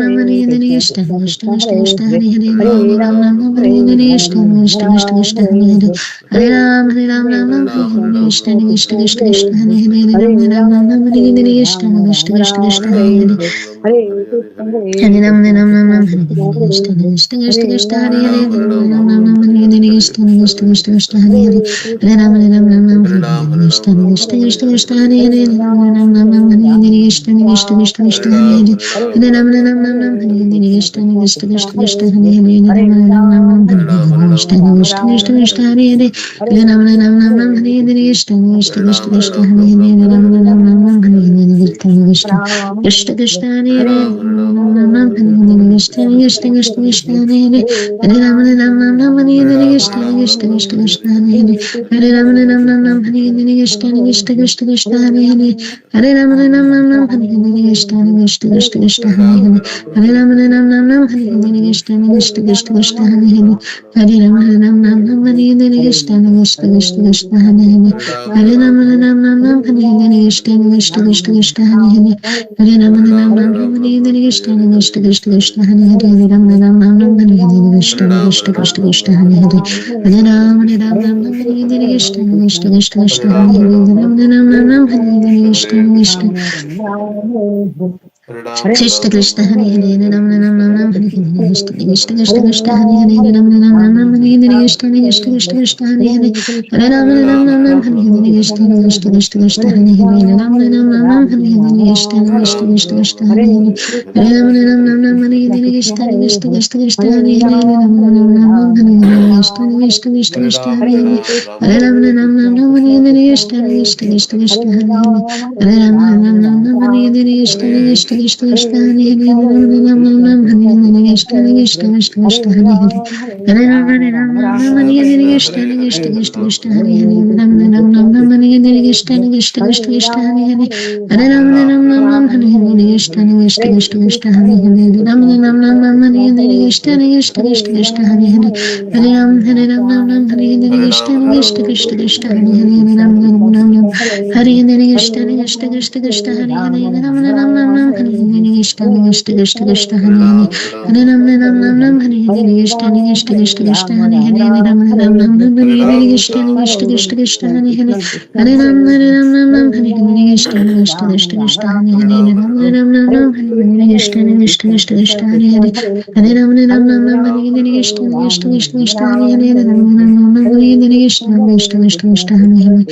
nam Hare Hare Krishna Krishna Krishna Hare Hare Ram Ram Nam Hare Hare Krishna Krishna Krishna Hare Hare Hare Ram Ram Nam Hare Hare Krishna Krishna Krishna Hare Hare Ram Ram Nam Hare Hare Krishna Krishna Krishna Hare Hare Hare Ram Ram Nam Hare Hare Krishna Krishna Krishna Hare Hare Ram Ram Nam Hare Hare Krishna Krishna Krishna Hare Hare Hare Ram Nam Hare Hare Krishna Krishna Krishna Hare Hare Ram Nam Hare Hare Krishna Krishna Krishna Hare Hare Hare Ram Nam Hare Hare Krishna Krishna Krishna Hare Hare Ram Nam Hare Hare Krishna Krishna Krishna Hare Hare Hare Ram Nam Hare Hare Krishna Krishna Krishna Hare Hare Ram Nam Hare Hare Krishna Krishna Krishna Hare Hare Ram Nam Hare Hare Krishna Krishna Krishna Hare Hare Hare Ram Nam Hare Hare Krishna Krishna Krishna Hare Hare Hare Ram Nam Hare Hare Krishna Krishna Krishna Hare Hare Hare Ram Nam Hare Hare Krishna Krishna Krishna Hare Hare Hare Ram Nam Hare Hare Krishna Krishna Krishna Hare Hare Hare Ram Nam Hare Hare Krishna Krishna Krishna Hare Hare Hare Ram Nam Hare Hare Krishna Krishna Krishna Hare Hare Hare Ram Nam Hare Hare Krishna Krishna Krishna Hare Hare Hare Ram Nam Hare Hare Krishna Krishna Krishna Hare Hare Hare Ram Nam Hare Hare Krishna Krishna Krishna Hare Hare Ram Nam Hare Hare Krishna Krishna Krishna Hare Hare Ram Nam Hare Hare Krishna Krishna Krishna Hare Hare Ram Nam Hare Hare Krishna Krishna Krishna Hare Hare Hare Ram Nam Hare Hare Krishna Krishna Krishna Hare Hare Ram Nam Hare Hare Krishna Krishna Krishna Hare Hare Hare Ram Nam Hare Hare Krishna Krishna Krishna Hare Hare Ram Nam Hare Hare Krishna Krishna Hare Hare Hare Ram Nam Hare Hare Krishna Krishna Krishna Hare Hare Hare Ram Nam Hare Hare Krishna Krishna Krishna Hare Hare Ram Nam Hare Hare Krishna Krishna Krishna Hare Hare Hare Ram Nam Hare Hare Krishna Krishna Hare Hare Ram Nam Hare Hare Krishna Krishna Hare Hare Hare Ram Nam Hare Hare Krishna Krishna Hare Hare Ram Nam Hare Hare Krishna Krishna Hare Hare Hare Ram Nam Hare Hare Krishna Krishna Hare Hare Ram Nam Hare Hare Krishna Krishna Hare Hare Ram Nam Hare Hare Krishna Krishna Hare Hare Hare Ram Nam Hare Hare Krishna Krishna Hare Hare Ram Nam Hare Hare Krishna Krishna Hare Hare Hare Ram Nam Hare Hare Krishna Krishna Hare Hare Ram Nam Hare Hare Krishna Krishna Hare Hare Hare Ram Nam Hare Hare Krishna Krishna Hare Hare Ram Nam Hare Hare Krishna Krishna Hare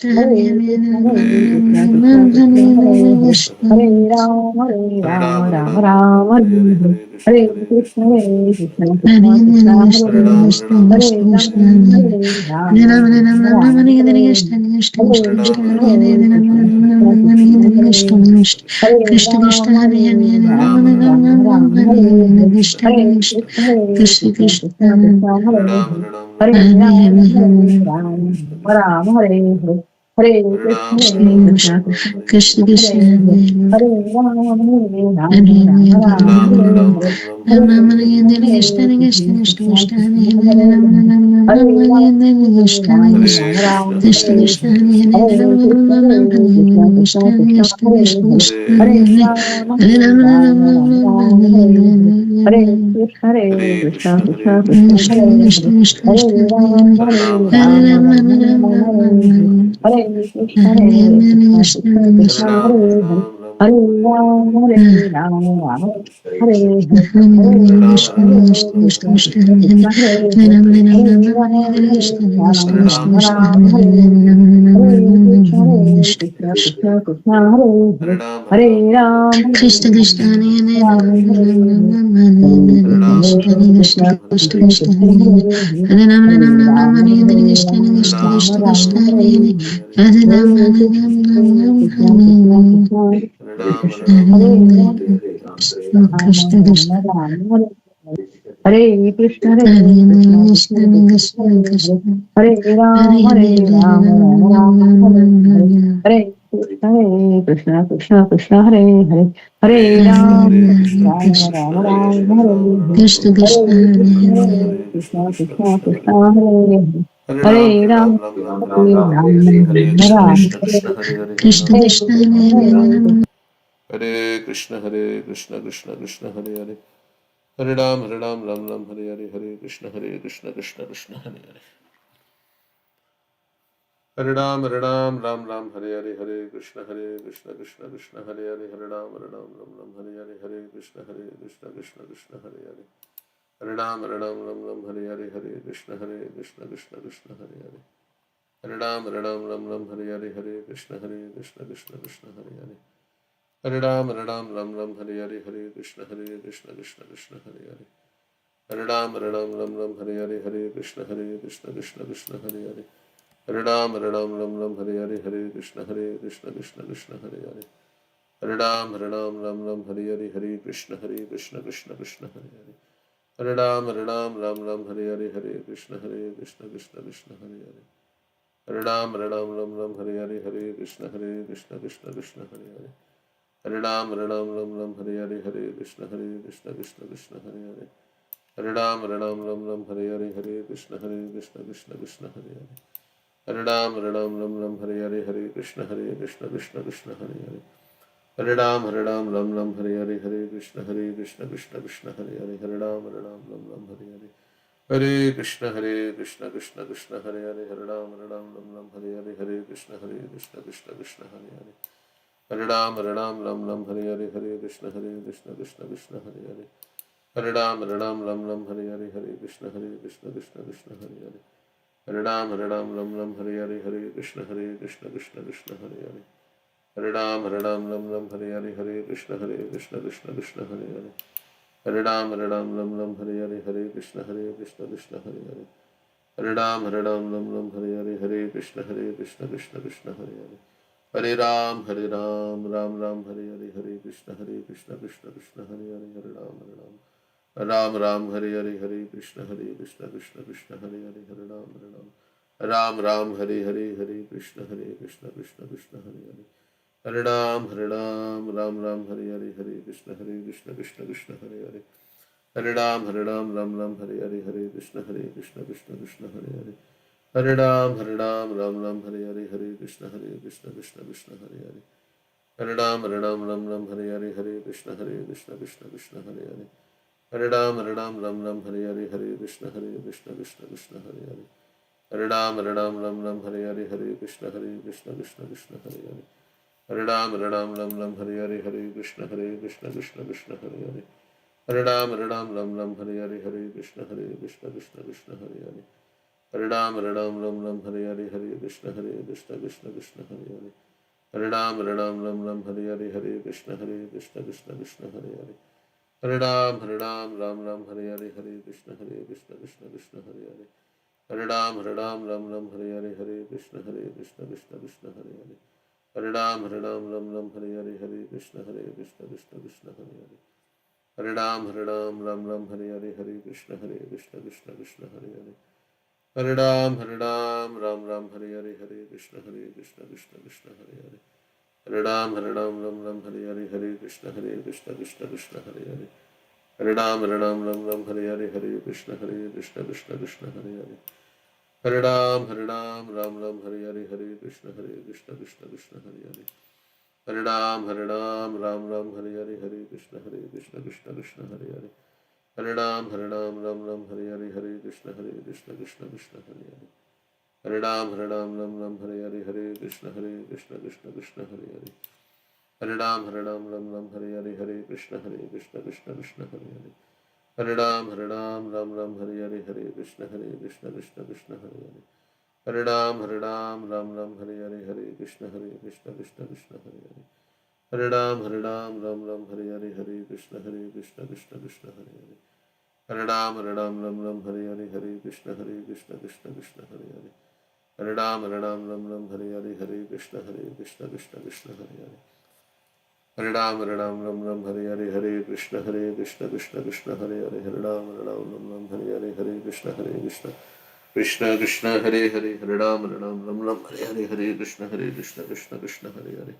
Krishna Hare Hare Krishna Ram Krishna Hare Hare, Krishna Hare Rama Rama Rama Hare Hare, Hare Krishna Hare Krishna Krishna Krishna Hare Hare, Krishna Hare Krishna Krishna Rama Hare Hare Ram Rama Ram Rama Ram Rama Hare Hare, Krishna Krishna Hare Krishna Krishna Krishna Hare Hare Ram Krishna Krishna Ram Krishna Hare Hare, Krishna Hare Krishna Krishna Rama Hare Hare Hare Ram Rama Rama Ram Rama Hare Hare, Krishna Hare Krishna Krishna Hare Krishna Krishna Krishna Krishna Krishna Hare, Hare Hare Rama Hare Hare Rama Rama Hare Hare, Hare Krishna, Hare Krishna, Krishna Krishna Krishna Hare Hare, Hare Rama, Rama Rama, Hare Hare, Hare Krishna, Hare Krishna, Krishna Krishna Hare Hare, Hare Rama, Rama Rama, Hare Hare, Hare Krishna, Hare Krishna, Krishna Krishna Hare Hare, Hare Rama, Rama Rama, Hare Hare, Hare Krishna, Hare Krishna, Krishna Krishna Hare Hare, Hare Rama, Rama Rama, Hare Hare. Hare Krishna, Hare Krishna, Krishna Krishna, Hare Hare, Hare Rama, Rama, Hare Hare, Hare Krishna, Hare Krishna, Krishna Krishna, Hare Hare, Hare Rama, Rama, Hare Hare, Hare Krishna, Hare Krishna, Krishna Krishna, Hare Hare, Hare Rama, Krishna Krishna Rama, Hare Hare Hare Hare. Krishna Krishna Krishna Krishna Krishna Krishna Krishna Krishna Hare Hare Hare Hare, Hare Ram Hare Ram Ram Ram Rama, Hare Hare Hare Krishna Rama, Krishna Rama Krishna Rama, Krishna Hare Hare Hare Hare, Hare Ram Hare Ram Krishna, Ram Hare Ram Krishna, Hare Krishna Hare Krishna, Hare Krishna, Hare Hare Ram Rama, Krishna Rama Krishna Rama, Hare Hare Krishna, Hare Hare Krishna, Krishna Krishna Krishna, Krishna Hare Hare, Krishna Hare Hare Rama, Hare Hare Hare Rama, Ram Rama Ram Rama, Ram Hare Ram Hare, Ram Hare Krishna, Hare Krishna, Krishna Krishna, Hare Hare, Hare Hare Rama, Hare Rama Krishna Rama, Hare Hare, Krishna Krishna Hare Hare Krishna, Hare Hare Krishna, Krishna Krishna, Hare Hare, Hare Rama, Hare Rama, Rama Rama, Krishna Hare Krishna Krishna, Hare Hare Hare Krishna, Krishna Krishna Hare Hare Hare Ram Ram Hare Hare Hare Krishna Krishna Krishna Hare Hare Hare Ram Hare Hare Hare Krishna Krishna Krishna Hare Hare Hare Ram Hare Hare Hare Krishna Krishna Krishna Hare Hare Hare Ram Hare Hare Hare Krishna Krishna Hare Hare Hare Ram Hare Hare Hare Krishna Krishna Hare Hare Hare Ram Hare Hare Hare Krishna Krishna Hare Hare Hare Ram Hare Hare Hare Krishna Krishna Hare Hare Hare Ram Hare Hare Hare Krishna Krishna Hare Hare Hare Ram Hare Hare Hare Krishna Krishna Hare Hare Hare Ram Hare Hare Hare Krishna Krishna Hare Hare Hare Ram Hare Hare Hare Krishna Krishna Hare Hare Hare Ram Hare Hare Hare Krishna Krishna Hare Hare Hare Ram Hare Hare Hare Krishna Krishna Hare Hare Hare Ram Hare Hare Hare Krishna Krishna Hare Hare Hare Ram Hare Hare Hare Krishna Krishna Hare Hare Hare Ram Hare Hare Hare Krishna Krishna Hare Hare Hare Ram Hare Hare Hare Krishna Krishna Hare Hare Hare Ram Hare Hare Hare Krishna Krishna Hare Hare Hare Ram Hare Hare Hare Krishna Krishna Hare Hare Hare Ram Hare Hare Hare Krishna Krishna Hare Hare Hare Ram Hare Hare Hare Krishna Krishna Hare Hare Hare Ram Hare Hare Hare Krishna Krishna Hare Hare Hare Ram Hare Hare Hare Krishna Krishna Hare Hare Hare Ram Ram Hare Hare Hare Krishna Krishna Hare Hare Hare Ram Hare Hare Hare Krishna Krishna Hare Hare Hare Ram Hare Hare Hare Krishna Krishna Hare Hare Hare Ram Hare Hare Hare Krishna Krishna Hare Hare Hare Ram Hare Hare Hare Krishna Krishna Hare Hare Hare Ram Hare Hare Hare Krishna Krishna Hare Hare Hare Ram Hare Hare Hare Krishna Krishna Hare Hare Hare Ram Hare Hare Hare Krishna Krishna Hare Hare Hare Ram Hare Hare Hare Krishna Krishna Hare Hare Hare Ram Hare Hare Hare Krishna Krishna Hare Hare Hare Ram Hare Hare Hare Krishna Krishna Hare Hare Hare Ram Hare Hare Hare Krishna Krishna Hare Hare Hare Ram Hare Hare Hare Krishna Krishna Hare Hare Hare Ram Hare Hare Hare Krishna Krishna Hare Hare Hare Ram Hare Hare Hare Krishna Krishna Hare Hare Hare Ram Hare Hare Hare Krishna Krishna Hare Hare Hare Ram Hare Hare Hare Krishna Krishna Hare Hare Hare Ram, Ram Ram, Hare Hare, Hare Krishna, Krishna Krishna, Hare Hare. Hare Ram, Ram, Hare Hare, Hare Krishna, Krishna Krishna, Hare Hare. Hare Ram, Ram, Hare Hare, Hare Krishna, Krishna Krishna, Hare Hare. Hare Ram, Ram, Hare Hare, Hare Krishna, Krishna Krishna, Hare Hare. Hare Ram, Ram, Hare Hare, Hare Krishna, Krishna Krishna, Hare Hare. Hare Ram, Ram, Hare Hare, Hare Krishna, Krishna Krishna, Hare Hare. Hare Ram, Ram, Hare Hare, Hare Krishna, Krishna Krishna, Hare Hare. Hare Ram, Ram, Hare Hare, Hare Krishna, Krishna Krishna, Hare Hare. Hare Ram, Ram, Hare Hare, Hare Krishna, Krishna Krishna, Hare Hare. Hare Ram, Ram, Hare Hare, Hare Krishna, Krishna Krishna, Hare Hare. Hare Ram, Ram, Hare Hare, Hare Krishna, Krishna Krishna, Hare Hare. Hare Ram, Ram, Hare Hare, Hare Krishna, Krishna Krishna, Hare Hare. Hare Ram, Ram, Hare Hare, Hare Krishna, Krishna Hare Hare. Hare Ram, Ram, Hare Hare, Hare Krishna, Krishna Hare Hare. Hare Ram, Ram, Hare Hare, Hare Krishna, Krishna Krishna, Hare Hare. Hare Ram, Ram, Hare Hare, Hare Krishna, Krishna Hare Hare. Hare Ram, Ram, Hare Hare, Hare Krishna, Krishna Hare Hare. Hare Ram, Ram, Hare Hare, Hare Krishna, Krishna Hare Hare. Hare Ram, Ram, Hare Hare, Hare Krishna, Krishna Hare Hare. Hare Ram, Ram, Hare Hare, Hare Hare Krishna, Krishna, Krishna Krishna, Krishna Hare Hare Hare, Hare. Hare Ram, Ram, Hare Krishna, Krishna Hare Krishna, Ram, Hare Hare, Hare Hare Hare Ram, Krishna, Ram, Krishna Hare Hare, Hare Hare Ram, Krishna, Hare Krishna Hare, Krishna, Krishna Krishna Hare Hare, Krishna Hare Hare Hare.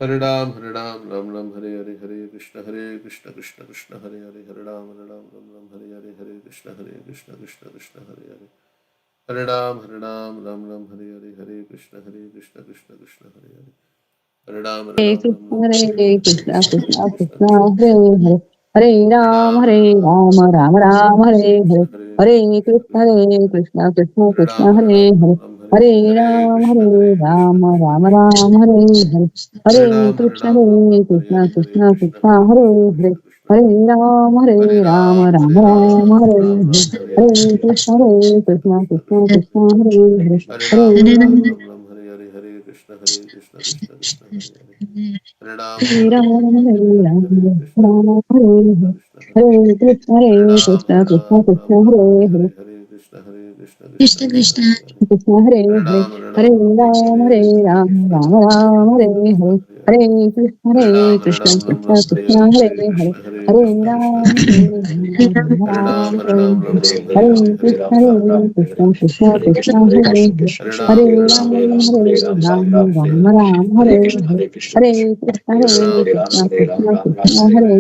Ram, Hare Ram, Hare Hare, Hare Krishna, Krishna Krishna, Krishna Hare Hare, Hare Hare Ram, Ram, Hare Hare, Hare Krishna, Krishna Hare Hare. Hare Ram, Hare Ram, Hare Hare, Krishna, Krishna Hare Hare. Hare Krishna, Hare Hare Ram, Krishna, Krishna Krishna, Hare Hare Hare, Hare, Hare Krishna, Krishna Hare Hare. Krishna Hare Hare Hare, Ram, Hare Ram, Hare Hare Hare, Ram, Krishna, Ram Ram, Hare Hare, Hare Hare. Hare Krishna, Hare Hare Ram, Krishna, Krishna Hare Krishna, Hare Hare, Hare, Krishna, Hare Krishna Ram, Krishna Hare Hare Hare. Ram, Hare Ram, Ram Ram, Hare Hare, Hare Hare, Hare Krishna, Krishna, Hare Krishna, Krishna Krishna, Hare Hare, Hare Hare Ram, Ram, Hare Ram, Hare Ram Ram, Hare Hare, Hare Krishna, Hare Krishna, Krishna Krishna, Hare Hare, Krishna, Hare Hare Krishna, Ram, Hare Ram, Ram Hare Ram, Hare Ram, Hare, Hare Hare Krishna, Hare, Hare Krishna, Krishna, Hare Krishna Krishna, Krishna, Hare Hare, Hare Hare Ram, Ram, Hare Ram, Ram Hare Ram, Hare Hare, Hare Krishna, Hare Krishna, Krishna Krishna, Hare Hare, Hare Hare Krishna, Hare Ram, Krishna, Hare Krishna Ram, Krishna, Ram Ram, Hare Hare Ram, Hare, Hare Hare Krishna, Hare, Hare Krishna, Krishna, Krishna, Krishna Krishna, Krishna, Krishna, Hare Krishna, Hare, Ram, Hare Ram, Ram, Ram Hare Ram, Ram, Hare Ram Hare, Hare Ram, Krishna, Hare Hare, Krishna, Krishna, Hare Krishna, Hare Krishna, Hare. Hare Krishna, Hare Krishna Ram, Krishna, Hare Hare,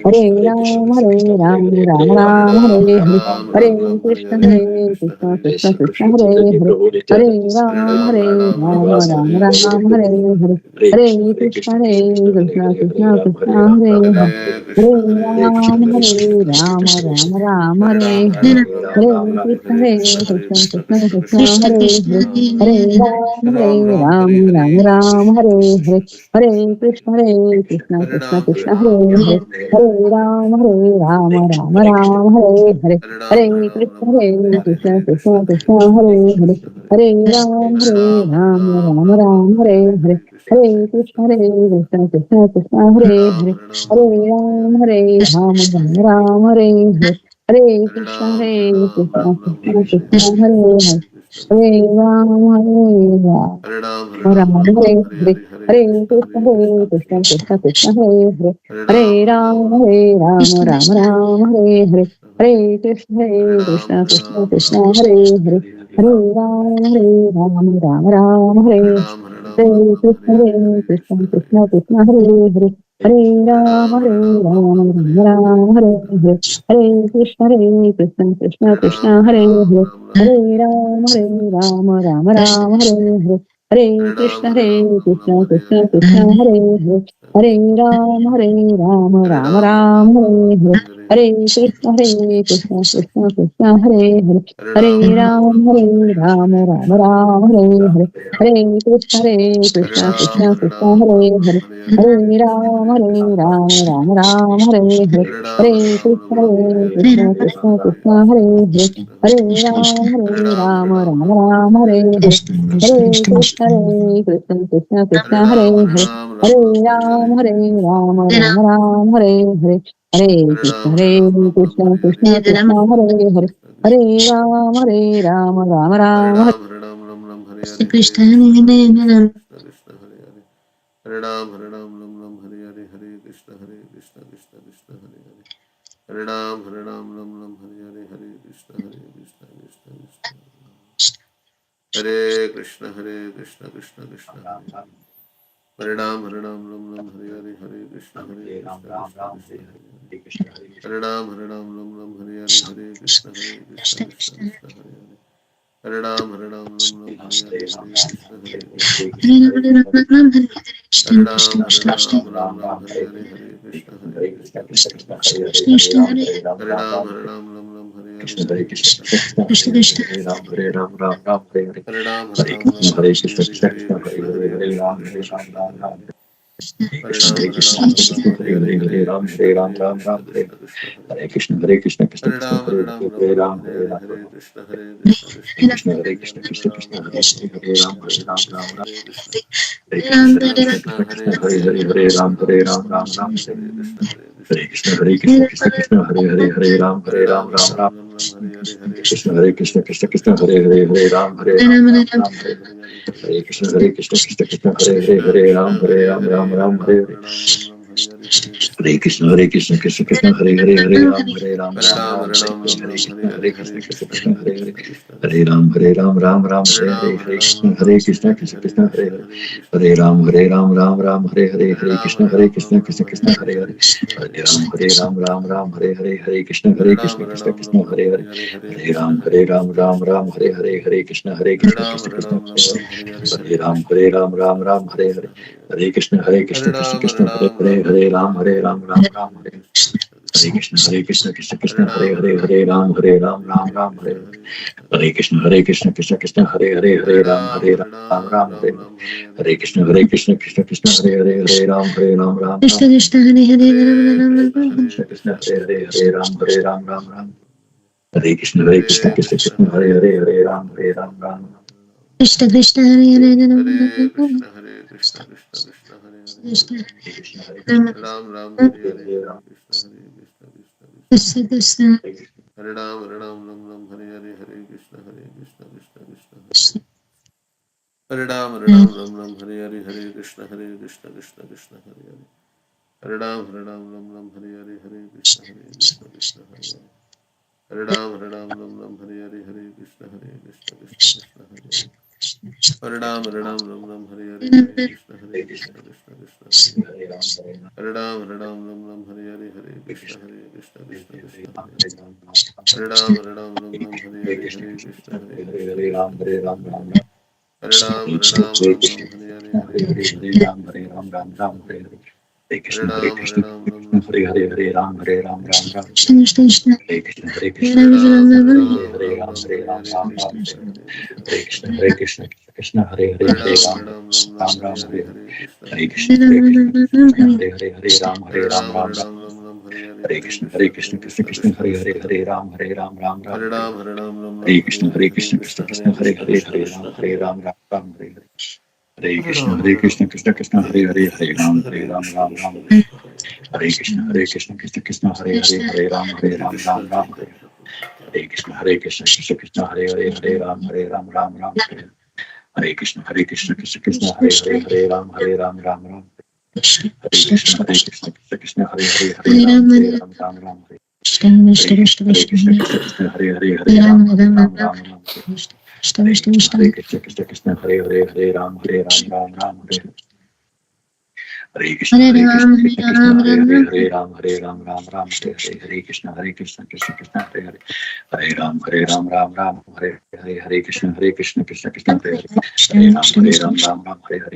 Hare Hare Ram, Hare Hare Ram, Ram Ram, Hare Hare, Hare Ram, Hare Krishna, Hare Hare Krishna, Hare, Krishna Krishna, Krishna, Hare Hare, Krishna, Hare Hare. Hare Ram, Hare Hare Ram, Ram, Ram Ram, Hare Hare, Krishna, Hare Krishna, Krishna, Hare Krishna, Krishna Krishna, Hare Hare Ram, Hare, Hare Ram, Hare Ram, Ram Ram, Hare Hare, Hare Hare Krishna, Ram, Hare Krishna, Krishna Hare Krishna, Hare, Hare Hare, Krishna, Krishna. Hare Ram, Hare Ram. Hare Ram, Ram Hare Hare, Hare Hare Krishna, Krishna, Hare Krishna, Krishna Krishna, Hare Hare, Hare Hare Ram, Ram, Hare Ram, Ram Ram, Hare Hare, Krishna, Hare Krishna, Hare Hare Ram, Krishna, Krishna Krishna, Ram Hare Ram, Hare, Hare Hare Ram, Hare Ram, Ram Ram, Hare Hare Ram, Hare Krishna, Hare Hare Krishna, Krishna, Krishna Krishna, Hare Hare, Hare Hare Ram, Ram, Hare Ram, Ram Hare Ram, Hare Krishna, Hare, Hare Krishna, Hare Krishna, Krishna Hare Krishna, Ram, Hare Hare, Hare Ram, Hare Hare Ram, Ram Ram, Hare Hare, Hare Hare Ram, Krishna, Hare Krishna, Krishna Krishna, Hare Hare, Hare Ram, Hare Ram, Hare Ram Ram, Ram, Hare Hare, Hare Hare Krishna, Hare Krishna, Krishna Krishna, Hare Hare, Hare Hare Ram, Ram, Hare Ram, Ram Ram, Hare Hare, Hare Krishna, Hare Hare Krishna, Ram, Krishna Krishna, Hare Hare, Hare Ram, Hare Ram, Ram Ram, Hare Hare, Hare Ram, Hare Krishna, Hare Krishna, Krishna Krishna, Hare Hare, Hare Ram, Hare Hare Ram, Ram, Ram Ram, Hare Hare, Hare Krishna, Hare Krishna, Krishna Hare Krishna, Hare Ram, Hare, Hare Ram, Hare Ram, Ram Ram, Hare Hare, Hare Hare Krishna, Ram, Hare Krishna, Krishna Krishna, Hare Hare, Hare Ram, Hare Ram, Ram Hare Ram, Hare Ram, Hare Hare, Hare Krishna, Krishna Krishna, Hare Hare. Hare Ram, Hare Hare, Hare Krishna, Krishna Krishna, Hare Hare. Hare Ram, Hare Ram, Hare Hare, Hare Krishna Hare Krishna Hare Krishna Krishna Krishna Hare Ram Ram Ram Hare Hare Hare Krishna Krishna Krishna Hare Ram Ram Ram Hare Hare Hare Krishna Krishna Krishna Hare Ram Ram Ram Hare Hare Hare Krishna Hare Ram Hare Ram Ram Ram Hare Hare Hare Krishna Ram Krishna Krishna Ram Ram Ram Hare Hare Hare Krishna Krishna Krishna Krishna Krishna Hare Hare Ram Ram Ram Hare Hare Krishna Hare Hare Krishna Krishna Krishna Krishna Krishna Krishna Hare Ram Ram Ram Hare Hare Ram Hare Ram Krishna Ram Hare Hare Krishna Hare Krishna Hare Krishna Krishna Hare Hare Hare Krishna Ram Hare Krishna Ram Krishna Ram Hare Ram Hare Hare Krishna Ram Hare Ram Krishna Ram Krishna Ram Hare Hare Hare Hare Hare Ram Krishna Hare Ram Hare Ram Krishna Ram Krishna Krishna Hare Hare Krishna Hare Krishna Krishna Hare Krishna Ram Hare Ram Hare Ram Ram Ram Hare Hare Ram Hare Krishna Krishna Krishna Krishna Hare Hare Krishna Hare Krishna Ram Krishna Ram Hare Ram Hare Ram Ram Hare Hare Hare Ram Krishna Ram Ram Hare Krishna Hare Krishna Krishna Krishna Krishna Hare Krishna Hare Hare Hare Hare Hare Ram Ram Ram Hare Ram Ram Ram Ram Ram Hare Hare Hare Krishna Hare Krishna Hare Krishna Krishna Krishna Hare Hare Hare Ram Hare Hare Ram Ram Ram Hare Ram Ram Ram Ram Ram Ram Ram Hare Hare Krishna Krishna Hare Hare Krishna Krishna Krishna Krishna Krishna Hare Hare Hare Ram Hare Ram Ram Ram Hare Hare Krishna Hare Krishna Krishna Krishna Hare Hare Hare Ram Hare Ram Ram Ram Hare Hare Hare Krishna Hare Krishna Krishna Krishna Hare Hare Hare Ram Hare Ram Ram Ram Hare Krishna Hare Krishna Krishna Krishna Hare Hare Hare Ram Ram Ram Hare Hare Hare Krishna Hare Krishna Krishna Krishna Hare Hare Hare Ram Ram Ram Hare Hare Hare Krishna Hare Krishna Krishna Krishna Hare Hare Hare Ram Ram Hare Hare Hare Krishna Hare Krishna Krishna Krishna Hare Hare Hare Ram Hare Hare Hare Krishna Hare Krishna Krishna Krishna Hare Ram Hare Hare Hare Krishna Hare Krishna Krishna Krishna Hare Hare Hare Ram Hare Hare Krishna Krishna Krishna Hare Hare Ram Hare Hare Krishna Krishna Krishna Hare Hare Ram Hare Hare Krishna Krishna Krishna Hare Ram Krishna Krishna Hare Hare Hare Ram Ram Krishna, Ram Hare Krishna Krishna, Krishna Krishna Hare Ram Hare Krishna Hare Krishna Krishna, Krishna Hare Hare Krishna, Ram Krishna Krishna Hare Hare Hare Ram Krishna, Hare Krishna, Krishna Krishna, Hare Hare, Krishna Krishna Hare Ram Ram Ram, Ram Hare Hare, Hare Krishna, Hare Krishna, Krishna Krishna, Krishna Krishna Hare Ram, Hare Ram, Ram Ram, Hare Hare, Hare Krishna, Krishna Krishna, Hare Ram, Hare Ram, Ram Ram, Hare Hare, Hare Krishna, Krishna Krishna, Hare Hare, Hare Ram, Hare Ram, Ram Ram, Hare Hare, Hare Krishna, Krishna Hare Hare, Hare Ram, Hare Ram, Ram Ram, Hare Hare, Hare Krishna, Krishna Hare Hare, Hare Ram, Hare Ram, Ram Ram, Hare Hare, Hare Krishna, Krishna Hare Hare, Hare Ram, Hare Ram, Ram Ram, Hare Hare, Hare Krishna, Krishna Hare Hare, Hare Ram, Hare Ram, Ram Ram, Hare Hare, Hare Krishna, Krishna Hare Hare, Hare Ram, Hare Ram, Ram Ram, Hare Hare, Hare Krishna, Krishna Hare Hare, Hare Ram, Hare Ram, Ram Ram, Hare Hare, Hare Krishna, Krishna Krishna Hare Ram Ram, Hare Ram Ram, Ram Ram, Hare Hare, Hare Krishna, Krishna Hare Hare Hare, Krishna Krishna Hare Hare Hare Hare Ram, Hare Ram Ram, Ram Ram, Ram Hare Ram Hare, Hare Hare Krishna, Hare Krishna Krishna Hare Hare Hare, Krishna Krishna Hare Hare Hare Ram Hare Hare Ram Ram, Ram Hare Ram Ram, Ram Ram, Hare Hare, Hare Hare Krishna Krishna, Hare Krishna Krishna Krishna Krishna Krishna, Hare Hare Krishna Hare Hare, Ram Hare Ram Ram Ram Hare Hare Ram, Hare Ram, Ram Ram, Hare Hare Krishna Hare, Hare Hare Krishna Krishna, Krishna Hare Krishna Hare Krishna, Hare Krishna Hare Ram Krishna, Hare Hare Ram Hare, Ram Ram Hare Hare Hare Krishna Ram, Hare Hare Ram, Krishna Krishna Krishna Hare Hare Hare Hare Krishna, Ram Hare Hare Ram Krishna, Ram Ram Krishna Hare Krishna, Hare Hare Krishna Krishna Krishna Krishna Hare Hare Hare Ram Hare Hare Ram Krishna, Ram Ram Chaitanya Hare Prabhu. Hare Krishna Hare Krishna Krishna Krishna Hare Hare Hare Ram Ram Ram Ram Hare Krishna Krishna Krishna Hare Hare Hare Ram Ram Hare Krishna Krishna Krishna Hare Hare Ram Ram Hare Krishna Krishna Krishna Hare Hare Ram Hare Krishna Krishna Krishna Hare Hare Ram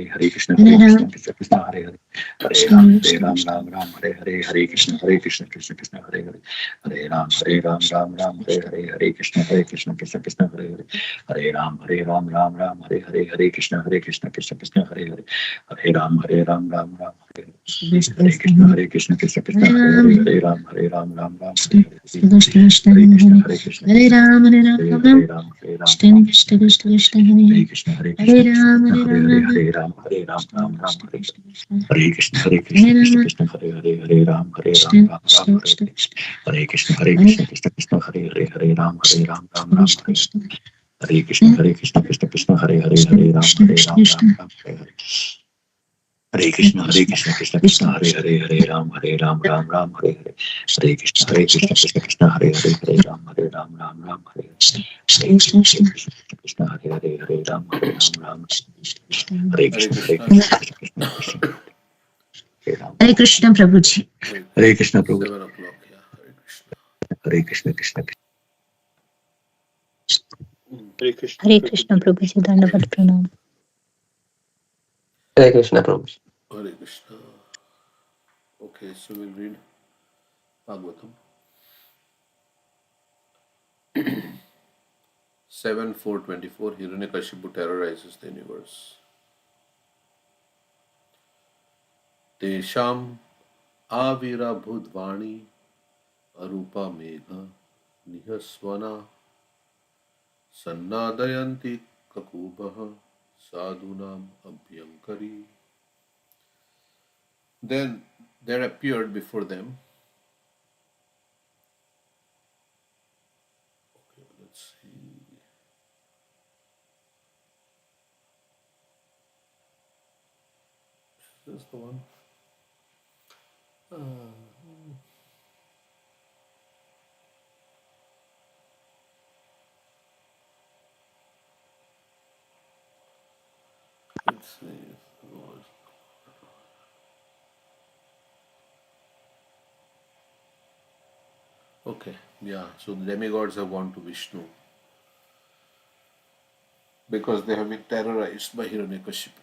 Hare Krishna Krishna Krishna Hare Ram Hare Krishna Krishna Hare Ram Hare Krishna Krishna Krishna Hare Ram Hare Krishna Krishna Krishna Hare Hare Krishna Krishna Krishna Hare Hare Krishna Krishna Krishna Hare Hare Krishna Krishna Hare Hare Ram Hare Krishna Krishna Krishna Hare Ram Hare Krishna Hare Ram Hare Ram Hare Krishna Krishna Krishna Krishna Hare Hare Krishna Hare Hare Krishna Krishna Ram Krishna Hare Ram Ram Hare Ram Krishna Krishna Krishna Hare Krishna Hare Hare Krishna Krishna Ram Krishna Hare Ram Krishna Krishna Krishna Hare Krishna Hare Hare Krishna Krishna Krishna Hare Ram Krishna Hare Krishna Krishna Krishna Krishna Hare Ram Krishna Krishna Krishna Hare Hare Krishna, Krishna Krishna, Hare Hare, Hare Ram, Ram Ram, Hare Hare. Hare Krishna, Krishna Krishna, Hare Hare, Hare Ram, Ram, Hare Hare. Hare Krishna, Krishna, Hare Hare, Hare Ram, Ram. Hare Hare Krishna, Krishna. Krishna Krishna, Hare Ram. Hare Krishna Prabhuji. Hare Krishna, Prabhu. 7 o'clock. Yeah. Hare Krishna. Hare Krishna, Krishna Hare Krishna Prabhuji. Dandavat Pranam. Hare Krishna, Prabhu. Hare Krishna. Okay, so we'll read Bhagavatam. 7:424. Hiranyakashipu terrorizes the universe. Tesham avirabhudvani arupa megha nihasvana sannadayanti kakubaha sadhunam abhyankari. Then there appeared before them. Okay, let's see. Is this the one? Let's see. Okay, yeah, so the demigods have gone to Vishnu because they have been terrorized by Hiranyakashipu.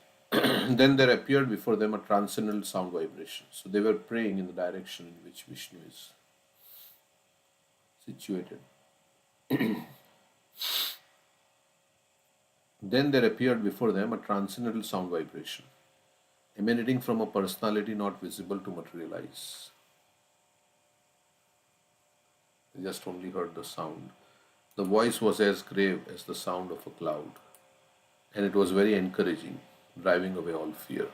Then there appeared before them a transcendental sound vibration. So they were praying in the direction in which Vishnu is situated. Then there appeared before them a transcendental sound vibration, emanating from a personality not visible to materialize. They just only heard the sound. The voice was as grave as the sound of a cloud, and it was very encouraging, driving away all fear.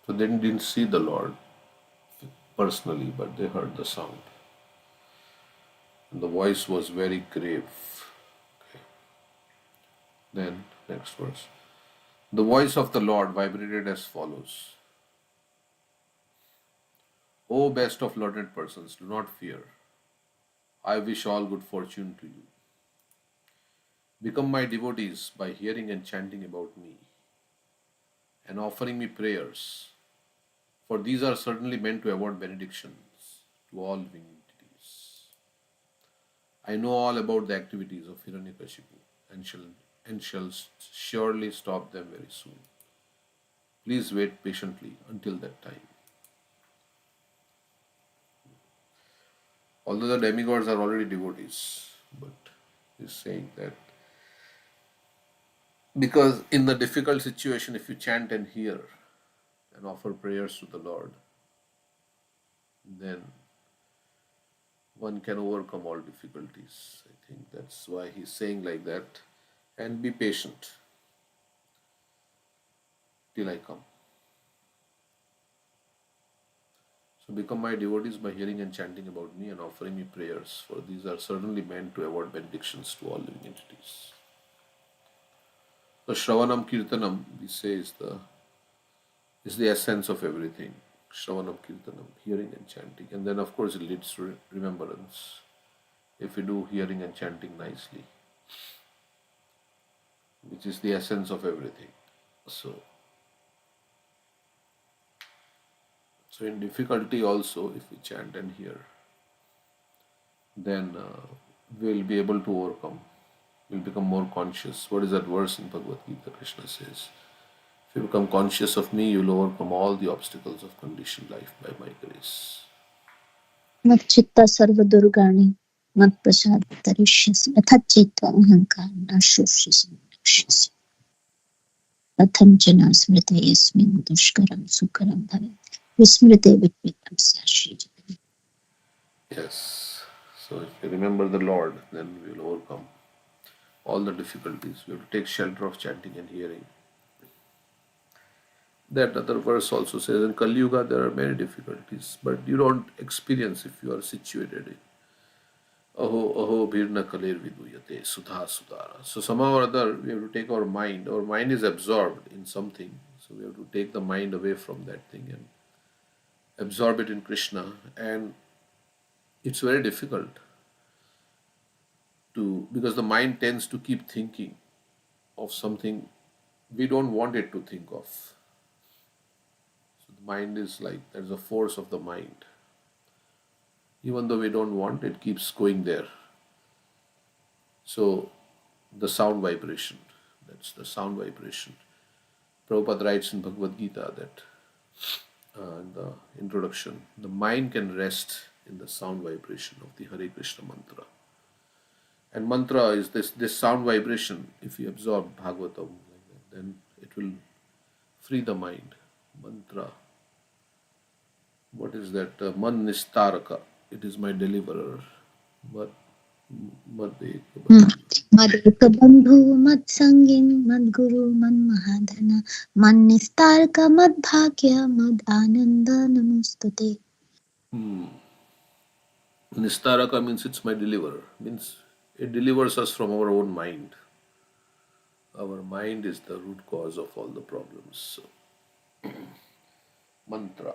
So they didn't see the Lord personally, but they heard the sound. And the voice was very grave. Okay. Then, next verse. The voice of the Lord vibrated as follows. O best of learned persons, do not fear. I wish all good fortune to you. Become my devotees by hearing and chanting about me and offering me prayers, for these are certainly meant to award benedictions to all living entities. I know all about the activities of Hiranyakashipu and shall surely stop them very soon. Please wait patiently until that time. Although the demigods are already devotees, but he's saying that because in the difficult situation, if you chant and hear and offer prayers to the Lord, then one can overcome all difficulties. I think that's why he's saying like that. And be patient till I come. So become my devotees by hearing and chanting about me and offering me prayers, for these are certainly meant to award benedictions to all living entities. So Shravanam Kirtanam, we say, is the essence of everything. Shravanam Kirtanam, hearing and chanting. And then of course it leads to remembrance. If we do hearing and chanting nicely, which is the essence of everything. So in difficulty also, if we chant and hear, then we'll be able to overcome. We'll become more conscious. What is that verse in Bhagavad Gita? Krishna says, if you become conscious of me, you'll overcome all the obstacles of conditioned life by my grace. Mat chitta sarva durgani, mat prasad tarishyasi, athat chitta ahankar nashoshasi nakshasi. Atham jana smrite yasmin dushkaram sukaram bhavet. Vismrite vitvitam sashi. Yes. So if you remember the Lord, then we'll overcome all the difficulties. We have to take shelter of chanting and hearing. That other verse also says in Kali Yuga there are many difficulties, but you don't experience if you are situated in Aho Bhirna Kalir Viduyate Sudha Sudara. So somehow or other we have to take our mind. Our mind is absorbed in something. So we have to take the mind away from that thing and absorb it in Krishna. And it's very difficult because the mind tends to keep thinking of something we don't want it to think of. So the mind is like, there's a force of the mind. Even though we don't want it, keeps going there. So the sound vibration, that's the sound vibration. Prabhupada writes in Bhagavad Gita that in the introduction, the mind can rest in the sound vibration of the Hare Krishna mantra. And mantra is this sound vibration. If you absorb Bhagavatam, then it will free the mind. Mantra. What is that? Man nistaraka. It is my deliverer. Mad Madeka bandhu mad sangin mad guru mad mahadana mad nistarka mad bhagya mad ananda namostute. Nistaraka means it's my deliverer. Means it delivers us from our own mind. Our mind is the root cause of all the problems. So, mantra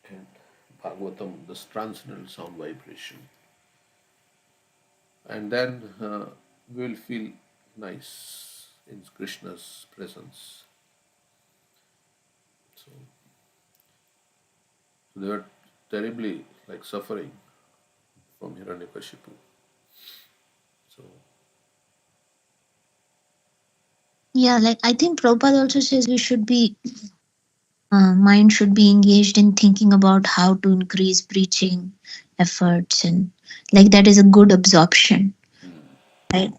and Bhagavatam, this transcendental sound vibration. And then we will feel nice in Krishna's presence. So they were terribly like suffering from Hiranyakashipu. So Yeah, like I think Prabhupada also says we should be mind should be engaged in thinking about how to increase preaching efforts, and like that is a good absorption, right?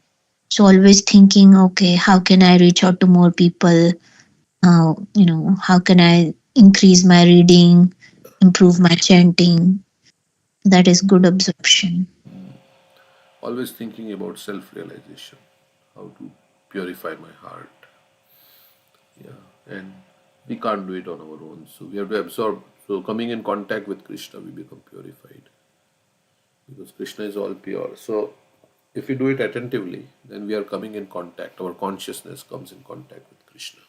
So always thinking, okay, how can I reach out to more people? How can I increase my reading, improve my chanting? That is good absorption. always thinking about self-realization, how to purify my heart. Yeah, and we can't do it on our own. So we have to absorb. So coming in contact with Krishna, we become purified because Krishna is all pure. So if we do it attentively, then we are coming in contact. Our consciousness comes in contact with Krishna.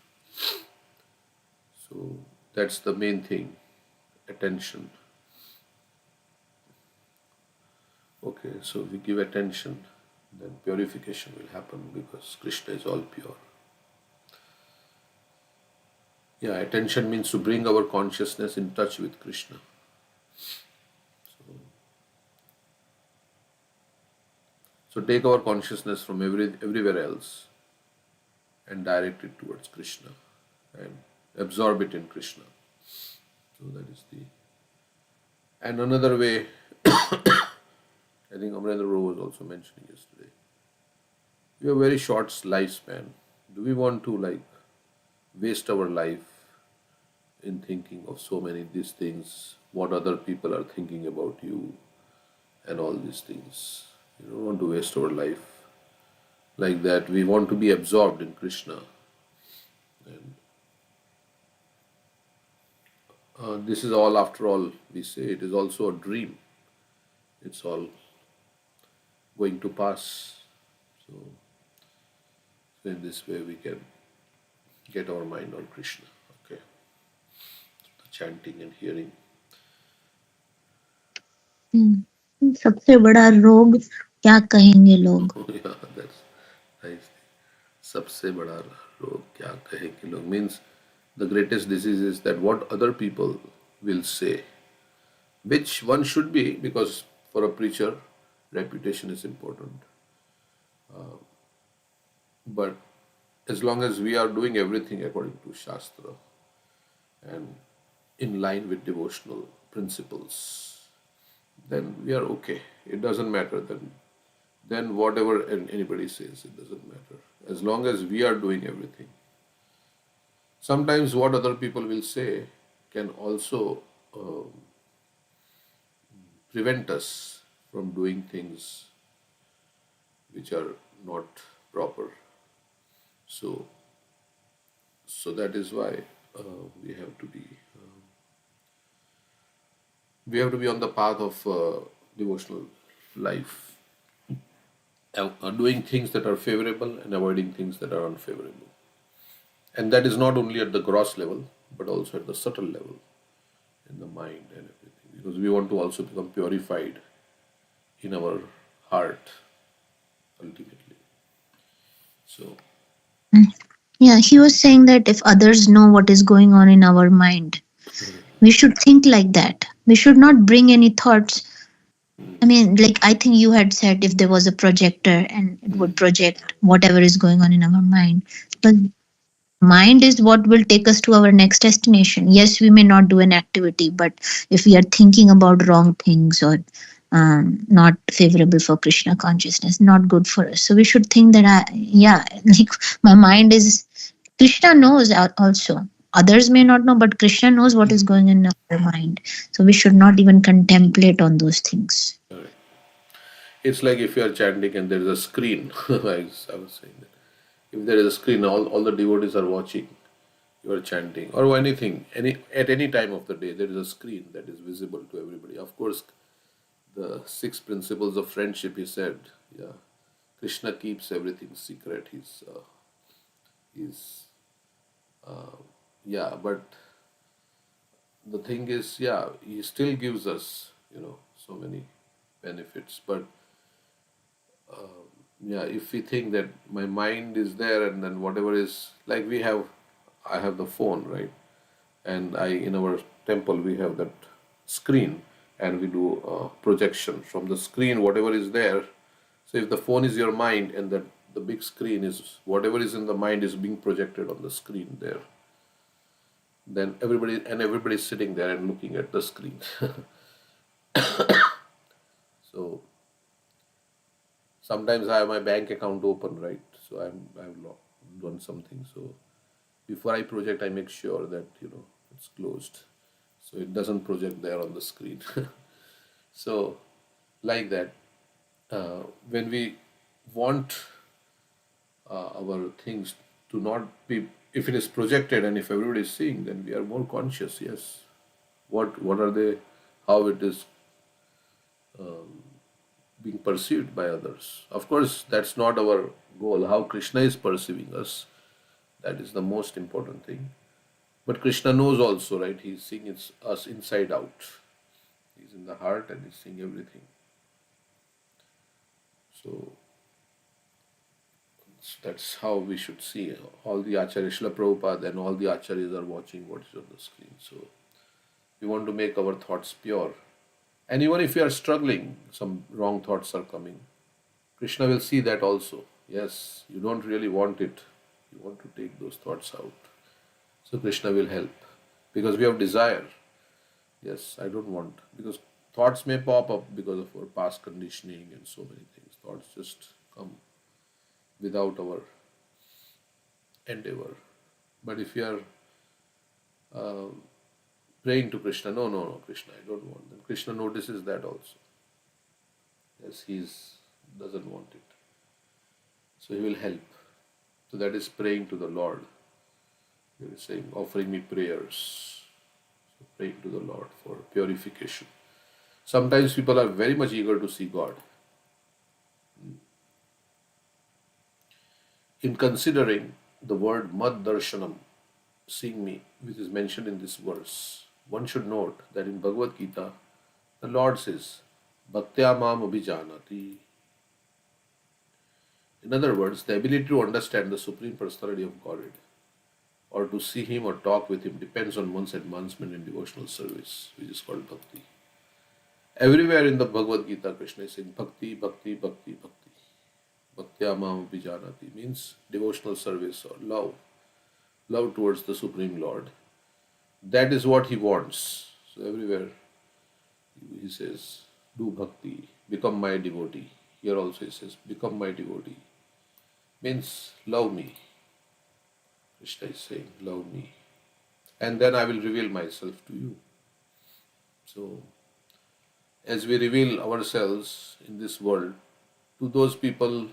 So that's the main thing, attention. Okay, so we give attention, then purification will happen because Krishna is all pure. Yeah, attention means to bring our consciousness in touch with Krishna. So take our consciousness from everywhere else and direct it towards Krishna and absorb it in Krishna. So that is the. And another way, I think Amrendra Rao was also mentioning yesterday. We have a very short lifespan. Do we want to waste our life in thinking of so many these things, what other people are thinking about you, and all these things? We don't want to waste our life like that. We want to be absorbed in Krishna. And this is all, after all, we say it is also a dream. It's all going to pass. So in this way we can get our mind on Krishna. Okay. The chanting and hearing. सबसे बड़ा रोग क्या कहेंगे लोग? Yeah, that's nice. सबसे बड़ा रोग क्या कहेंगे लोग means the greatest disease is that what other people will say, which one should be, because for a preacher reputation is important. But as long as we are doing everything according to Shastra and in line with devotional principles, then we are okay. It doesn't matter then whatever anybody says, it doesn't matter. As long as we are doing everything. Sometimes what other people will say can also prevent us from doing things which are not proper. So that is why we have to be on the path of devotional life, doing things that are favorable and avoiding things that are unfavorable. And that is not only at the gross level, but also at the subtle level, in the mind and everything. Because we want to also become purified in our heart, ultimately. So, Yeah, he was saying that if others know what is going on in our mind, we should think like that. We should not bring any thoughts. I mean, like I think you had said if there was a projector and it would project whatever is going on in our mind. But mind is what will take us to our next destination. Yes, we may not do an activity, but if we are thinking about wrong things or not favorable for Krishna consciousness, not good for us. So we should think that like my mind is. Krishna knows also. Others may not know, but Krishna knows what is going in our mind. So we should not even contemplate on those things. correct. It's like if you are chanting and there is a screen. I was saying that. If there is a screen, all the devotees are watching. You are chanting or anything. At any time of the day, there is a screen that is visible to everybody. Of course, the 6 principles of friendship. He said, yeah, Krishna keeps everything secret. He's yeah, but the thing is, yeah, he still gives us, so many benefits. But yeah, if we think that my mind is there and then whatever is like I have the phone, right? And in our temple we have that screen, and we do projection from the screen, whatever is there. So if the phone is your mind, and that the big screen is whatever is in the mind is being projected on the screen there, then everybody is sitting there and looking at the screen. So sometimes I have my bank account open, right? So I've done something. So before I project, I make sure that it's closed, so it doesn't project there on the screen. So like that, when we want our things to not be, if it is projected and if everybody is seeing, then we are more conscious. Yes, what are they, how it is being perceived by others. Of course, that's not our goal. How Krishna is perceiving us, that is the most important thing. But Krishna knows also, right? He's seeing us inside out. He's in the heart and he's seeing everything. So that's how we should see. All the Acharya Srila Prabhupada and all the Acharyas are watching what is on the screen. So we want to make our thoughts pure. And even if we are struggling, some wrong thoughts are coming, Krishna will see that also. Yes, you don't really want it. You want to take those thoughts out. So Krishna will help. Because we have desire. Yes, I don't want. Because thoughts may pop up because of our past conditioning and so many things. Thoughts just come without our endeavor. But if you are praying to Krishna, no, Krishna, I don't want. Then Krishna notices that also. Yes, he doesn't want it. So he will help. So that is praying to the Lord. He is saying, offering me prayers. So praying to the Lord for purification. Sometimes people are very much eager to see God. In considering the word Mad Darshanam, seeing me, which is mentioned in this verse, one should note that in Bhagavad Gita, the Lord says, Bhaktya Mam Abhijanati. In other words, the ability to understand the Supreme Personality of Godhead or to see Him or talk with Him depends on one's advancement in devotional service, which is called Bhakti. Everywhere in the Bhagavad Gita, Krishna is saying Bhakti, Bhakti, Bhakti, Bhakti. Bhaktya Mam Abhijanati means devotional service or love towards the Supreme Lord. That is what He wants. So everywhere He says, do bhakti, become my devotee. Here also He says, become my devotee. Means love me. Krishna is saying, love me. And then I will reveal myself to you. So, as we reveal ourselves in this world to those people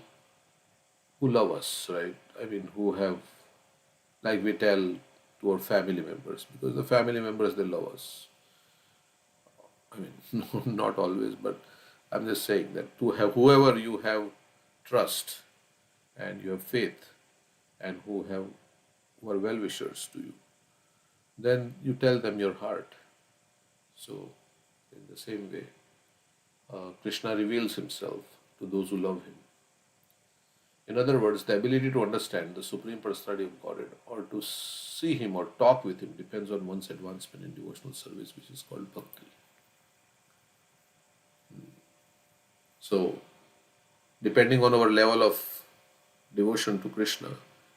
who love us, right? I mean, who have, like we tell to our family members, because the family members, they love us. I mean, not always, but I'm just saying that to have whoever you have trust and you have faith, and who are well-wishers to you, then you tell them your heart. So, in the same way, Krishna reveals himself to those who love him. In other words, the ability to understand the Supreme Personality of Godhead or to see him or talk with him depends on one's advancement in devotional service, which is called bhakti. So, depending on our level of devotion to Krishna,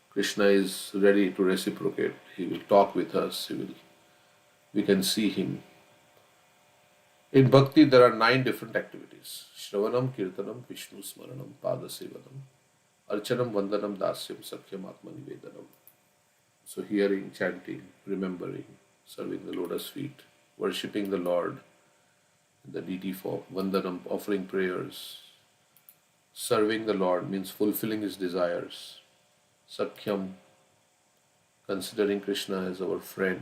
Krishna is ready to reciprocate. He will talk with us. We can see him. In bhakti, there are 9 different activities: Shravanam, Kirtanam, Vishnu Smaranam, Padasevanam, Archanam, Vandanam, Dasyam, Sakhyam, Atma Nivedanam. So, hearing, chanting, remembering, serving the lotus feet, worshipping the Lord in the deity form, Vandanam, offering prayers. Serving the Lord means fulfilling his desires. Sakhyam, considering Krishna as our friend.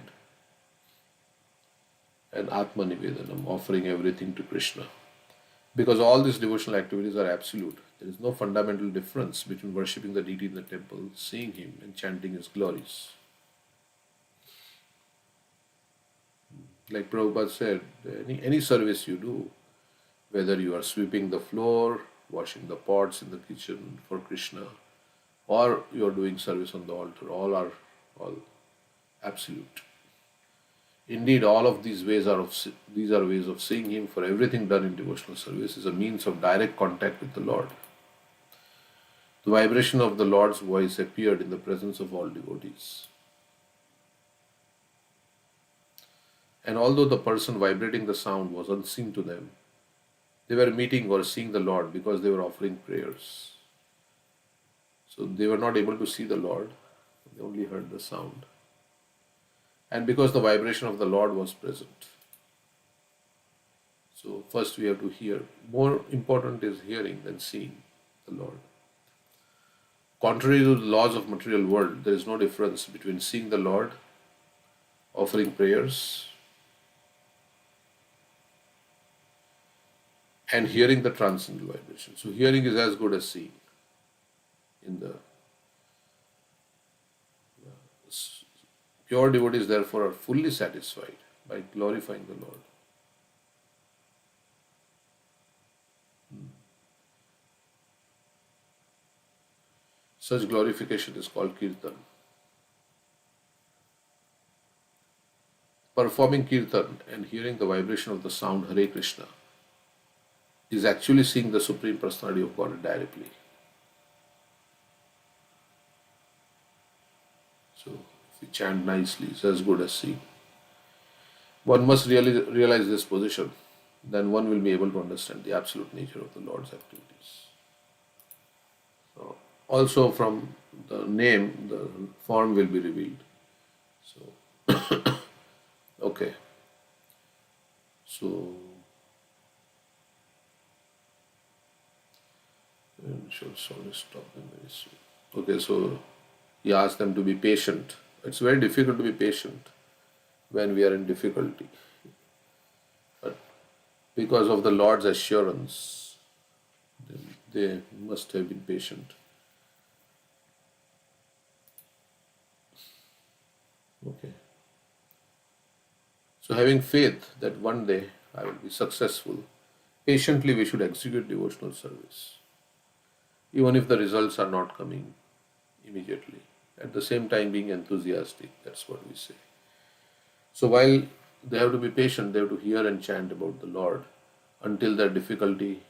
And Atma Nivedanam, offering everything to Krishna. Because all these devotional activities are absolute. There is no fundamental difference between worshipping the deity in the temple, seeing him, and chanting his glories. Like Prabhupada said, any service you do, whether you are sweeping the floor, washing the pots in the kitchen for Krishna, or you are doing service on the altar, all absolute. Indeed, all of these ways are ways of seeing him, for everything done in devotional service is a means of direct contact with the Lord. The vibration of the Lord's voice appeared in the presence of all devotees. And although the person vibrating the sound was unseen to them, they were meeting or seeing the Lord because they were offering prayers. So they were not able to see the Lord, they only heard the sound. And because the vibration of the Lord was present. So first we have to hear. More important is hearing than seeing the Lord. Contrary to the laws of material world, there is no difference between seeing the Lord, offering prayers, and hearing the transcendental vibration. So hearing is as good as seeing. In the pure devotees, therefore, are fully satisfied by glorifying the Lord. Such glorification is called kirtan. Performing kirtan and hearing the vibration of the sound Hare Krishna is actually seeing the Supreme Personality of God directly. So, if we chant nicely, it's as good as seeing. One must really realize this position, then one will be able to understand the absolute nature of the Lord's activities. So, also from the name, the form will be revealed. So, okay. So, stop them very soon. Okay, so he asked them to be patient. It's very difficult to be patient when we are in difficulty. But because of the Lord's assurance, they must have been patient. Okay. So having faith that one day I will be successful, patiently we should execute devotional service. Even if the results are not coming immediately. At the same time being enthusiastic, that's what we say. So while they have to be patient, they have to hear and chant about the Lord until their difficulty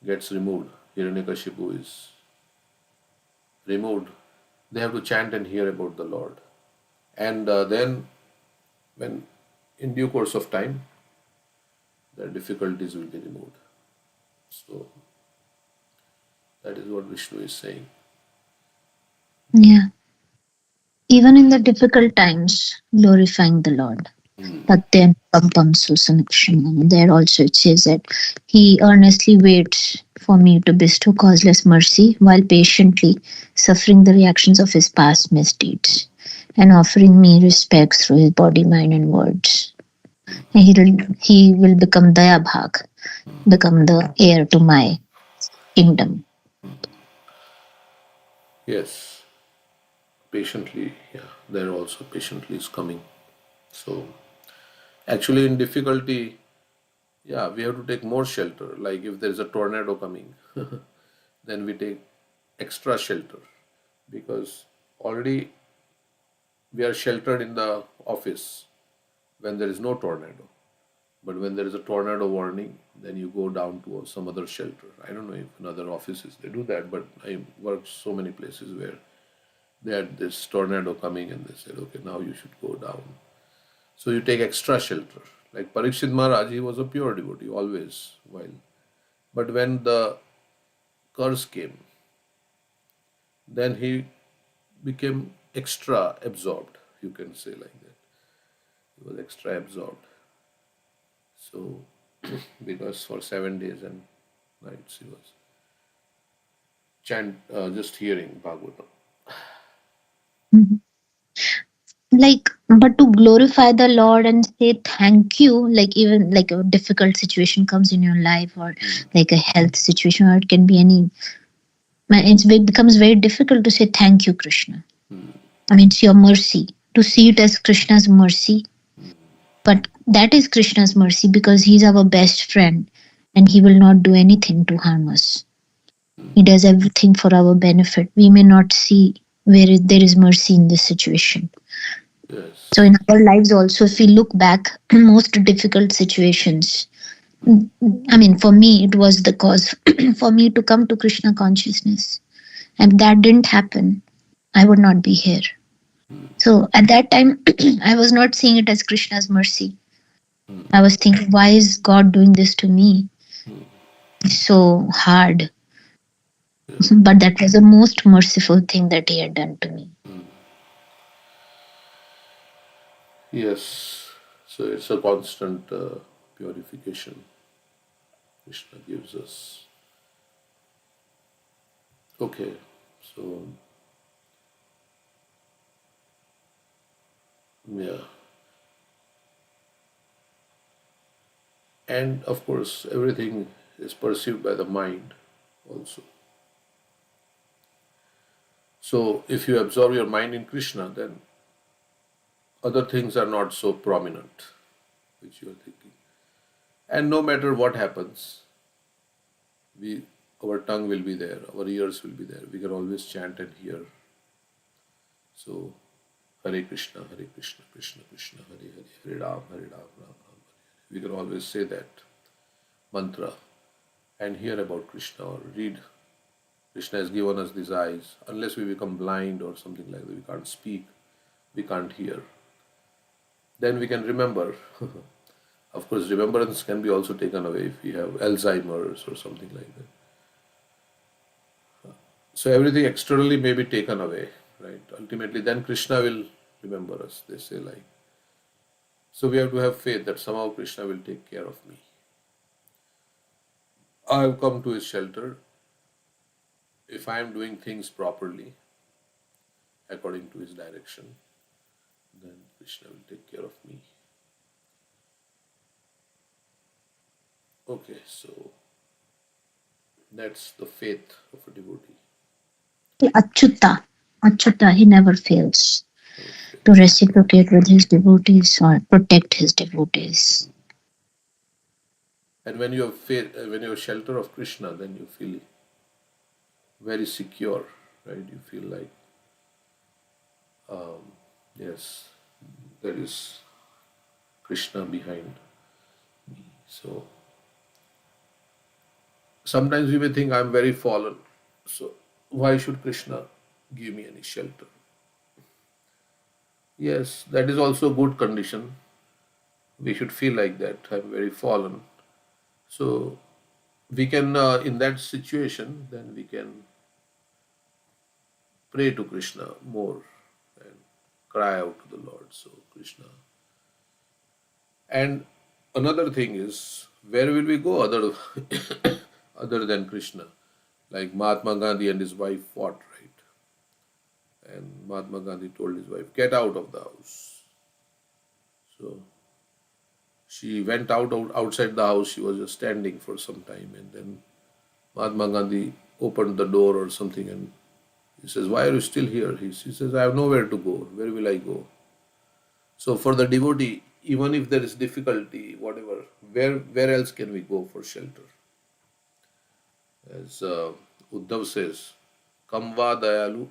gets removed. Hiranyakashipu is removed. They have to chant and hear about the Lord. And then when in due course of time, their difficulties will be removed. So that is what Vishnu is saying. Yeah. Even in the difficult times, glorifying the Lord. Patyan Pampam Susanakshama. There also it says that he earnestly waits for me to bestow causeless mercy while patiently suffering the reactions of his past misdeeds and offering me respects through his body, mind, and words. And he will become Daya Bhag, become the heir to my kingdom. Yes. patiently, there also patiently is coming. So actually in difficulty, we have to take more shelter. Like if there is a tornado coming, then we take extra shelter, because already we are sheltered in the office when there is no tornado. But when there is a tornado warning, then you go down to some other shelter. I don't know if in other offices they do that, but I worked so many places where they had this tornado coming and they said, okay, now you should go down. So you take extra shelter. Like Parikshit Maharaj, he was a pure devotee always. But when the curse came, then he became extra absorbed. You can say like that. He was extra absorbed. So because for 7 days and nights he was just hearing Bhagavatam. Mhm. Like, but to glorify the Lord and say thank you, like even like a difficult situation comes in your life, or like a health situation, or it can be any, it becomes very difficult to say thank you, Krishna. I mean, it's your mercy. To see it as Krishna's mercy, but that is Krishna's mercy because he's our best friend and he will not do anything to harm us. He does everything for our benefit. We may not see where there is mercy in this situation. Yes. So in our lives also, if we look back, most difficult situations, I mean, for me, it was the cause for me to come to Krishna consciousness. And if that didn't happen, I would not be here. So at that time, I was not seeing it as Krishna's mercy. I was thinking, why is God doing this to me? It's so hard. But that was the most merciful thing that he had done to me. Yes. So it's a constant purification Krishna gives us. Okay. So yeah. And of course, everything is perceived by the mind also. So if you absorb your mind in Krishna, then other things are not so prominent, which you are thinking. And no matter what happens, our tongue will be there, our ears will be there. We can always chant and hear. So Hare Krishna, Krishna Krishna, Hare Hare, Hare Ram, Ram Ram. We can always say that mantra and hear about Krishna or read. Krishna has given us these eyes. Unless we become blind or something like that, we can't speak, we can't hear. Then we can remember. Of course, remembrance can be also taken away if we have Alzheimer's or something like that. So everything externally may be taken away, right? Ultimately, then Krishna will remember us. They say like. So we have to have faith that somehow Krishna will take care of me. I have come to his shelter. If I am doing things properly, according to his direction, then Krishna will take care of me. Okay, so that's the faith of a devotee. Achyuta, he never fails to reciprocate with his devotees or protect his devotees. And when you have faith, when you have shelter of Krishna, then you feel very secure, right? You feel like, yes, there is Krishna behind me. So sometimes we may think I'm very fallen. So why should Krishna give me any shelter? Yes, that is also a good condition. We should feel like that. I'm very fallen. So we can, in that situation, then we can pray to Krishna more and cry out to the Lord. So Krishna. And another thing is, where will we go other other than Krishna? Like Mahatma Gandhi and his wife fought, right? And Mahatma Gandhi told his wife, "Get out of the house." So she went outside the house. She was just standing for some time, and then Mahatma Gandhi opened the door or something, and He says, why are you still here? He says, I have nowhere to go. Where will I go? So for the devotee, even if there is difficulty, whatever, where else can we go for shelter? As Uddhav says, Kamva Dayalu.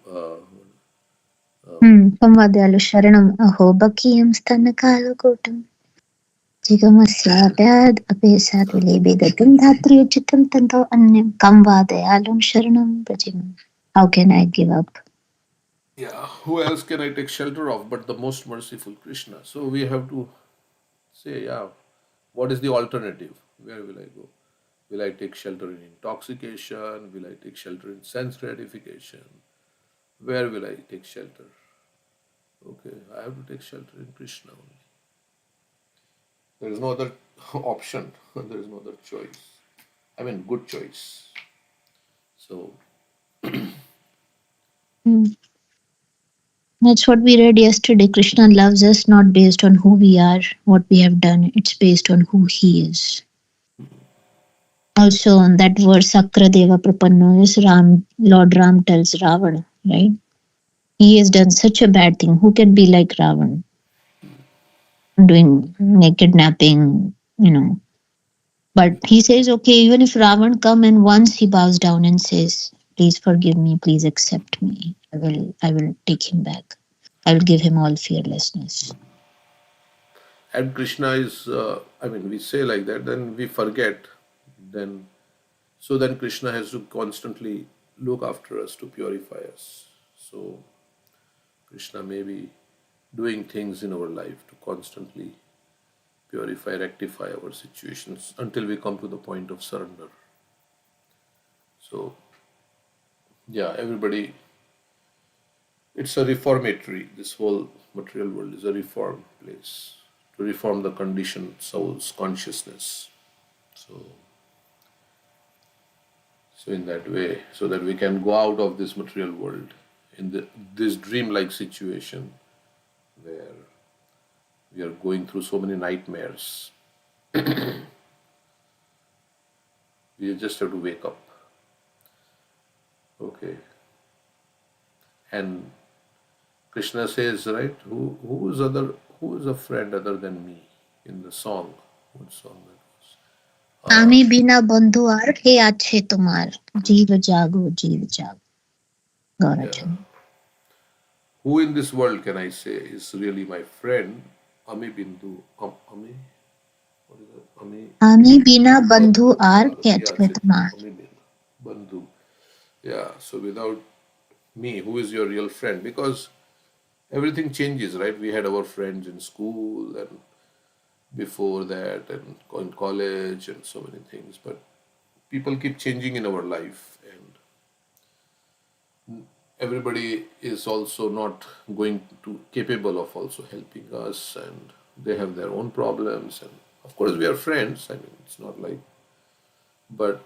Pamvadyalu sharanam aho bakiyam stanakalukotam jigamasyadyad apesat vilebegatam dhatriyochitam tanto anyam kamvadayalum sharanam prajimam. How can I give up? Yeah, who else can I take shelter of but the most merciful Krishna? So we have to say, yeah, what is the alternative? Where will I go? Will I take shelter in intoxication? Will I take shelter in sense gratification? Where will I take shelter? Okay, I have to take shelter in Krishna only. There is no other option. There is no other choice. I mean, good choice. So, That's what we read yesterday. Krishna loves us not based on who we are, what we have done. It's based on who he is. Also, on that verse, Sakradeva Prapanno is Lord Ram tells Ravana, right? He has done such a bad thing. Who can be like Ravana? Doing kidnapping, But he says, okay, even if Ravan come and once he bows down and says, please forgive me, please accept me, I will take him back. I will give him all fearlessness. and Krishna is, I mean, we say like that, then we forget. Then Krishna has to constantly look after us to purify us. So, Krishna may be doing things in our life to constantly purify, rectify our situations until we come to the point of surrender. So, yeah, everybody, it's a reformatory. This whole material world is a reform place to reform the conditioned soul's consciousness. So, so in that way, so that we can go out of this material world in this dream-like situation where we are going through so many nightmares. We just have to wake up. Okay. And Krishna says, right, who is a friend other than me in the song? What song that was? Ami bina bandhu ar he ache tumar. Jeev jago. Yeah. Gaurachan. Who in this world can I say is really my friend? Ami Bindu. Ami? What is that? Ami bina bandhu ar Bandhu. he Yeah, ache tumar. Ami Bindu. Bandhu. Yeah, so without me, who is your real friend? Because everything changes, right? We had our friends in school and before that and in college and so many things, but people keep changing in our life and everybody is also not going to capable of also helping us and they have their own problems and of course we are friends. I mean, it's not like, but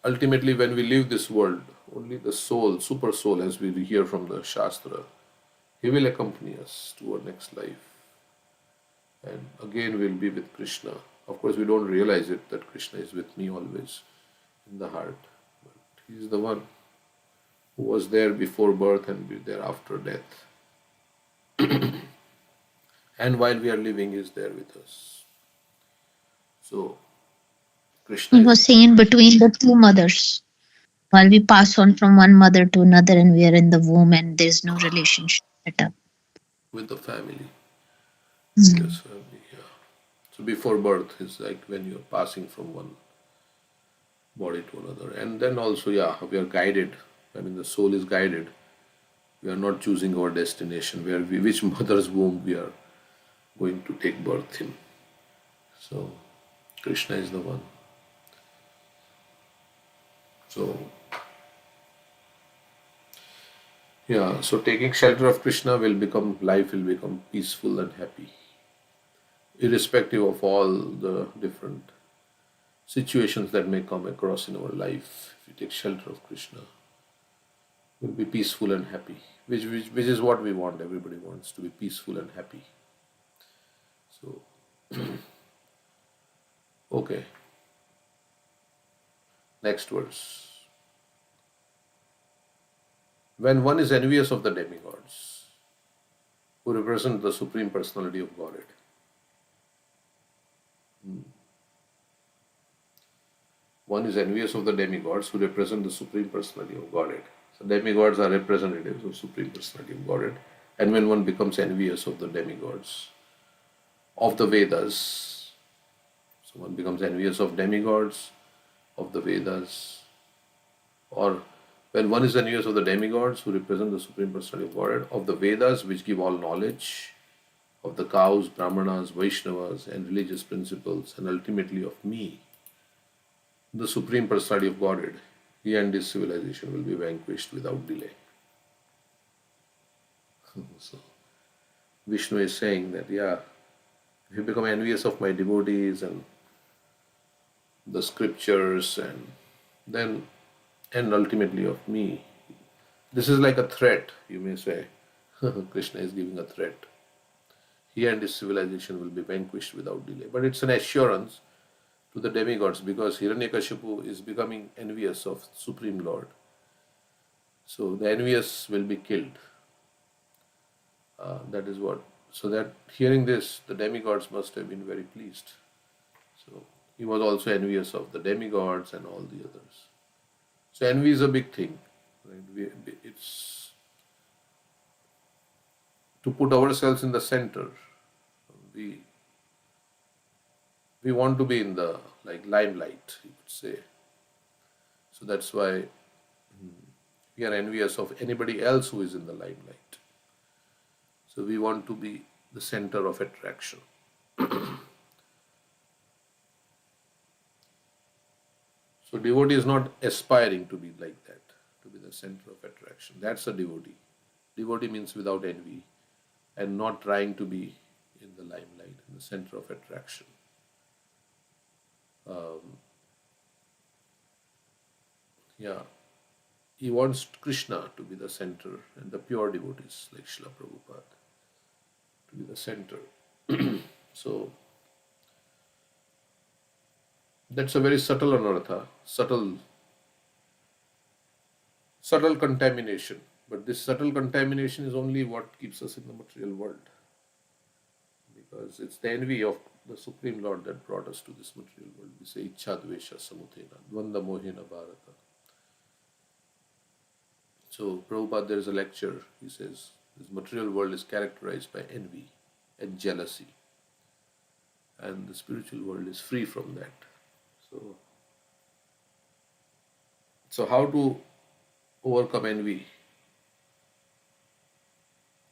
ultimately when we leave this world, only the soul, super soul, as we hear from the Shastra, he will accompany us to our next life. And again, we'll be with Krishna. Of course, we don't realize it that Krishna is with me always in the heart. But He is the one who was there before birth and be there after death. And while we are living, He is there with us. So, Krishna He is was saying between the two mothers. While we pass on from one mother to another and we are in the womb and there's no relationship set up. with the family. Mm. Yes, family, yeah. So, before birth is like when you're passing from one body to another. And then also, yeah, we are guided. I mean, the soul is guided. We are not choosing our destination, which mother's womb we are going to take birth in. So, Krishna is the one. So, yeah, so taking shelter of Krishna life will become peaceful and happy, irrespective of all the different situations that may come across in our life. If we take shelter of Krishna, we'll be peaceful and happy, which is what we want. Everybody wants to be peaceful and happy. So, okay, next verse. when one is envious of the demigods who represent the Supreme Personality of Godhead. One is envious of the demigods who represent the Supreme Personality of Godhead. So demigods are representatives of Supreme Personality of Godhead. And when one becomes envious of the demigods of the Vedas, so one becomes envious of demigods of the Vedas, or when one is envious of the demigods who represent the Supreme Personality of Godhead, of the Vedas which give all knowledge, of the cows, Brahmanas, Vaishnavas, and religious principles, and ultimately of me, the Supreme Personality of Godhead, he and his civilization will be vanquished without delay. So, Vishnu is saying that, yeah, if you become envious of my devotees and the scriptures and ultimately of me, this is like a threat, you may say. Krishna is giving a threat. He and his civilization will be vanquished without delay. But it's an assurance to the demigods because Hiranyakashipu is becoming envious of Supreme Lord. So the envious will be killed. That is what. So that hearing this, the demigods must have been very pleased. So he was also envious of the demigods and all the others. So envy is a big thing. Right? It's to put ourselves in the center. We want to be in the limelight, you could say. So that's why we are envious of anybody else who is in the limelight. So we want to be the center of attraction. So devotee is not aspiring to be like that, to be the center of attraction. That's a devotee. Devotee means without envy and not trying to be in the limelight, in the center of attraction. He wants Krishna to be the center and the pure devotees like Srila Prabhupada to be the center. So that's a very subtle anartha, subtle contamination. But this subtle contamination is only what keeps us in the material world. Because it's the envy of the Supreme Lord that brought us to this material world. We say, Ichha Dvesha Samutena, Dvanda Mohena Bharata. So, Prabhupada, there is a lecture, he says, this material world is characterized by envy and jealousy. And the spiritual world is free from that. So how to overcome envy?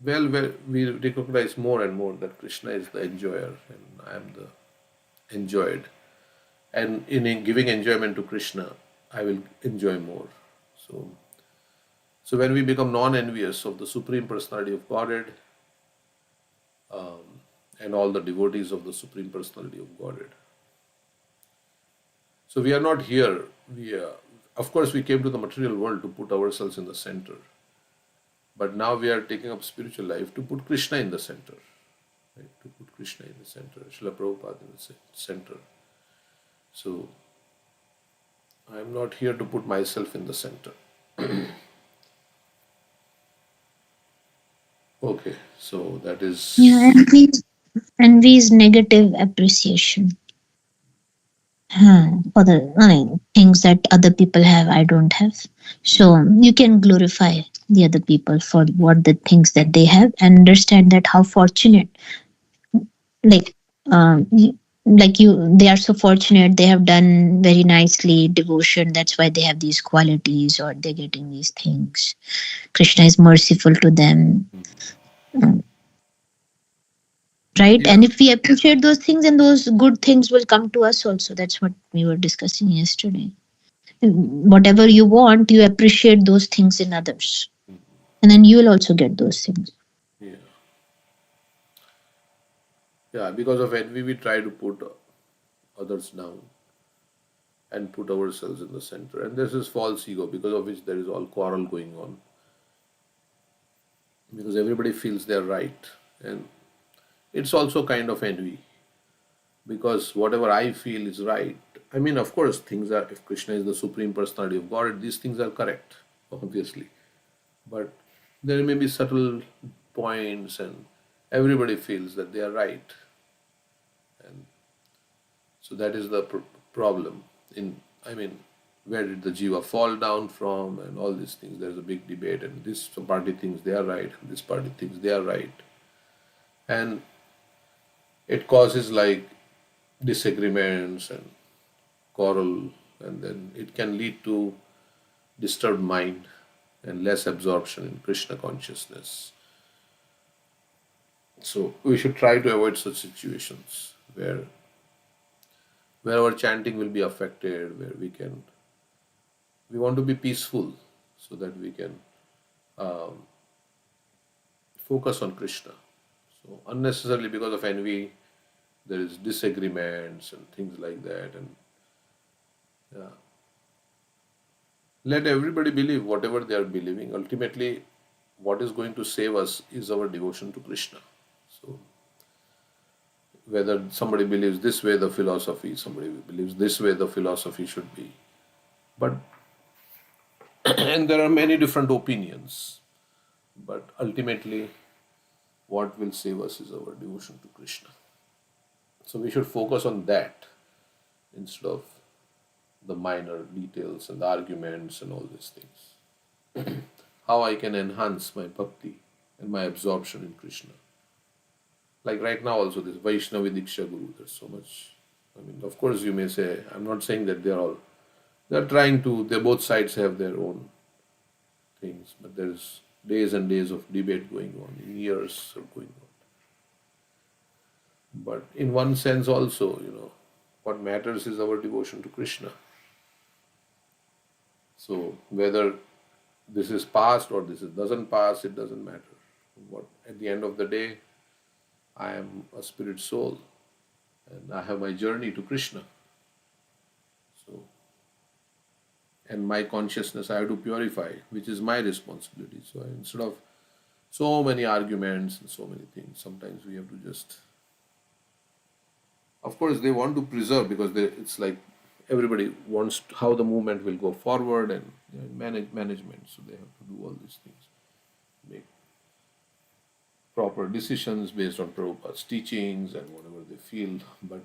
Well, we recognize more and more that Krishna is the enjoyer and I am the enjoyed. And in giving enjoyment to Krishna, I will enjoy more. So when we become non-envious of the Supreme Personality of Godhead and all the devotees of the Supreme Personality of Godhead. So we are not here. Of course, we came to the material world to put ourselves in the center. But now we are taking up spiritual life to put Krishna in the center. Right? To put Krishna in the center, Srila Prabhupada in the center. So I am not here to put myself in the center. Okay, so that is... Yeah, envy is negative appreciation. For the things that other people have, I don't have. So you can glorify the other people for what the things that they have and understand that how fortunate, they are so fortunate, they have done very nicely devotion, that's why they have these qualities or they're getting these things. Krishna is merciful to them. Right? Yeah. And if we appreciate those things, and those good things will come to us also. That's what we were discussing yesterday. Whatever you want, you appreciate those things in others. And then you will also get those things. Yeah, because of envy, we try to put others down and put ourselves in the center. And this is false ego, because of which there is all quarrel going on. Because everybody feels they're right. And it's also kind of envy. Because whatever I feel is right. I mean, of course, things are, if Krishna is the Supreme Personality of God, these things are correct, obviously. But there may be subtle points, and everybody feels that they are right. And so that is the problem. I mean, where did the jiva fall down from, and all these things. There's a big debate, and this party thinks they are right, and this party thinks they are right. And it causes like disagreements and quarrel, and then it can lead to disturbed mind and less absorption in Krishna consciousness. So we should try to avoid such situations where our chanting will be affected, where we want to be peaceful so that we can focus on Krishna. So unnecessarily, because of envy, there is disagreements and things like that. And yeah, let everybody believe whatever they are believing. Ultimately, what is going to save us is our devotion to Krishna. So whether somebody believes this way the philosophy, somebody believes this way the philosophy should be. But and there are many different opinions. But ultimately, what will save us is our devotion to Krishna. So we should focus on that instead of the minor details and the arguments and all these things. How I can enhance my bhakti and my absorption in Krishna. Like right now also, this Vaishnavi Diksha Guru, there's so much. I mean, of course you may say, I'm not saying that they're trying to, both sides have their own things, but there's days and days of debate going on, years are going on. But in one sense also, what matters is our devotion to Krishna. So whether this is passed or this doesn't pass, it doesn't matter. At the end of the day, I am a spirit soul and I have my journey to Krishna. So, and my consciousness I have to purify, which is my responsibility. So instead of so many arguments and so many things, sometimes we have to just, of course they want to preserve, because it's like everybody wants how the movement will go forward, and management, so they have to do all these things, make proper decisions based on Prabhupada's teachings and whatever they feel. But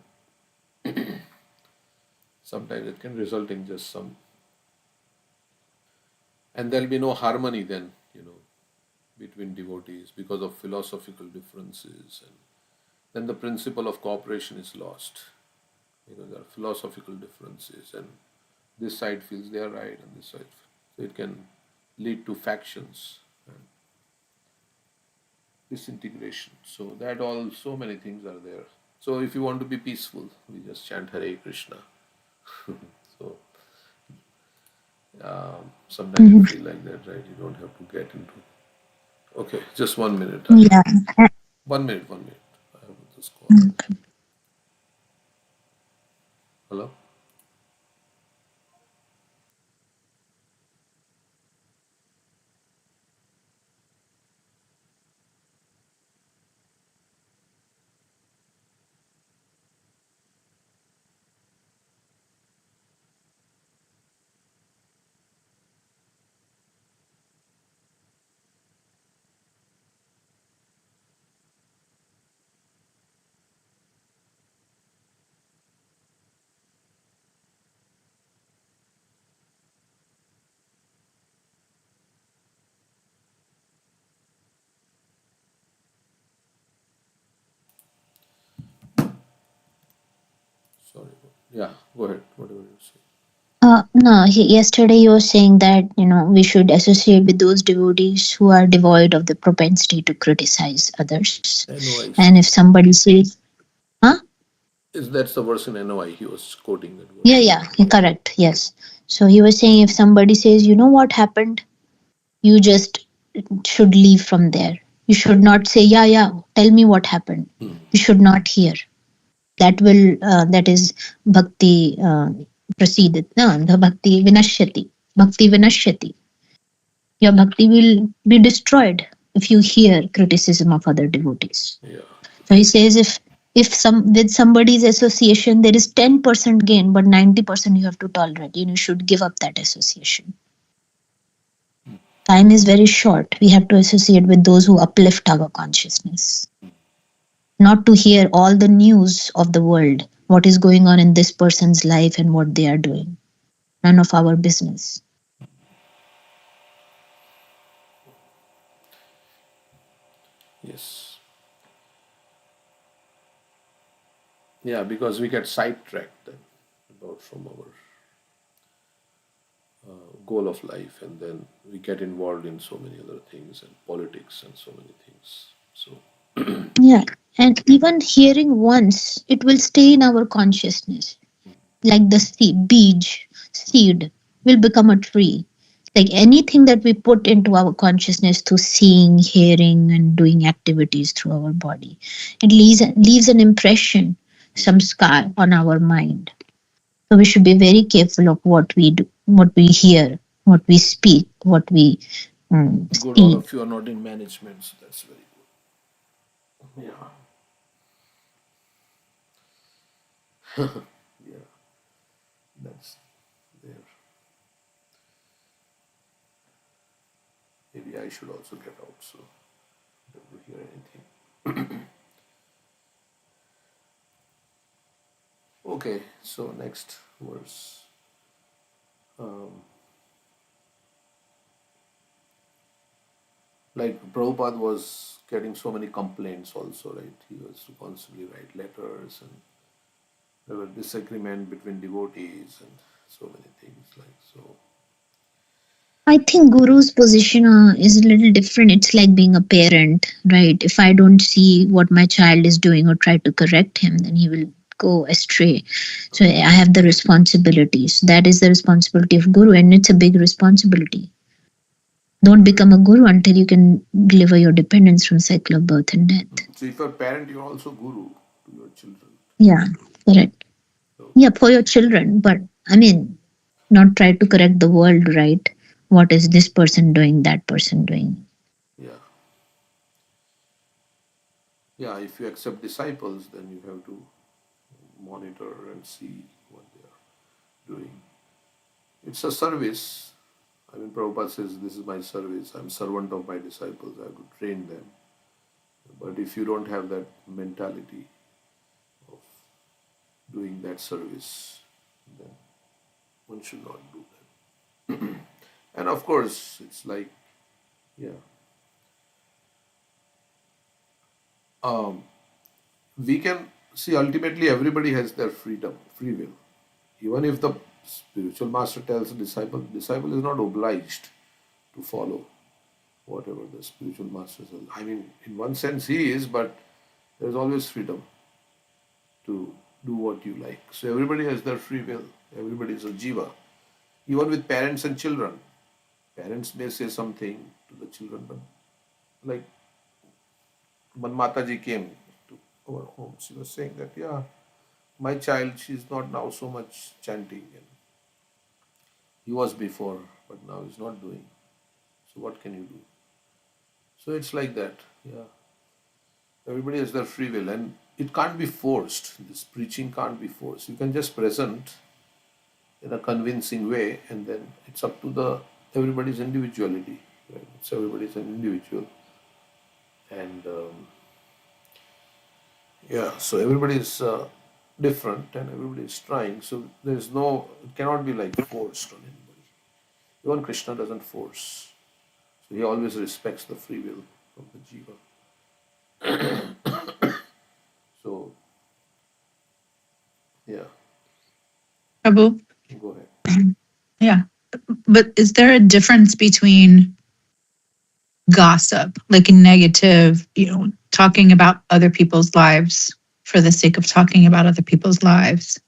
sometimes it can result in just some, and there'll be no harmony then, between devotees because of philosophical differences, and then the principle of cooperation is lost. There are philosophical differences, and this side feels they are right, and this side, so it can lead to factions and disintegration. So that so many things are there. So if you want to be peaceful, we just chant Hare Krishna. So sometimes you feel like that, right? You don't have to get into. Okay, just 1 minute. Yeah. 1 minute. I have this call. Okay. Hello? Sorry. Yeah, go ahead. Whatever you say. No, yesterday you were saying that, we should associate with those devotees who are devoid of the propensity to criticize others. NOI. And if somebody says, huh? That's the verse in NOI. He was quoting that verse. Yeah, correct. Yes. So he was saying, if somebody says, what happened, you just should leave from there. You should not say, yeah, tell me what happened. You should not hear. That is bhakti proceeded. No, the bhakti vinashyati. Bhakti vinashyati. Your bhakti will be destroyed if you hear criticism of other devotees. Yeah. So he says, if with somebody's association there is 10% gain, but 90% you have to tolerate. You should give up that association. Time is very short. We have to associate with those who uplift our consciousness. Not to hear all the news of the world, what is going on in this person's life and what they are doing. None of our business. Yes. Yeah, because we get sidetracked then about from our goal of life, and then we get involved in so many other things and politics and so many things. So Yeah. And even hearing once, it will stay in our consciousness. Like the seed will become a tree. Like anything that we put into our consciousness through seeing, hearing, and doing activities through our body, it leaves an impression, some scar on our mind. So we should be very careful of what we do, what we hear, what we speak, what we good, all see. of you are not in management, so that's very good. Yeah. Yeah, that's there. Maybe I should also get out, so I don't hear anything. Okay, so next verse. Like Prabhupada was getting so many complaints also, right? He was to constantly write letters, and there were disagreement between devotees and so many things like so. I think Guru's position is a little different. It's like being a parent, right? If I don't see what my child is doing or try to correct him, then he will go astray. So I have the responsibilities. That is the responsibility of Guru, and it's a big responsibility. Don't become a Guru until you can deliver your dependence from cycle of birth and death. So if you're a parent, you're also Guru to your children. Yeah, correct. Yeah, for your children, but I mean, not try to correct the world, right? What is this person doing, that person doing? Yeah. Yeah, if you accept disciples, then you have to monitor and see what they are doing. It's a service. I mean, Prabhupada says, this is my service. I'm servant of my disciples. I have to train them. But if you don't have that mentality of doing that service, then one should not do that. And of course, it's like, yeah. We can see ultimately everybody has their freedom, free will. Even if the spiritual master tells a disciple is not obliged to follow whatever the spiritual master says. I mean, in one sense he is, but there's always freedom to do what you like. So everybody has their free will. Everybody is a jiva. Even with parents and children. Parents may say something to the children, but like when Mataji came to our home, she was saying that, yeah, my child, she's not now so much chanting. And he was before, but now he's not doing. So what can you do? So it's like that, yeah. Everybody has their free will, and it can't be forced. This preaching can't be forced. You can just present in a convincing way, and then it's up to everybody's individuality. Right? It's everybody's an individual, and yeah. So everybody is different, and everybody is trying. So it cannot be like forced on anybody. Even Krishna doesn't force. So he always respects the free will of the jiva. So, yeah. Prabhu? Go ahead. Yeah. But is there a difference between gossip, like a negative, talking about other people's lives for the sake of talking about other people's lives?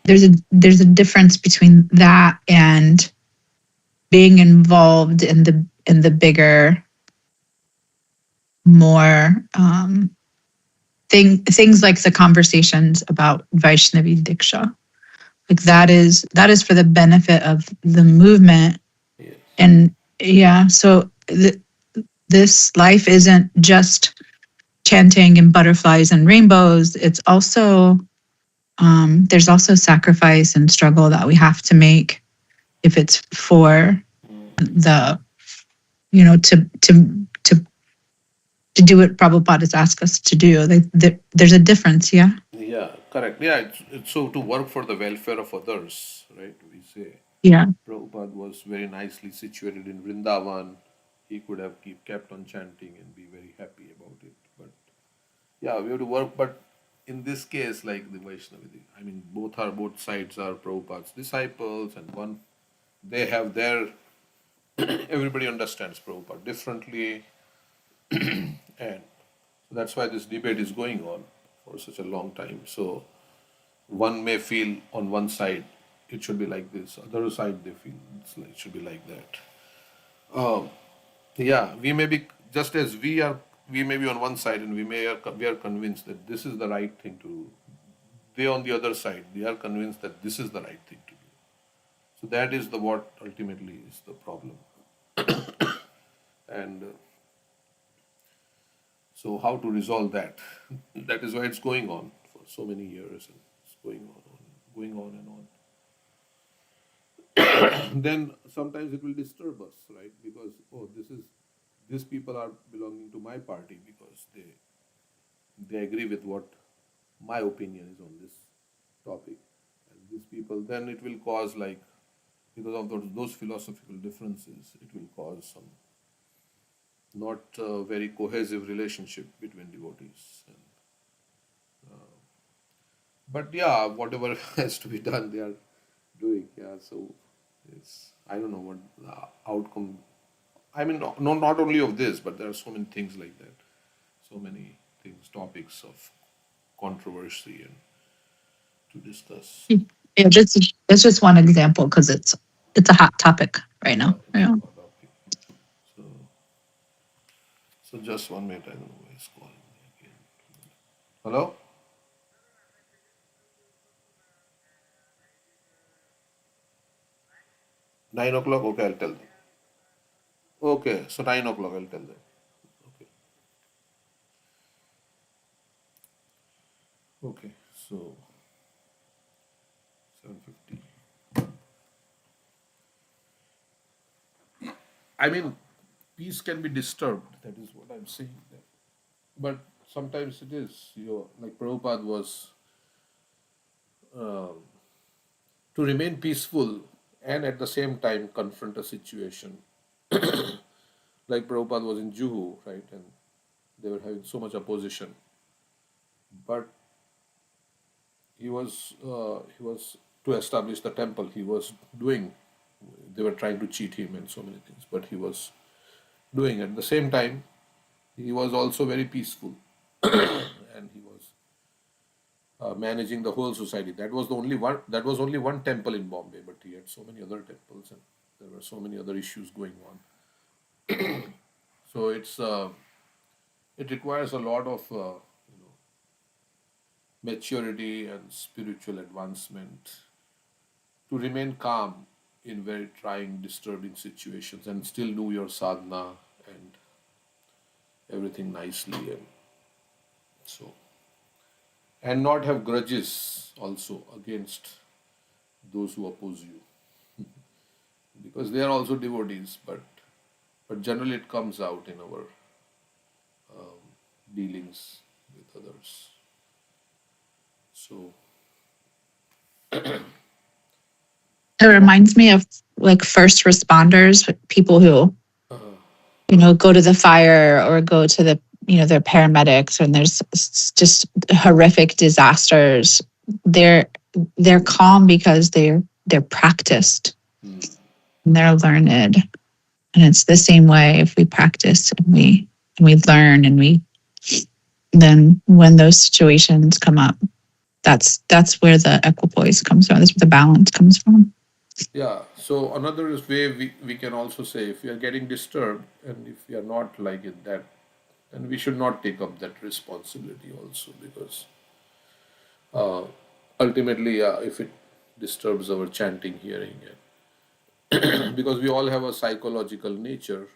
There's a difference between that and being involved in the bigger, more things like the conversations about Vaishnavi Diksha. Like that is for the benefit of the movement. Yes. And yeah, so this life isn't just chanting and butterflies and rainbows. It's also there's also sacrifice and struggle that we have to make if it's for the to do what Prabhupada has asked us to do. There's a difference, yeah? Yeah, correct. Yeah, it's so to work for the welfare of others, right? We say Yeah. Prabhupada was very nicely situated in Vrindavan. He could have kept on chanting and be very happy about it. But yeah, we have to work. But in this case, like the Vaishnavi, I mean, both sides are Prabhupada's disciples, and one they have their everybody understands Prabhupada differently, and that's why this debate is going on for such a long time. So one may feel on one side it should be like this, other side they feel it should be like that. Yeah, we may be just as we may be on one side and we are convinced that this is the right thing to do. They on the other side, they are convinced that this is the right thing to do. So that is the what ultimately is the problem. And so how to resolve that? That is why it's going on for so many years, and it's going on and on. Then sometimes it will disturb us, right? Because these people are belonging to my party because they agree with what my opinion is on this topic, and these people, then it will cause, like, because of those philosophical differences, it will cause some not very cohesive relationship between devotees. But yeah, whatever has to be done, they are doing. Yeah, so I don't know what the outcome. I mean, not only of this, but there are so many things like that. So many things, topics of controversy and to discuss. Yeah, it's just one example because it's a hot topic right Yeah, now. it's a Yeah. hot topic. So, so just 1 minute. I don't know why it's calling me again. Hello? 9 o'clock? Okay, I'll tell them. Okay, so 9 o'clock, I'll tell them. Okay. Okay, so 7:50. I mean, peace can be disturbed. That is what I'm saying. But sometimes it is. Like Prabhupada was to remain peaceful and at the same time confront a situation. Like Prabhupada was in Juhu, right? And they were having so much opposition. But he was to establish the temple. He was doing. They were trying to cheat him and so many things, but he was doing at the same time. He was also very peaceful, and he was managing the whole society. That was the only one. That was only one temple in Bombay, but he had so many other temples, and there were so many other issues going on. So it requires a lot of maturity and spiritual advancement to remain calm in very trying, disturbing situations and still do your sadhana and everything nicely, and so and not have grudges also against those who oppose you, because they are also devotees, but generally it comes out in our dealings with others. So It reminds me of like first responders, people who, go to the fire or go to the, they're paramedics, and there's just horrific disasters. They're calm because they're practiced and they're learned. And it's the same way if we practice and we learn and then when those situations come up, that's where the equipoise comes from. That's where the balance comes from. yeah, so another way we can also say, if we are getting disturbed and if we are not like it, that then we should not take up that responsibility also, because ultimately, if it disturbs our chanting, hearing, and because we all have a psychological nature,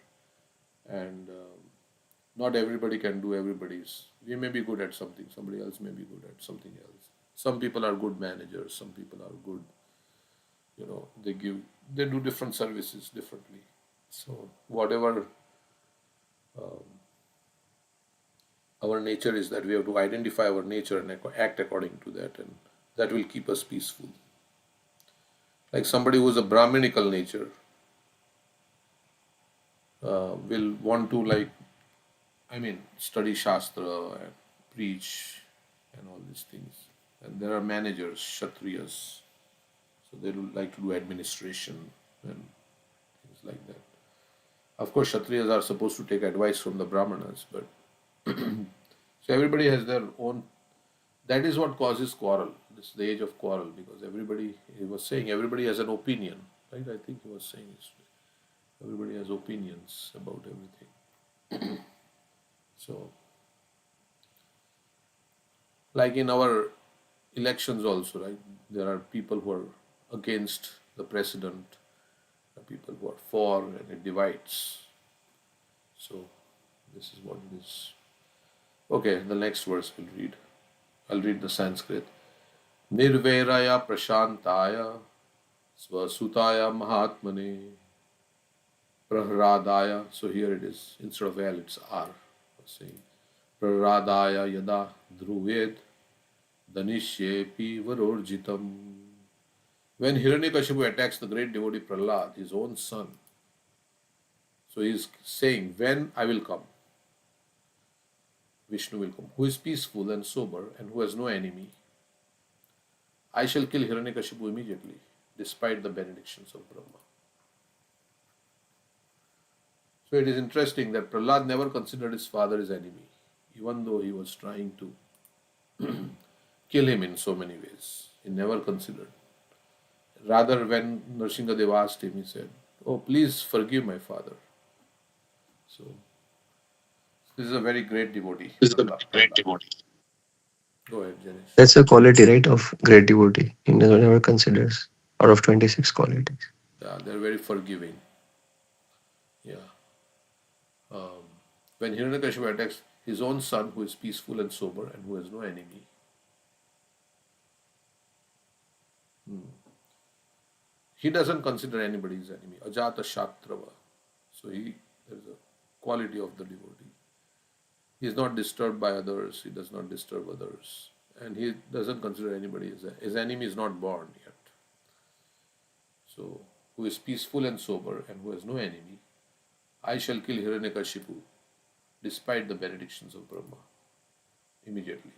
and not everybody can do everybody's. We may be good at something, somebody else may be good at something else. Some people are good managers, some people are good, they do different services differently. So whatever Um, our nature is that we have to identify our nature and act according to that, and that will keep us peaceful. Like somebody who is a Brahminical nature will want to, like, study Shastra and preach and all these things. And there are managers, Kshatriyas, so they would like to do administration and things like that. Of course, Kshatriyas are supposed to take advice from the Brahmanas, but so everybody has their own. That is what causes quarrel. This is the age of quarrel, because he was saying, everybody has an opinion, right? I think he was saying this. Everybody has opinions about everything. So, like in our elections also, right? There are people who are against the president, people who are for, and it divides. So, this is what it is. Okay, the next verse we'll read. I'll read the Sanskrit. Nirvairaya prashantaya svasutaya mahatmane prahradaya. So here it is. Instead of L, it's R. Saying prahradaya yada dhruved danishyepi varorjitam. When Hiranyakashipu attacks the great devotee Prahlad, his own son, so he is saying, when I will come, Vishnu will come, who is peaceful and sober and who has no enemy. I shall kill Hiranyakashipu immediately, despite the benedictions of Brahma. So it is interesting that Prahlad never considered his father his enemy, even though he was trying to kill him in so many ways. He never considered. Rather, when Nrsimhadev asked him, he said, "Oh, please forgive my father." So, this is a very great devotee, This is a great Prahlad. devotee. Go ahead, Janish. That's a quality, right, of great devotee. He never considers out of 26 qualities. Yeah, they're very forgiving. Yeah. Um, when Hiranyakashipu attacks his own son, who is peaceful and sober and who has no enemy, he doesn't consider anybody his enemy. Ajata Shatrava. So there is a quality of the devotee. He is not disturbed by others. He does not disturb others. And he doesn't consider anybody his enemy is not born yet. So, who is peaceful and sober and who has no enemy, I shall kill Hiranyakashipu despite the benedictions of Brahma immediately.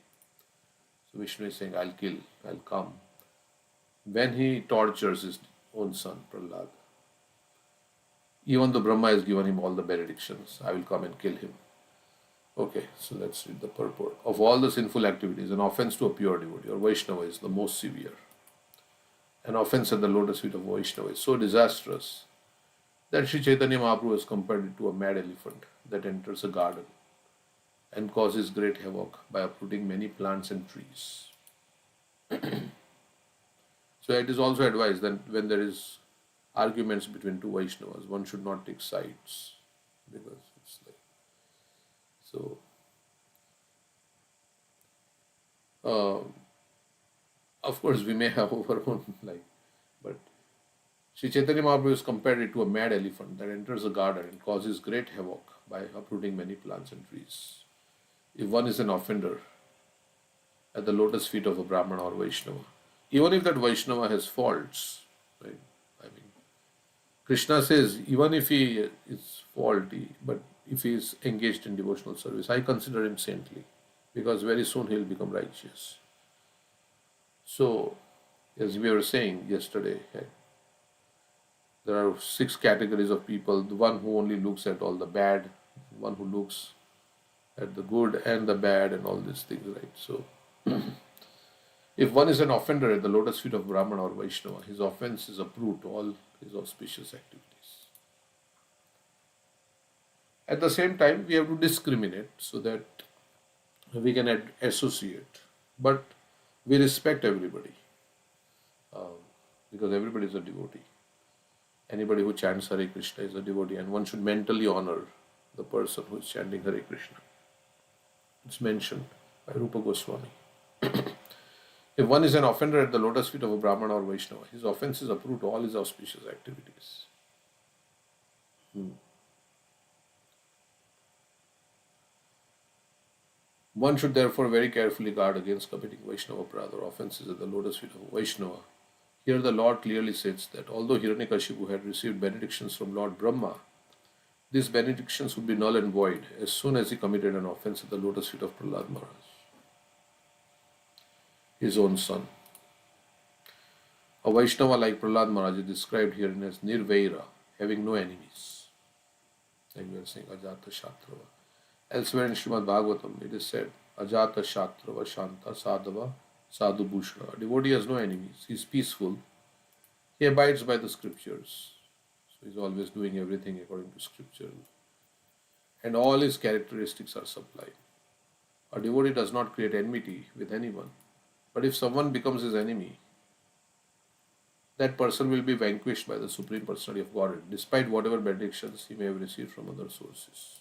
So Vishnu is saying, I'll come. When he tortures his own son, Prahlad, even though Brahma has given him all the benedictions, I will come and kill him. Okay, so let's read the purport. Of all the sinful activities, an offense to a pure devotee or Vaishnava is the most severe. An offense at the lotus feet of Vaishnava is so disastrous that Sri Chaitanya Mahaprabhu has compared it to a mad elephant that enters a garden and causes great havoc by uprooting many plants and trees. So it is also advised that when there is arguments between two Vaishnavas, one should not take sides, because it's like so. Of course, we may have our own but Sri Chaitanya Mahaprabhu has compared it to a mad elephant that enters a garden and causes great havoc by uprooting many plants and trees. If one is an offender at the lotus feet of a Brahmana or Vaishnava, even if that Vaishnava has faults, right? Krishna says, even if he is faulty, but if he is engaged in devotional service, I consider him saintly, because very soon he will become righteous. So, as we were saying yesterday, there are 6 categories of people. The one who only looks at all the bad, one who looks at the good and the bad and all these things, right? So, if one is an offender at the lotus feet of Brahmana or Vaishnava, his offense is approved to all his auspicious activities. At the same time, we have to discriminate so that we can associate, but we respect everybody, because everybody is a devotee. Anybody who chants Hare Krishna is a devotee, and one should mentally honor the person who is chanting Hare Krishna. It's mentioned by Rupa Goswami. If one is an offender at the lotus feet of a Brahmana or Vaishnava, his offense is approved to all his auspicious activities. One should therefore very carefully guard against committing Vaishnava Aparadha or offenses at the lotus feet of Vaishnava. Here the Lord clearly states that although Hiranyakashipu had received benedictions from Lord Brahma, these benedictions would be null and void as soon as he committed an offense at the lotus feet of Prahlad Maharaj, his own son. A Vaishnava like Prahlad Maharaj is described herein as Nirvaira, having no enemies. Like we are saying, Ajata Shatrava. Elsewhere in Srimad Bhagavatam, it is said, Ajata Shatrava Shanta Sadhava Sadhu Bhushra. A devotee has no enemies. He is peaceful. He abides by the scriptures. So he is always doing everything according to scripture. And all his characteristics are sublime. A devotee does not create enmity with anyone. But if someone becomes his enemy, that person will be vanquished by the Supreme Personality of Godhead, despite whatever benedictions he may have received from other sources.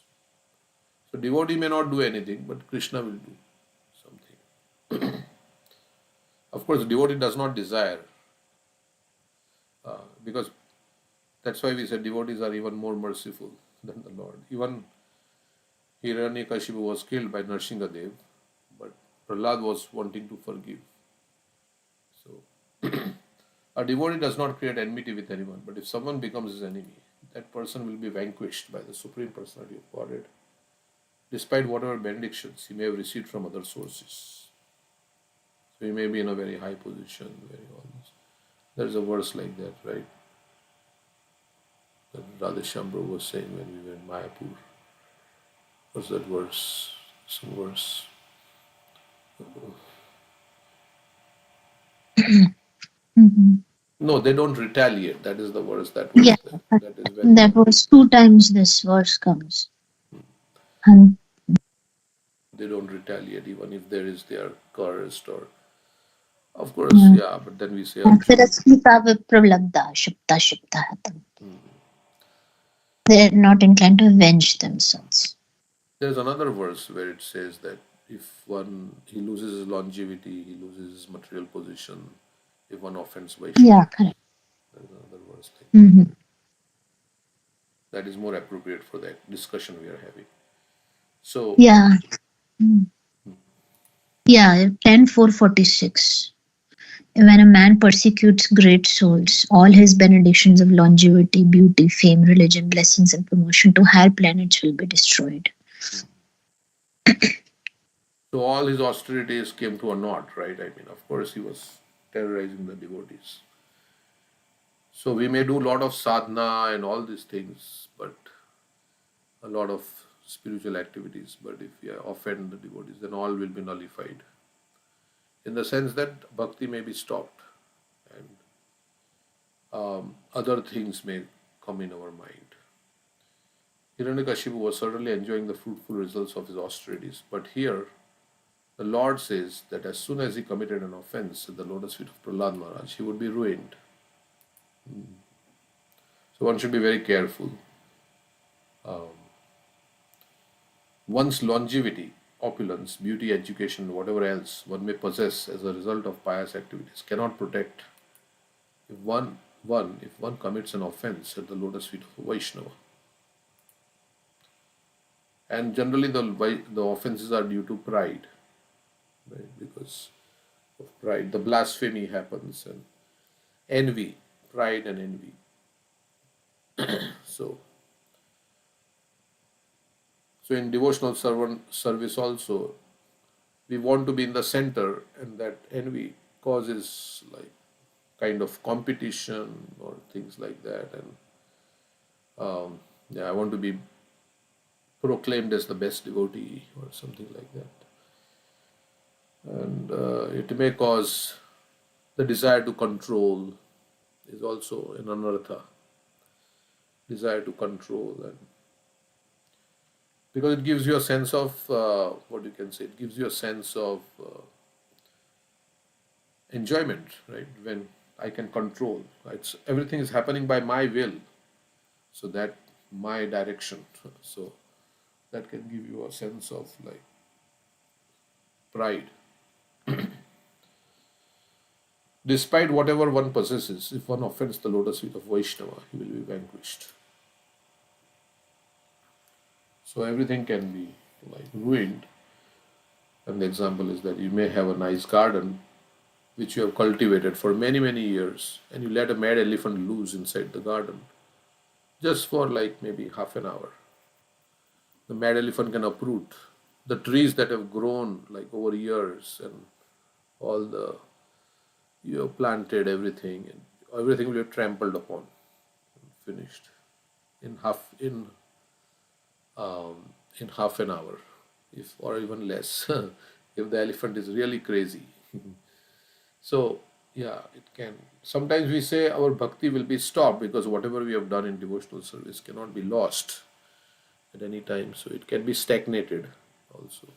So devotee may not do anything, but Krishna will do something. Of course, devotee does not desire, because that's why we said devotees are even more merciful than the Lord. Even Hiranyakashipu was killed by Narsingadev, but Prahlad was wanting to forgive. So, a devotee does not create enmity with anyone, but if someone becomes his enemy, that person will be vanquished by the Supreme Personality of Godhead, despite whatever benedictions he may have received from other sources. So he may be in a very high position, very honest. There's a verse like that, right? That Radheshyam Prabhu was saying when we were in Mayapur. What's that verse? Some verse. No, they don't retaliate. That is the verse that was there. That is when that was 2 times this verse comes. And they don't retaliate even if they are cursed or, of course, yeah, but then we say they're not inclined to avenge themselves. There's another verse where it says that if he loses his longevity, he loses his material position, if one offends Vaishnava. Yeah, correct. There's another verse like that is more appropriate for the discussion we are having. So yeah. Yeah, 10:446. When a man persecutes great souls, all his benedictions of longevity, beauty, fame, religion, blessings, and promotion to higher planets will be destroyed. So all his austerities came to a naught, right? I mean, of course, he was terrorizing the devotees. So we may do a lot of sadhana and all these things, but a lot of spiritual activities, but if we offend the devotees, then all will be nullified. In the sense that bhakti may be stopped and other things may come in our mind. Hiranyakashipu was certainly enjoying the fruitful results of his austerities, but here the Lord says that as soon as he committed an offense at the lotus feet of Prahlad Maharaj, he would be ruined. So one should be very careful. One's longevity, opulence, beauty, education, whatever else one may possess as a result of pious activities cannot protect if one commits an offense at the lotus feet of a Vaishnava. And generally the offenses are due to pride, right? Because of pride, the blasphemy happens, and envy, pride and envy. So in devotional service also, we want to be in the center, and that envy causes like kind of competition or things like that. And I want to be proclaimed as the best devotee or something like that. And it may cause the desire to control is also an anartha. Desire to control, and because it gives you a sense of it gives you a sense of enjoyment, right? When I can control, everything is happening by my will, so that my direction, so that can give you a sense of like pride. Despite whatever one possesses, if one offends the lotus feet of Vaishnava, he will be vanquished. So everything can be like ruined And the example is that you may have a nice garden which you have cultivated for many, many years, and you let a mad elephant loose inside the garden just for like maybe half an hour. The mad elephant can uproot the trees that have grown like over years, and all the you have planted everything, and everything will be trampled upon, finished in in half an hour, if or even less, if the elephant is really crazy. So yeah, it can. Sometimes we say our bhakti will be stopped because whatever we have done in devotional service cannot be lost at any time. So it can be stagnated also,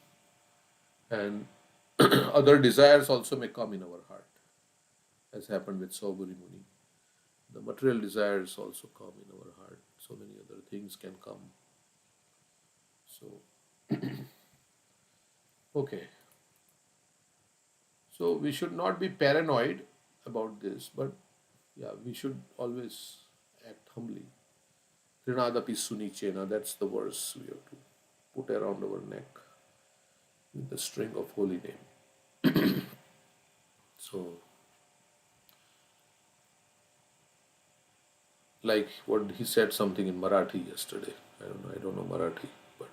and other desires also may come in our heart, as happened with Sauburi Muni. The material desires also come in our heart. So many other things can come. So okay. So we should not be paranoid about this, but yeah, we should always act humbly. Trinadapi Sunichena, that's the verse we have to put around our neck with the string of holy name. So, like what he said something in Marathi yesterday. I don't know Marathi, but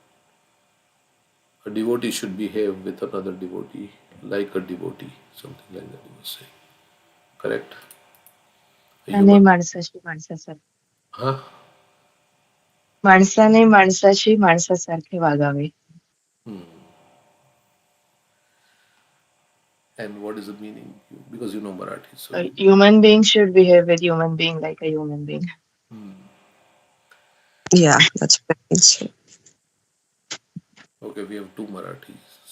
a devotee should behave with another devotee like a devotee, something like that he was saying. Correct? A आणि human. माणसाशी माणसासारखे Huh? माणसाने माणसाशी माणसासारखे वागावे. And what is the meaning? Because you know Marathi, so A human being should behave with human being like a human being. Yeah, that's what I say. okay, we have two Marathis.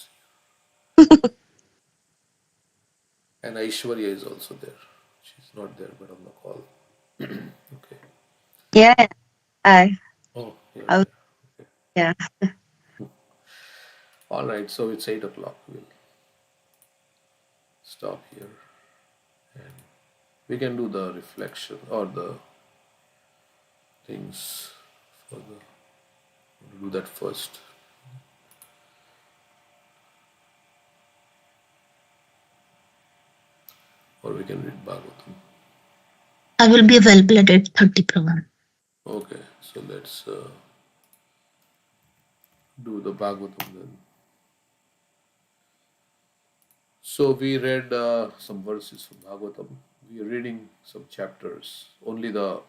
And Aishwarya is also there. She's not there, but on the call. Okay. Yeah, I. Oh, yeah. I- Okay. Yeah. All right, so it's 8 o'clock. We'll stop here. And we can do the reflection or the things for the. We'll do that first. Or we can read Bhagavatam. I will be available at 8:30 program. Okay, so let's do the Bhagavatam then. So we read some verses from Bhagavatam. We are reading some chapters, only the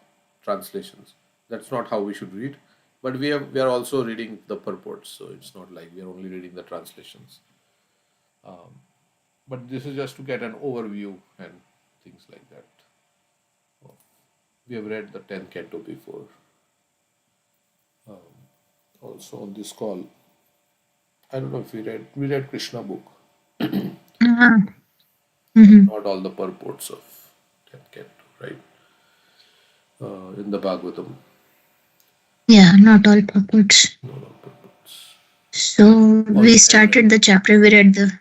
translations. That's not how we should read. But we are also reading the purports, so it's not like we are only reading the translations. But this is just to get an overview and things like that. We have read the 10th canto before. Also on this call, I don't know if we read Krishna book. Not all the purports of 10th canto, right? In the Bhagavatam. Yeah, not all purports. Not all purports. So we started the chapter, we read the.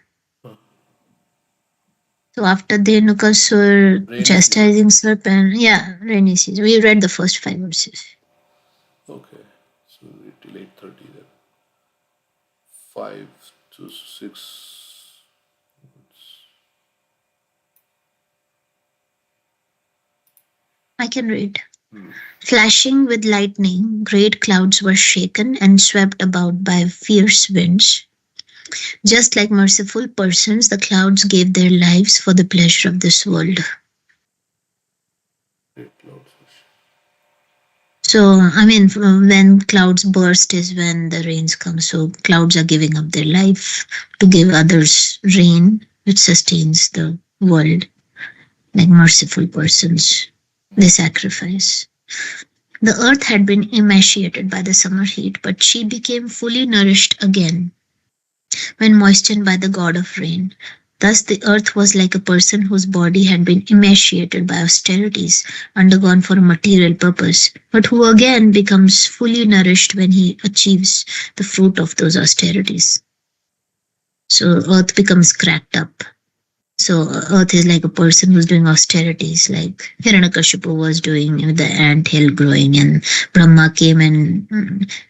So after the Nukasur chastising serpent, yeah, rainy season. We read the first 5 verses. Okay, so we read till 8:30 then. 5 to 6. I can read. Flashing with lightning, great clouds were shaken and swept about by fierce winds. Just like merciful persons, the clouds gave their lives for the pleasure of this world. So, I mean, when clouds burst is when the rains come. So, clouds are giving up their life to give others rain, which sustains the world. Like merciful persons, they sacrifice. The earth had been emaciated by the summer heat, but she became fully nourished again when moistened by the god of rain. Thus the earth was like a person whose body had been emaciated by austerities undergone for a material purpose, but who again becomes fully nourished when he achieves the fruit of those austerities. So earth becomes cracked up. So Earth is like a person who's doing austerities, like Hiranyakashipu was doing with the ant hill growing, and Brahma came and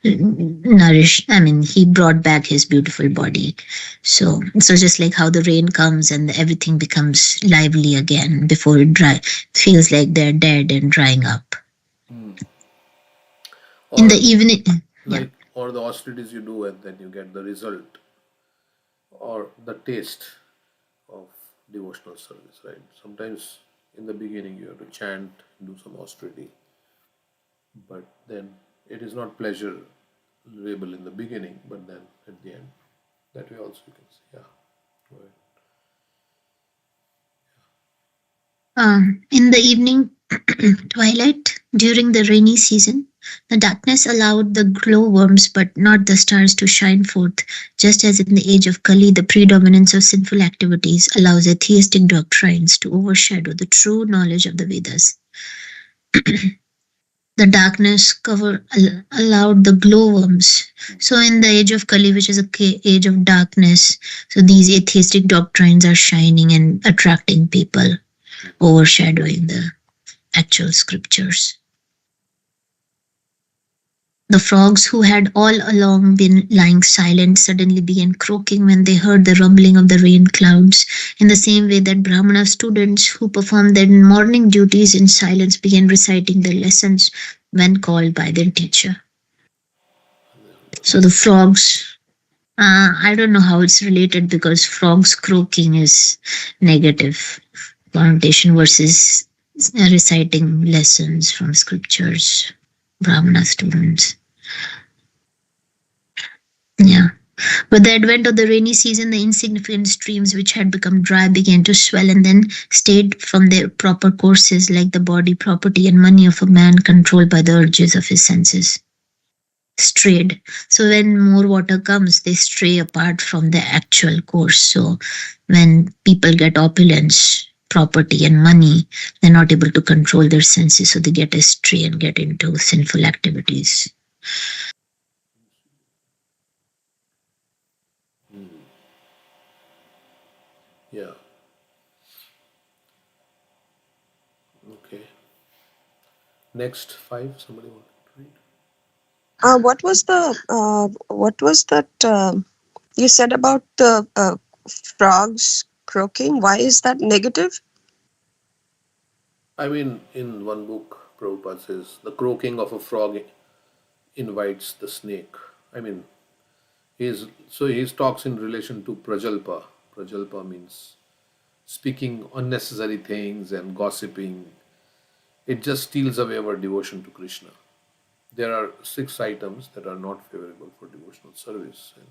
nourished. I mean, he brought back his beautiful body. So just like how the rain comes and everything becomes lively again before it feels like they're dead and drying up. In the evening, like, or the austerities you do and then you get the result or the taste of devotional service, right? Sometimes in the beginning you have to chant, do some austerity, but then it is not pleasurable in the beginning, but then at the end, that way also you can see. Yeah, go ahead. In the evening twilight during the rainy season, the darkness allowed the glowworms but not the stars to shine forth, just as in the age of Kali, the predominance of sinful activities allows atheistic doctrines to overshadow the true knowledge of the Vedas. The darkness allowed the glowworms. So in the age of Kali, which is a age of darkness, so these atheistic doctrines are shining and attracting people, overshadowing the actual scriptures. The frogs, who had all along been lying silent, suddenly began croaking when they heard the rumbling of the rain clouds, in the same way that Brahmana students who performed their morning duties in silence began reciting their lessons when called by their teacher. So the frogs, I don't know how it's related, because frogs croaking is negative connotation versus reciting lessons from scriptures, Brahmana students. Yeah. With the advent of the rainy season, the insignificant streams which had become dry began to swell and then stayed from their proper courses, like the body, property, and money of a man controlled by the urges of his senses. Strayed. So when more water comes, they stray apart from the actual course. So when people get opulence, property, and money, they're not able to control their senses, so they get astray and get into sinful activities. Yeah. Okay. Next 5. Somebody want to read? What was that you said about the frogs croaking? Why is that negative? I mean, in one book, Prabhupada says the croaking of a frog invites the snake. I mean, he talks in relation to Prajalpa. Prajalpa means speaking unnecessary things and gossiping. It just steals away our devotion to Krishna. There are 6 items that are not favorable for devotional service, and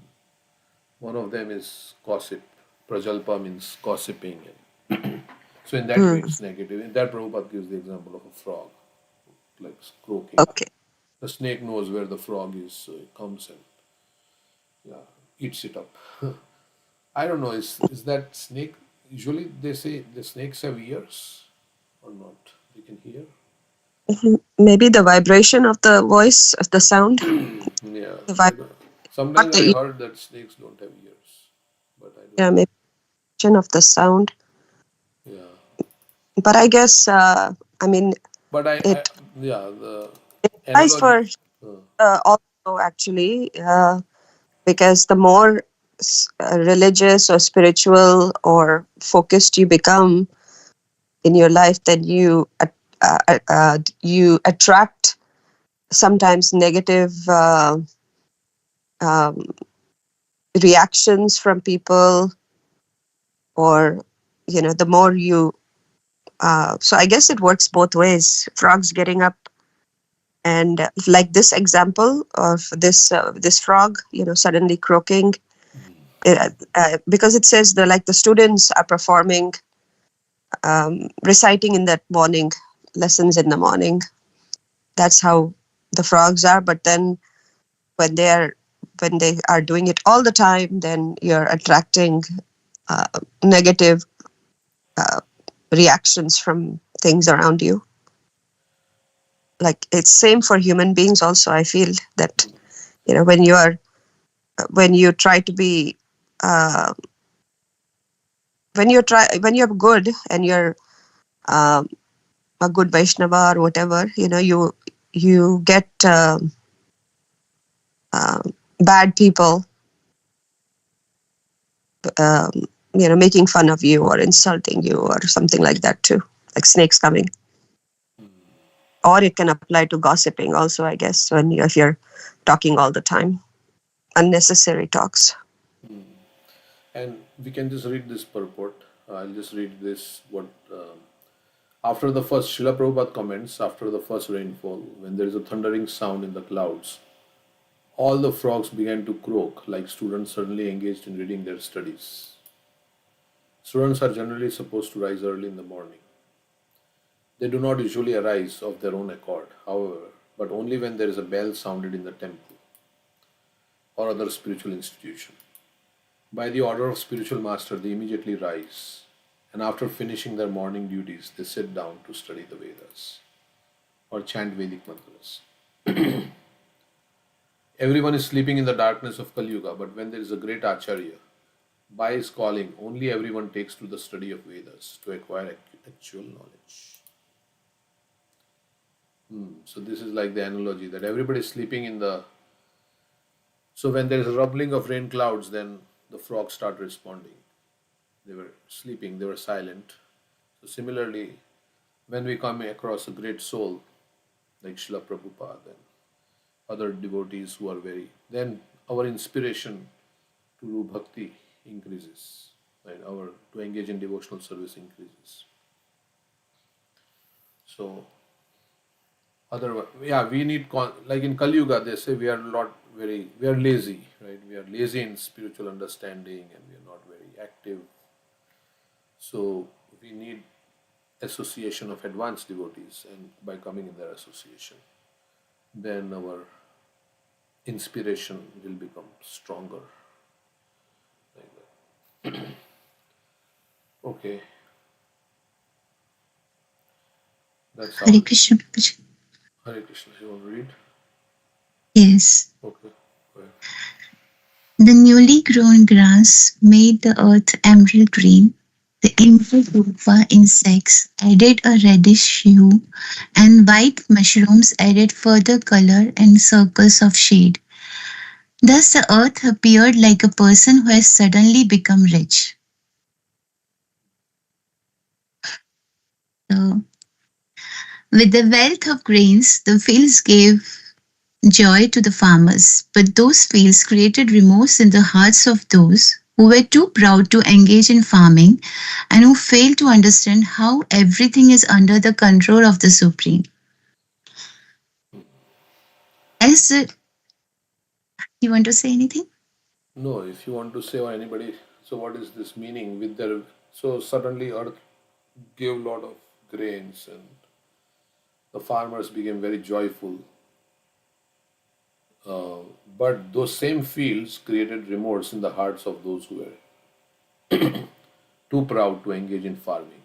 one of them is gossip. Prajalpa means gossiping, and so in that way it's negative. In that, Prabhupada gives the example of a frog, like croaking. Okay. The snake knows where the frog is, so it comes and eats it up. I don't know, is that snake, usually they say the snakes have ears or not? They can hear? Maybe the vibration of the voice, of the sound. Yeah. The Sometimes I heard that snakes don't have ears, but I don't know. maybe vibration of the sound. Yeah. But I guess, I mean, But it the applies for analogy. also actually, because the more religious or spiritual or focused you become in your life, then you attract sometimes negative reactions from people, or the more you. So I guess it works both ways. Frogs getting up, and like this example of this frog, suddenly croaking, because it says the students are performing, reciting in that morning lessons in the morning. That's how the frogs are. But then when they are doing it all the time, then you're attracting negative reactions from things around you. Like, it's same for human beings also. I feel that when you try to be when you're good and you're um, a good Vaishnava or whatever, you get um, bad people, um, making fun of you or insulting you or something like that too, like snakes coming. Or it can apply to gossiping also, I guess, if you're talking all the time, unnecessary talks. And we can just read this purport. I'll just read this. After the first, Srila Prabhupada comments, after the first rainfall, when there is a thundering sound in the clouds, all the frogs began to croak like students suddenly engaged in reading their studies. Students are generally supposed to rise early in the morning. They do not usually arise of their own accord, however, but only when there is a bell sounded in the temple or other spiritual institution. By the order of spiritual master, they immediately rise, and after finishing their morning duties, they sit down to study the Vedas or chant Vedic mantras. Everyone is sleeping in the darkness of Kali Yuga, but when there is a great Acharya, by his calling, only everyone takes to the study of Vedas to acquire actual knowledge. So this is like the analogy that everybody is sleeping in the. So when there is a rumbling of rain clouds, then the frogs start responding. They were sleeping, they were silent. So similarly, when we come across a great soul like Srila Prabhupada and other devotees who are then our inspiration to do bhakti increases, right? Our to engage in devotional service increases. So yeah, we need like in Kali Yuga they say we are lazy, right? We are lazy in spiritual understanding and we are not very active. So we need association of advanced devotees, and by coming in their association, then our inspiration will become stronger. Like that. Okay, that's how. Hare Krishna. Prabhuji. Hare Krishna. You want to read? Yes. Okay. Go ahead. The newly grown grass made the earth emerald green. The Improdupa insects added a reddish hue, and white mushrooms added further color and circles of shade. Thus the earth appeared like a person who has suddenly become rich. So, with the wealth of grains, the fields gave joy to the farmers, but those fields created remorse in the hearts of those who were too proud to engage in farming and who failed to understand how everything is under the control of the Supreme. As you want to say anything? No, if you want to say or anybody, so what is this meaning with their? So suddenly earth gave a lot of grains and the farmers became very joyful. Uh, but those same fields created remorse in the hearts of those who were too proud to engage in farming.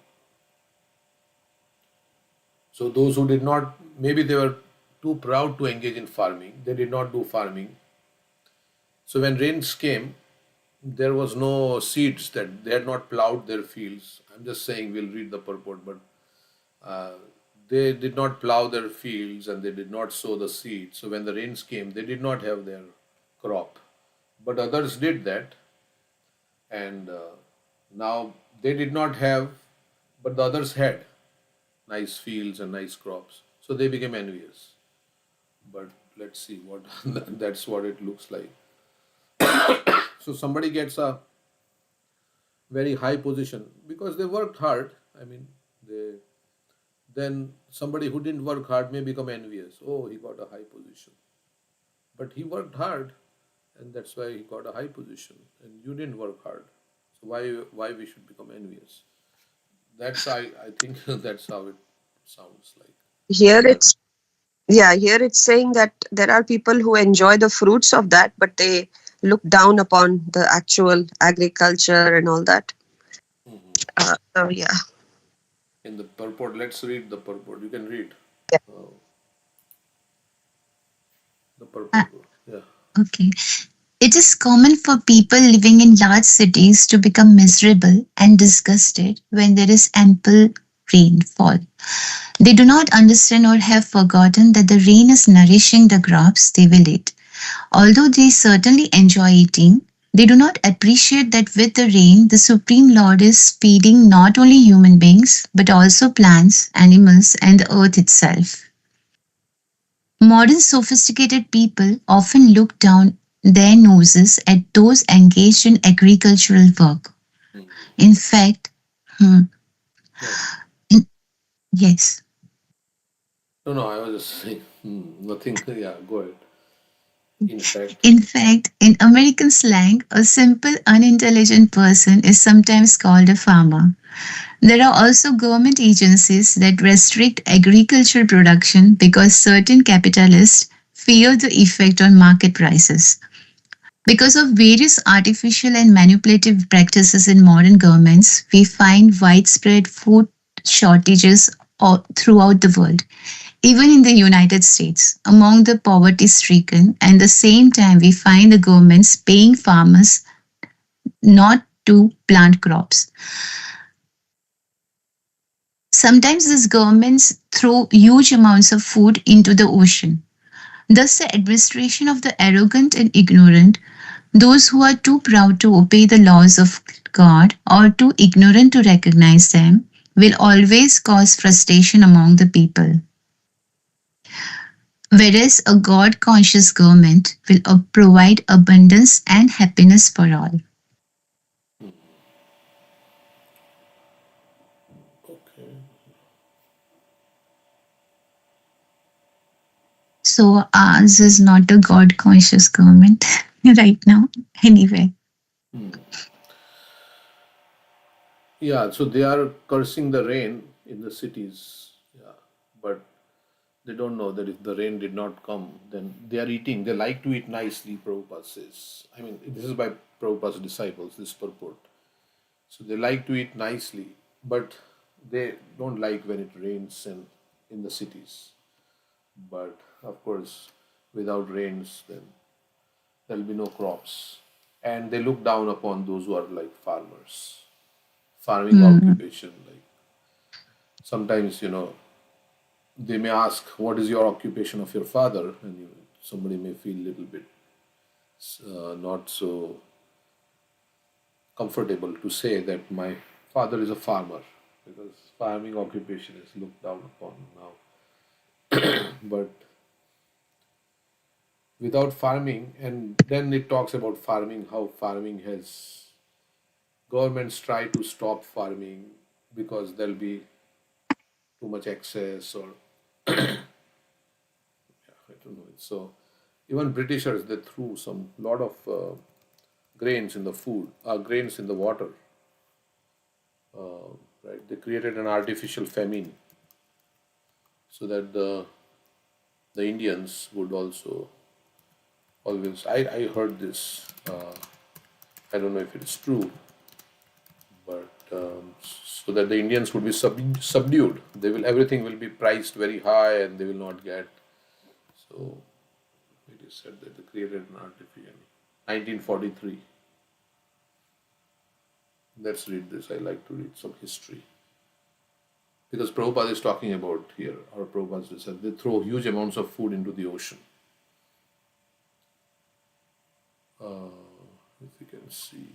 So those who did not, maybe they were too proud to engage in farming, they did not do farming. So when rains came, there was no seeds that they had not plowed their fields. I'm just saying we'll read the purport, but uh, they did not plow their fields and they did not sow the seeds. So when the rains came, they did not have their crop. But others did that, and now they did not have, but the others had nice fields and nice crops. So they became envious. But let's see what that's what it looks like. So somebody gets a very high position because they worked hard. I mean, they then somebody who didn't work hard may become envious. Oh, he got a high position, but he worked hard, and that's why he got a high position. And you didn't work hard, so why we should become envious? I think that's how it sounds like. Here But it's here it's saying that there are people who enjoy the fruits of that, but they look down upon the actual agriculture and all that. So yeah. in the purport, let's read the purport. You can read Yeah. uh, the Uh, purport. Yeah. okay. It is common for people living in large cities to become miserable and disgusted when there is ample rainfall. They do not understand or have forgotten that the rain is nourishing the crops they will eat. Although they certainly enjoy eating, they do not appreciate that with the rain, the Supreme Lord is feeding not only human beings, but also plants, animals, and the earth itself. Modern sophisticated people often look down their noses at those engaged in agricultural work. Hmm. In fact, hmm, Yeah. in- yes. No, I was just saying, nothing. Yeah, go ahead. In fact, In fact, in American slang, a simple, unintelligent person is sometimes called a farmer. There are also government agencies that restrict agricultural production because certain capitalists fear the effect on market prices. Because of various artificial and manipulative practices in modern governments, we find widespread food shortages throughout the world, even in the United States, among the poverty stricken. And at the same time, we find the governments paying farmers not to plant crops. Sometimes these governments throw huge amounts of food into the ocean. Thus, the administration of the arrogant and ignorant, those who are too proud to obey the laws of God or too ignorant to recognize them, will always cause frustration among the people. Whereas a God conscious government will provide abundance and happiness for all. okay. So ours is not a God conscious government right now, anyway. Hmm. Yeah, so they are cursing the rain in the cities. Yeah, but they don't know that if the rain did not come, then they are eating. They like to eat nicely, Prabhupada says. I mean, this is by Prabhupada's disciples, this purport. So they like to eat nicely, but they don't like when it rains in the cities. But of course, without rains, then there'll be no crops. And they look down upon those who are like farmers, farming Hmm. occupation. Like sometimes, they may ask, "What is your occupation of your father?" And somebody may feel a little bit not so comfortable to say that my father is a farmer, because farming occupation is looked down upon now. But without farming, and then it talks about farming, how farming has governments try to stop farming because there'll be too much excess, or I don't know. So even Britishers, they threw some lot of grains in the food, grains in the water. Right? They created an artificial famine so that the Indians would also always. I heard this. I don't know if it's true, but so that the Indians would be subdued. They will everything will be priced very high, and they will not get. So it is said that they created an artificial. 1943. Let's read this. I like to read some history. Because Prabhupada is talking about here, or Prabhupada said, they throw huge amounts of food into the ocean. If you can see,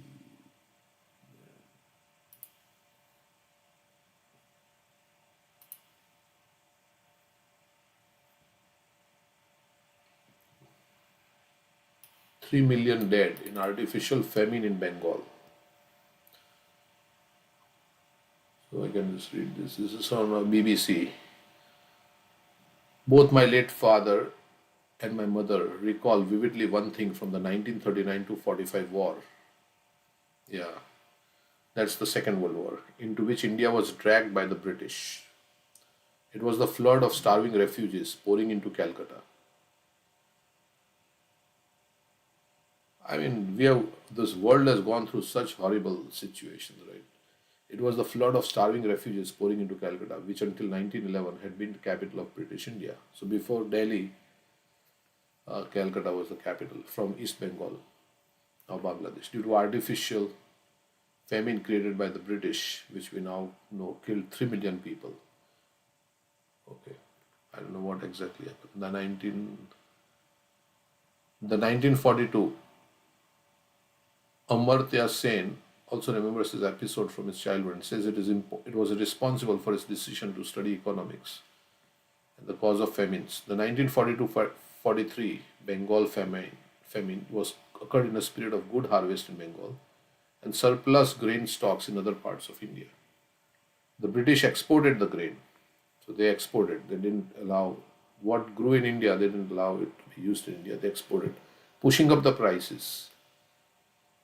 3 million dead in artificial famine in Bengal. So I can just read this. This is on BBC. Both my late father and my mother recall vividly one thing from the 1939 to 45 war. Yeah, that's the Second World War, into which India was dragged by the British. It was the flood of starving refugees pouring into Calcutta. I mean, this world has gone through such horrible situations, right? It was the flood of starving refugees pouring into Calcutta, which until 1911 had been the capital of British India. So before Delhi, Calcutta was the capital from East Bengal. of Bangladesh due to artificial famine created by the British, which we now know killed 3 million people. Okay, I don't know what exactly happened. The 1942, Amartya Sen also remembers his episode from his childhood and says it was responsible for his decision to study economics and the cause of famines. The 1942-43 Bengal famine was occurred in a period of good harvest in Bengal and surplus grain stocks in other parts of India. The British exported the grain, so they exported. They didn't allow what grew in India. They didn't allow it to be used in India. They exported, pushing up the prices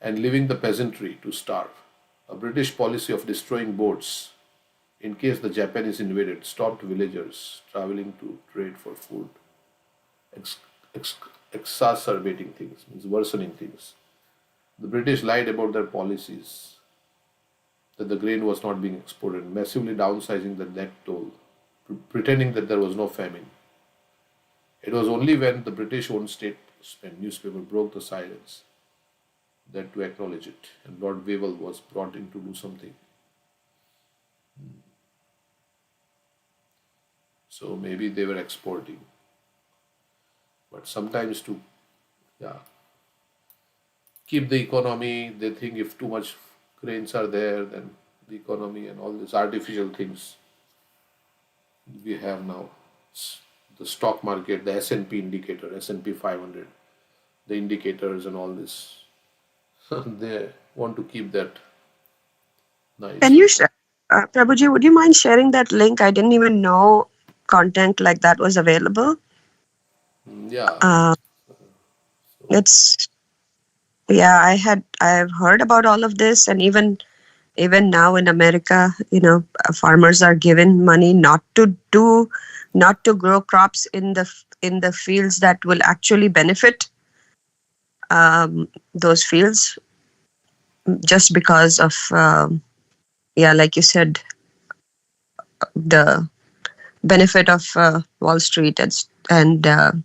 and leaving the peasantry to starve. A British policy of destroying boats in case the Japanese invaded stopped villagers traveling to trade for food, ex- ex- exacerbating things, means worsening things. The British lied about their policies that the grain was not being exported, massively downsizing the net toll, pretending that there was no famine. It was only when the British owned state newspaper broke the silence that to acknowledge it, and Lord Wavell was brought in to do something. So maybe they were exporting, but sometimes to, yeah, keep the economy, they think if too much grains are there, then the economy and all these artificial things we have now, the stock market, the S&P indicator, S&P 500, the indicators and all this, they want to keep that nice. Can you, Prabhuji, would you mind sharing that link? I didn't even know content like that was available. Yeah. It's, yeah, I've heard about all of this, and even now in America, farmers are given money not to grow crops in the fields that will actually benefit those fields, just because of like you said, the benefit of Wall Street and the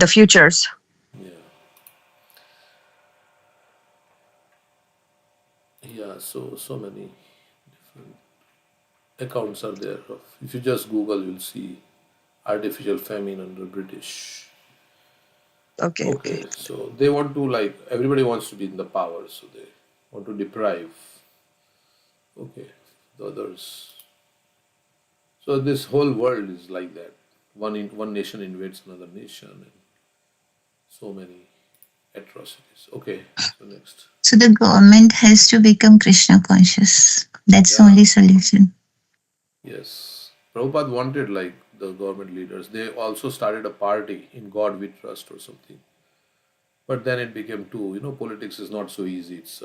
futures. Yeah, so many different accounts are there. If you just Google, you'll see artificial famine under British. Okay. So they want to, like, everybody wants to be in the power, so they want to deprive the others. So this whole world is like that. One nation invades another nation, and so many atrocities. Okay, so next. So the government has to become Krishna conscious. That's the only solution. Yes. Prabhupada wanted, like, the government leaders. They also started a party, In God We Trust or something. But then it became too, politics is not so easy. It's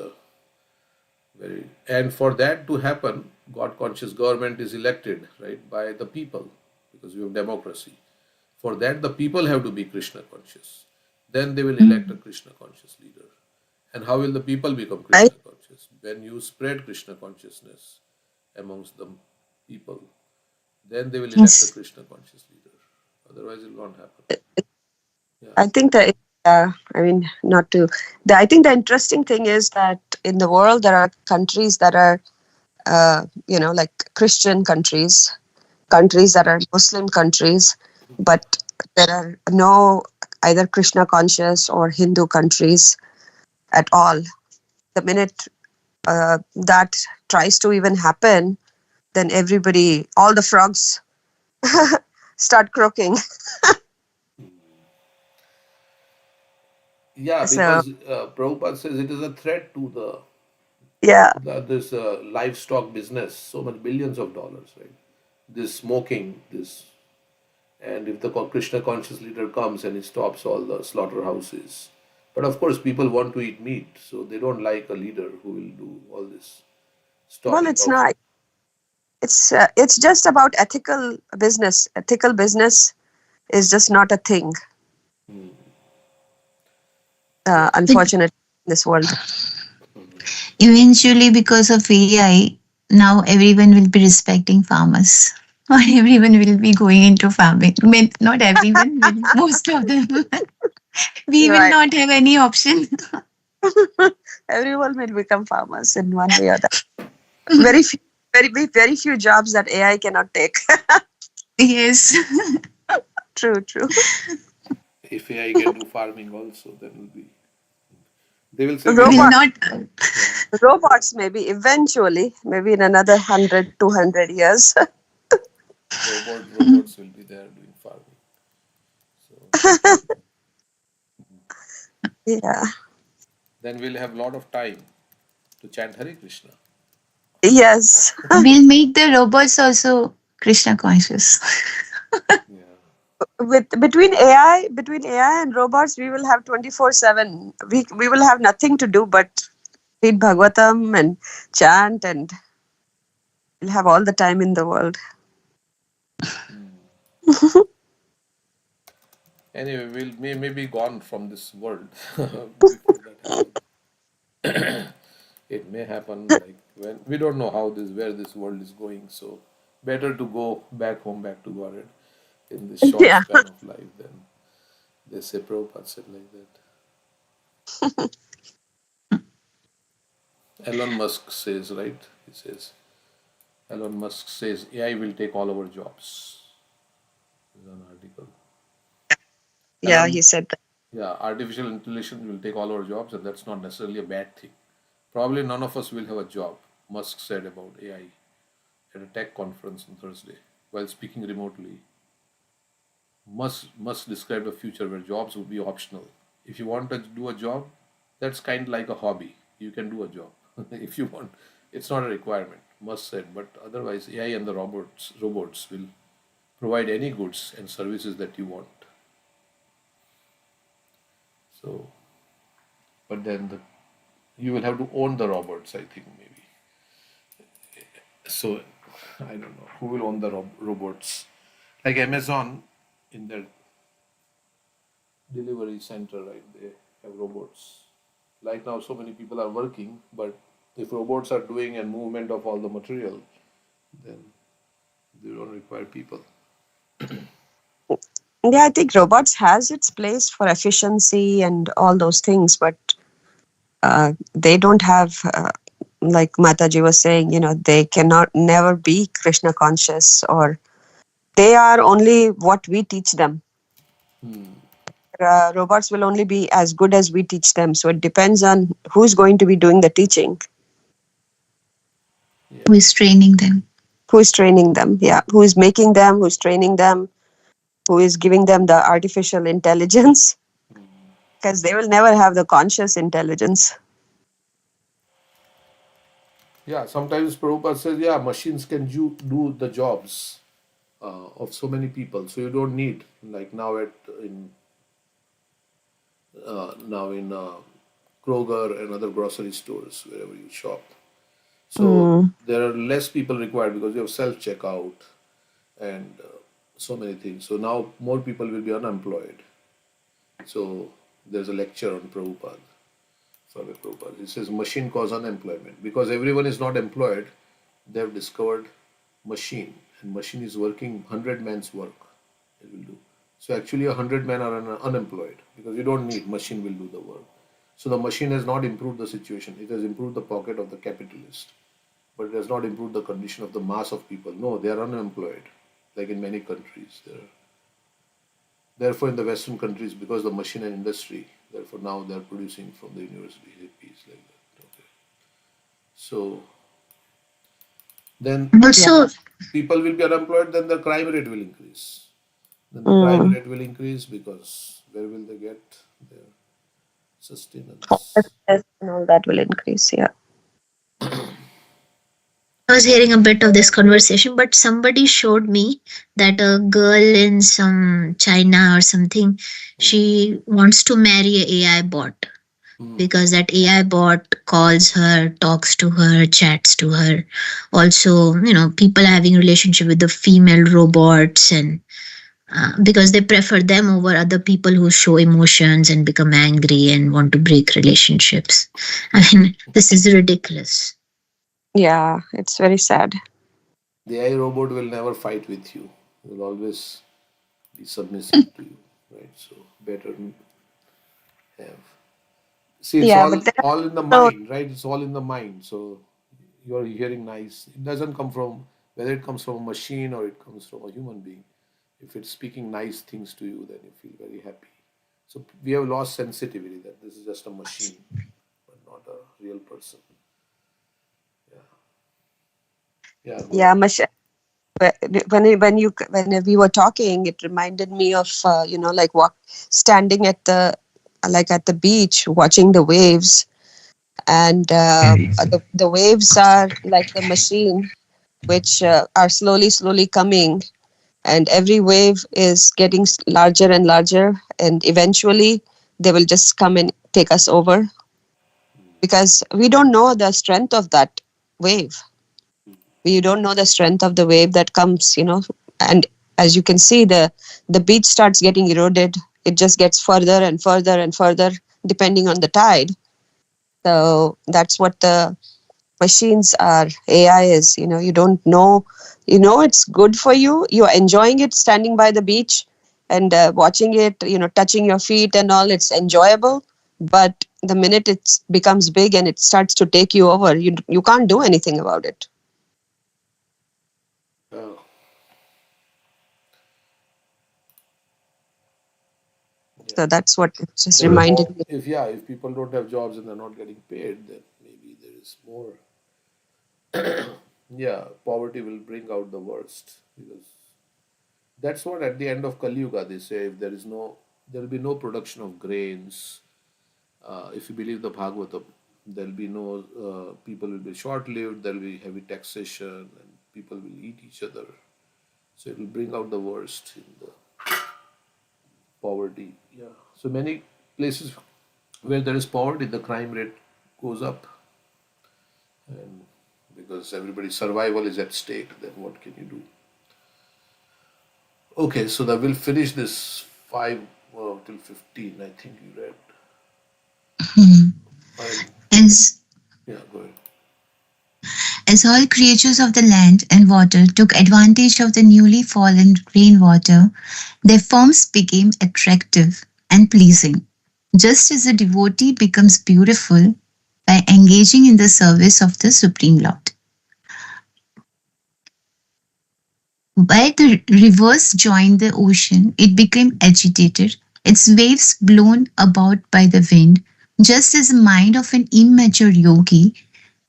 very, and for that to happen, God conscious government is elected, right, by the people, because we have democracy. For that, the people have to be Krishna conscious. Then they will elect a Krishna conscious leader. And how will the people become Krishna conscious? When you spread Krishna consciousness amongst the people, then they will elect a Krishna conscious leader. Otherwise, it will not happen. I think that, I think the interesting thing is that in the world there are countries that are, like Christian countries that are Muslim countries, but there are no either Krishna conscious or Hindu countries at all. The minute that tries to even happen, then all the frogs start croaking. Yeah, because Prabhupada says it is a threat to this livestock business, so much billions of dollars, right? This smoking, and if the Krishna conscious leader comes and he stops all the slaughterhouses. But of course, people want to eat meat, so they don't like a leader who will do all this stopping. Well, it's not. It's just about ethical business. Ethical business is just not a thing. Unfortunately, in this world. Eventually, because of AI, now everyone will be respecting farmers. Or everyone will be going into farming. Not everyone, but most of them. We will Right. not have any option. Everyone will become farmers in one way or the very few, very few jobs that AI cannot take. Yes. True, true. If AI can do farming also, then will be. They will say we Will don't. Robot, not. Yeah, robots maybe eventually, maybe in another 100, 200 years. robots will be there doing farming. So Yeah. then we'll have a lot of time to chant Hare Krishna. Yes. We'll make the robots also Krishna conscious. Yeah. With between AI and robots, we will have 24/7. We will have nothing to do but read Bhagavatam and chant, and we'll have all the time in the world. Anyway, we'll may be gone from this world before that happens. It may happen like when we don't know how this where this world is going. So better to go back home, back to Godhead in this short Yeah. span of life than they say Prabhupada said like that. Elon Musk says, right? He says, Elon Musk says AI will take all our jobs. There's an article. Yeah, Elon, he said that. yeah, artificial intelligence will take all our jobs, and that's not necessarily a bad thing. Probably none of us will have a job, Musk said about AI at a tech conference on Thursday while speaking remotely. Musk described a future where jobs would be optional. If you want to do a job, that's kind of like a hobby. You can do a job if you want. It's not a requirement, Musk said. But otherwise, AI and the robots will provide any goods and services that you want. So, but then you will have to own the robots. I think maybe. So, I don't know who will own the robots. Like Amazon, in their delivery center, right? They have robots. Like now, so many people are working, but if robots are doing a movement of all the material, then they don't require people. Yeah, I think robots has its place for efficiency and all those things, but they don't have, like Mataji was saying, they cannot never be Krishna conscious, or they are only what we teach them. Robots will only be as good as we teach them. So it depends on who's going to be doing the teaching, Yeah. Who is training them? who is training them. Yeah, who is making them, who's training them, who is giving them the artificial intelligence, because they will never have the conscious intelligence. Yeah, sometimes Prabhupada says, yeah, machines can do the jobs of so many people. So you don't need, like now in Kroger and other grocery stores, wherever you shop. So Mm. there are less people required because you have self checkout and so many things. So now more people will be unemployed. So there's a lecture on Prabhupada, Swami Prabhupada. He says machine cause unemployment because everyone is not employed. They have discovered machine, and machine is working 100 men's work. It will do. So actually, 100 men are unemployed because you don't need machine will do the work. So the machine has not improved the situation. It has improved the pocket of the capitalist, but it has not improved the condition of the mass of people. No, they are unemployed, like in many countries. Therefore, in the Western countries, because the machine and industry, therefore now they are producing from the university hippies like that. Okay. So then Also, people will be unemployed, then the crime rate will increase. Then the crime Mm. rate will increase because where will they get their sustenance? Yes, and all that will increase. Yeah. I was hearing a bit of this conversation, but somebody showed me that a girl in some China or something, she wants to marry a AI bot because that AI bot calls her, talks to her, chats to her. Also, people having relationship with the female robots, and because they prefer them over other people who show emotions and become angry and want to break relationships. I mean, this is ridiculous. Yeah, it's very sad. The AI robot will never fight with you. It will always be submissive to you, right? So better. have. See, it's Yeah, but then all in the so mind, right? It's all in the mind. So you're hearing nice. It doesn't come from whether it comes from a machine or it comes from a human being. If it's speaking nice things to you, then you feel very happy. So we have lost sensitivity that this is just a machine, but not a real person. Yeah, yeah. Go yeah, ahead. when we were talking, it reminded me of like standing at the beach watching the waves, and the waves are like the machine which are slowly coming, and every wave is getting larger and larger, and eventually they will just come and take us over because we don't know the strength of that wave. We don't know the strength of the wave that comes, and as you can see, the beach starts getting eroded. It just gets further and further and further depending on the tide. So that's what the machines are. AI is, you don't know, it's good for you. You're enjoying it standing by the beach and watching it, touching your feet and all. It's enjoyable. But the minute it becomes big and it starts to take you over, you can't do anything about it. Oh, yeah. So that's what it just There are reminded more. me. If people don't have jobs and they're not getting paid, then maybe there is more. Yeah, poverty will bring out the worst because that's what at the end of Kali Yuga they say if there will be no production of grains. If you believe the Bhagavatam, there will be no people will be short-lived. There will be heavy taxation, and people will eat each other. So it will bring out the worst in the poverty. Yeah. So many places where there is poverty, the crime rate goes up, and because everybody's survival is at stake, then what can you do? Okay, so that we'll finish this 5 till 15. I think you read. Hmm. And As, yeah, go ahead. as all creatures of the land and water took advantage of the newly fallen rainwater, their forms became attractive and pleasing, just as a devotee becomes beautiful by engaging in the service of the Supreme Lord. While the rivers joined the ocean, it became agitated, its waves blown about by the wind, just as the mind of an immature yogi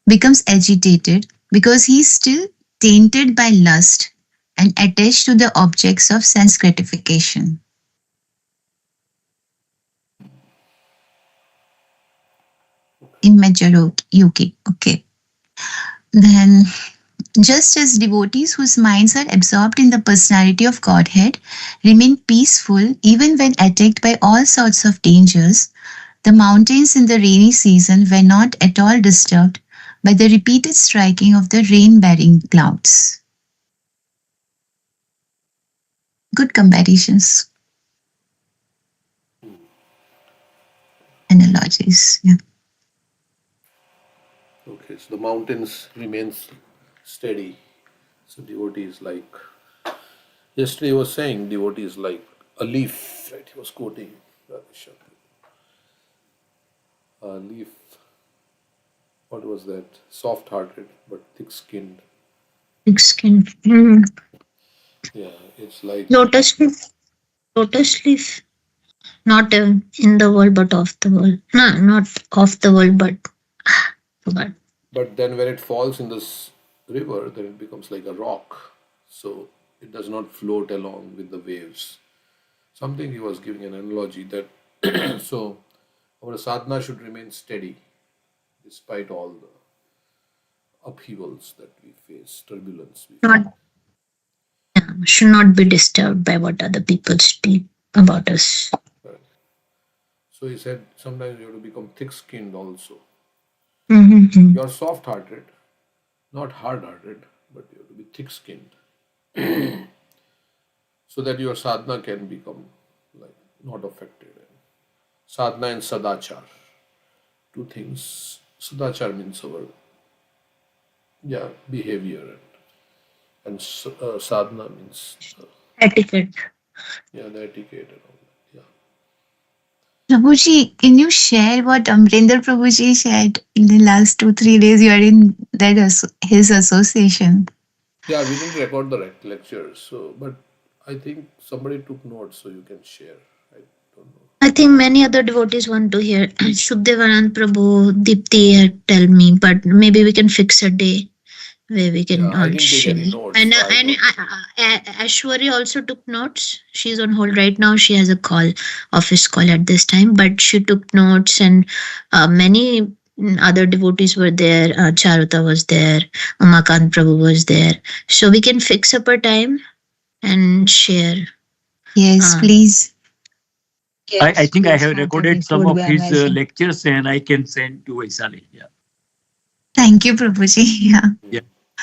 becomes agitated because he is still tainted by lust and attached to the objects of sense gratification. Immature yogi. Okay. Then, just as devotees whose minds are absorbed in the personality of Godhead remain peaceful even when attacked by all sorts of dangers, the mountains in the rainy season were not at all disturbed by the repeated striking of the rain bearing clouds. Good comparisons, analogies. Yeah. Okay, so the mountains remains steady. So devotee is like yesterday he was saying devotee is like a leaf, right? He was quoting Radhisham. A leaf. What was that? Soft-hearted but thick-skinned. Thick skin. Yeah, it's like Lotus leaf. Lotus leaf. Not in the world, but of the world. No, not of the world, but forgot. but then when it falls in this river, then it becomes like a rock. So it does not float along with the waves. Something he was giving an analogy that so our sadhana should remain steady despite all the upheavals that we face, turbulence we face. Not should not be disturbed by what other people speak about us. Right. So he said sometimes you have to become thick skinned also. Mm-hmm. You're soft hearted, not hard hearted, but you have to be thick skinned so that your sadhana can become like not affected. Sadhana and sadachar, two things. Sadachar means our behavior, and sadhana means Etiquette. the etiquette and all that. Yeah. Prabhuji, can you share what Amrinder Prabhuji shared in the last 2-3 days you are in that his association? Yeah, we didn't record the lectures, so but I think somebody took notes, so you can share. I don't know. I think many other devotees want to hear. Shukdevanand Prabhu, Dipti had tell me, but maybe we can fix a day where we can Yeah, I all didn't take share. any notes, And so I don't. Ashwarya also took notes. She's on hold right now. She has a office call at this time, but she took notes, and many other devotees were there. Charuta was there. Umakant Prabhu was there. So we can fix up a time and share. Yes, please. I think I have recorded some of his lectures and I can send to Vaisali. Yeah. Thank you, Prabhuji. Yeah.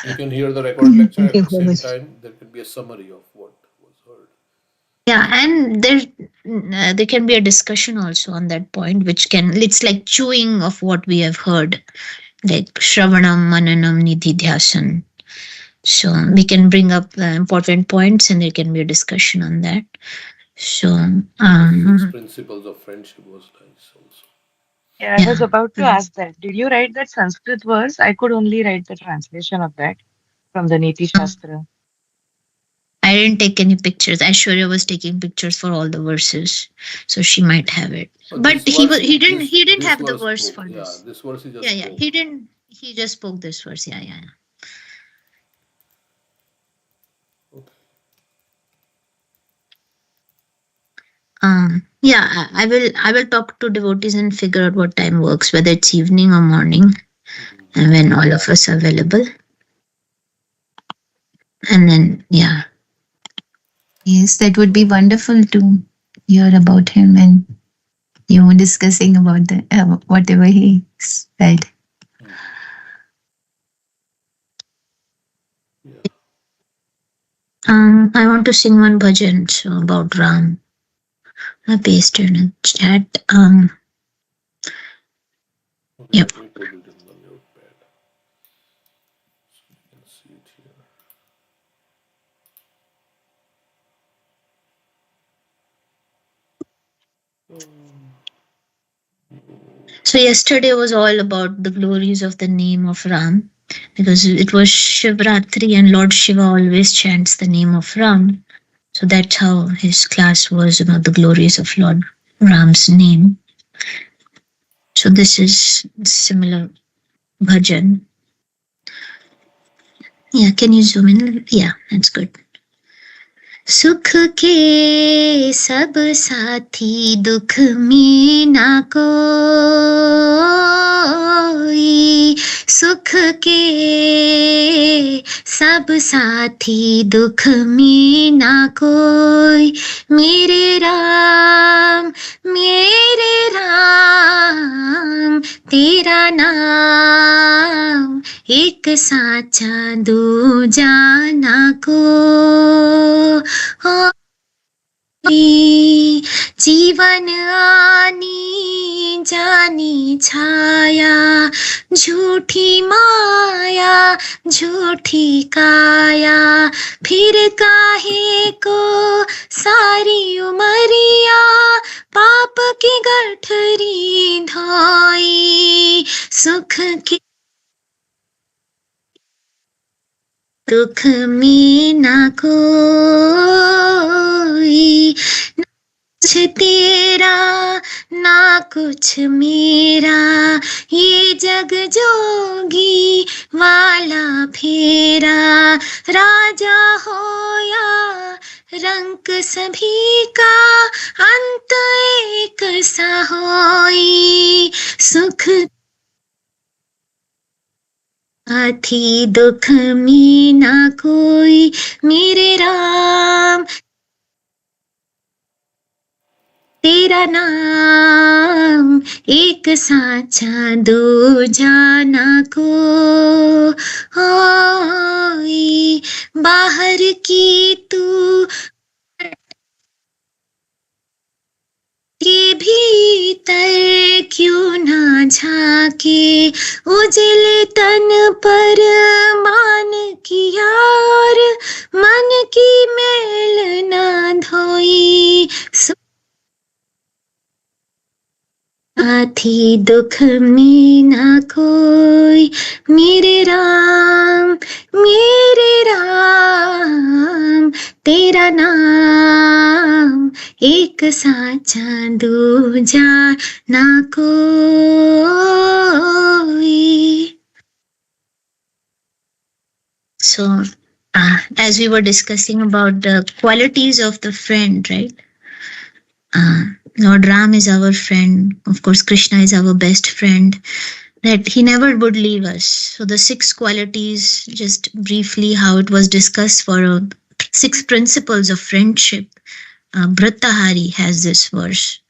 You can hear the recorded lecture at the same time. There can be a summary of what was heard. Yeah, and there can be a discussion also on that point, which it's like chewing of what we have heard, like Shravanam, Mananam, Nididhyasan. So we can bring up the important points and there can be a discussion on that. So, The 6 principles of friendship was nice also. Yeah, I was about to ask that. Did you write that Sanskrit verse? I could only write the translation of that from the Niti Shastra. I didn't take any pictures. Aishwarya was taking pictures for all the verses, so she might have it. But he didn't have the verse for this. Yeah, this verse he just spoke. He didn't. He just spoke this verse. Yeah. Okay. Yeah, I will talk to devotees and figure out what time works, whether it's evening or morning, and when all of us are available. And then, yeah. Yes, that would be wonderful to hear about him and you discussing about the whatever he said. I want to sing one bhajan about Ram. I pasted in the chat. Yep. Let me put it in the notepad so you can see it here. So yesterday was all about the glories of the name of Ram, because it was Shivratri and Lord Shiva always chants the name of Ram. So that's how his class was about the glories of Lord Ram's name. So this is similar bhajan. Yeah, can you zoom in? Yeah, that's good. सुख के सब साथी दुख में ना कोई सुख के सब साथी दुख में ना कोई मेरे राम तेरा नाम एक साचा दूजा ना को जीवन आनी जानी छाया झूठी माया झूठी काया फिर काहे को सारी उमरिया पाप की गठरी धोई सुख की दुख में ना कोई कुछ तेरा ना कुछ मेरा ये जग जोगी वाला फेरा राजा हो या रंक सभी का अंत एक सा होई सुख साथी दुख में ना कोई मेरे राम तेरा नाम एक साचा दो जाना को होई बाहर की तू के भीतर क्यों ना झाके उजले तन पर मान की यार मन की मैल ना धोई साथी दुख में ना कोई, मेरे राम तेरा नाम एक साचा दूजा ना कोई. So, as we were discussing about the qualities of the friend, right? Lord Ram is our friend. Of course, Krishna is our best friend. That he never would leave us. So the 6 qualities, just briefly how it was discussed for 6 principles of friendship. Bhattahari has this verse.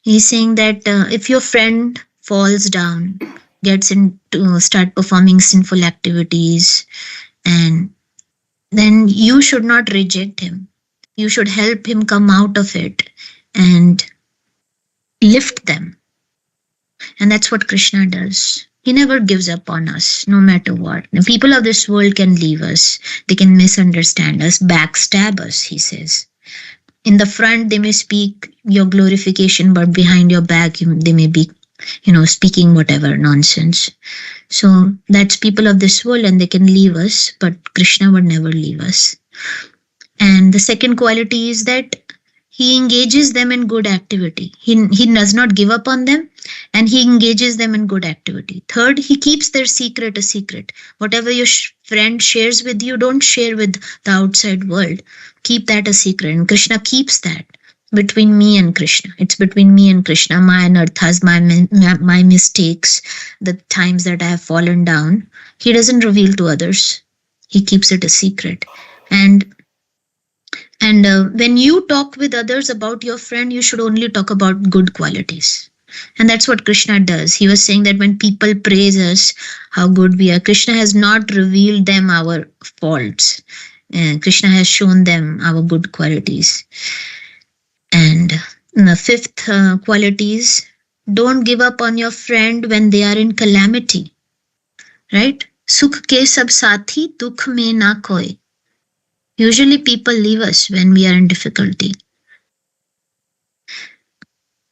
He's saying that if your friend falls down, gets into start performing sinful activities, and then you should not reject him. You should help him come out of it and lift them. And that's what Krishna does. He never gives up on us, no matter what. The people of this world can leave us. They can misunderstand us, backstab us, he says. In the front, they may speak your glorification, but behind your back, they may be, speaking whatever nonsense. So that's people of this world, and they can leave us, but Krishna would never leave us. And the second quality is that he engages them in good activity. He does not give up on them, and he engages them in good activity. Third, he keeps their secret a secret. Whatever your friend shares with you, don't share with the outside world. Keep that a secret. And Krishna keeps that between me and Krishna. It's between me and Krishna. My anarthas, my mistakes, the times that I have fallen down. He doesn't reveal to others. He keeps it a secret. And when you talk with others about your friend, you should only talk about good qualities. And that's what Krishna does. He was saying that when people praise us, how good we are, Krishna has not revealed them our faults. Krishna has shown them our good qualities. And the 5th quality is, don't give up on your friend when they are in calamity. Right? Sukh ke sab sathi, dukh mein na koi. Usually people leave us when we are in difficulty.